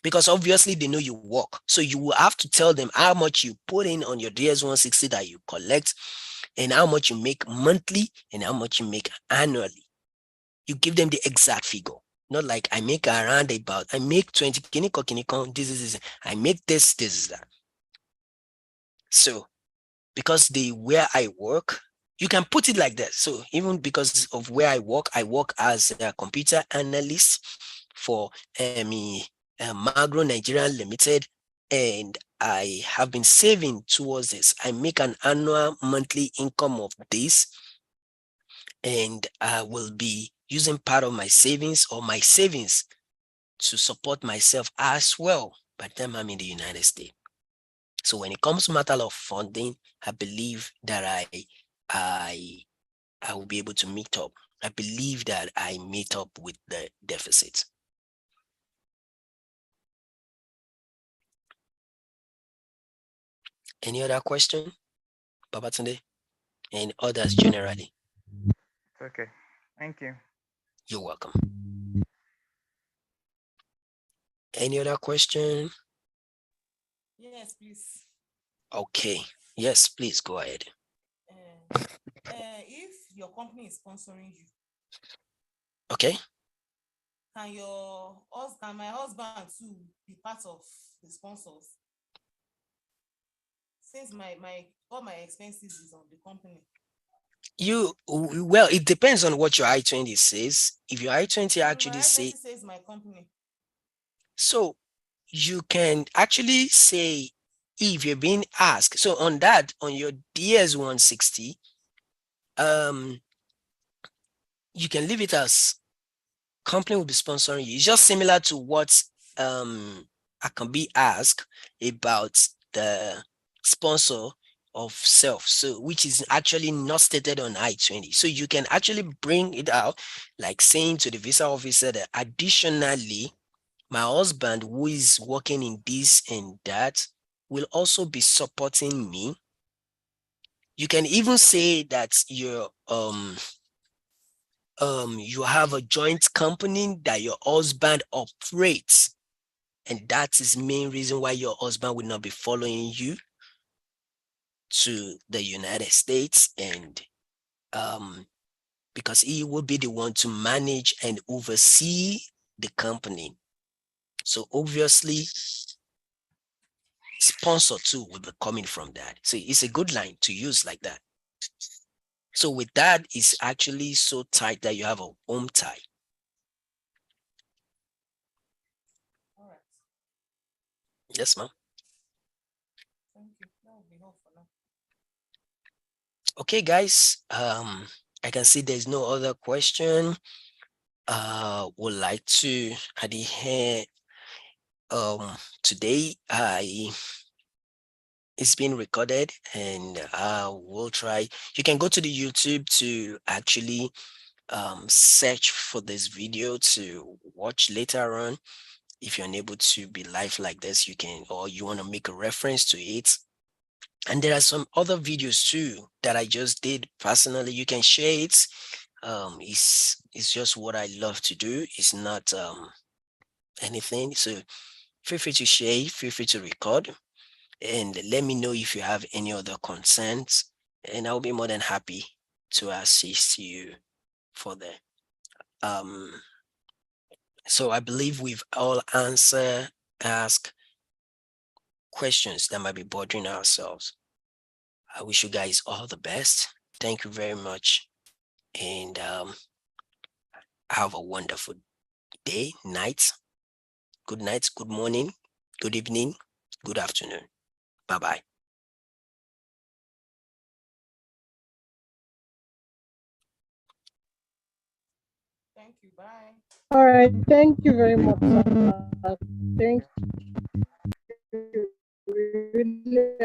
A: Because obviously they know you work. So you will have to tell them how much you put in on your DS-160 that you collect, and how much you make monthly and how much you make annually. You give them the exact figure. Not like I make around about, I make 20, this is, I make this is that. So because where I work, you can put it like that. So even because of where I work as a computer analyst for Magro Nigeria Limited, and I have been saving towards this. I make an annual monthly income of this, and I will be using part of my savings or my savings to support myself as well by the time I'm in the United States. So when it comes to matter of funding, I believe that I will be able to meet up. I believe that I meet up with the deficit. Any other question, Babatunde, and others generally?
G: Okay, thank you.
A: You're welcome. Any other question?
H: Yes, please.
A: Okay. Yes, please go ahead.
H: If your company is sponsoring you,
A: okay,
H: can my husband too be part of the sponsors? Since all my expenses is on the company.
A: Well, it depends on what your I-20 says. If your I-20 actually
H: says my company.
A: So you can actually say, if you're being asked, so on that, on your DS-160, you can leave it as company will be sponsoring you. It's just similar to what I can be asked about the sponsor of self, so which is actually not stated on I-20. So you can actually bring it out like saying to the visa officer that additionally, my husband, who is working in this and that, will also be supporting me. You can even say that you have a joint company that your husband operates, and that is main reason why your husband will not be following you to the United States, and because he will be the one to manage and oversee the company. So obviously, sponsor too will be coming from that. So it's a good line to use like that. So with that, it's actually so tight that you have a home tie. Yes, ma'am.
H: Thank you. That will be all for now.
A: Okay, guys. I can see there's no other question. Would like to adhere. Today it's been recorded, and we'll try. You can go to the YouTube to actually search for this video to watch later on. If you're unable to be live like this, you can, or you want to make a reference to it. And there are some other videos too that I just did personally. You can share it. It's just what I love to do. It's not anything. So feel free to share, feel free to record, and let me know if you have any other concerns, and I'll be more than happy to assist you for that. So I believe we've all asked questions that might be bothering ourselves. I wish you guys all the best. Thank you very much, and have a wonderful day, night, good night, good morning, good evening, good afternoon. Bye-bye.
H: Thank you. Bye.
B: All right. Thank you very much. Thank you. Really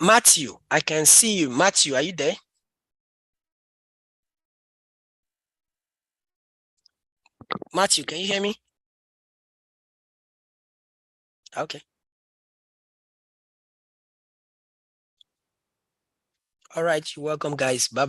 A: Matthew, I can see you. Matthew, are you there? Matthew, can you hear me? Okay. All right, you're welcome, guys. Bye.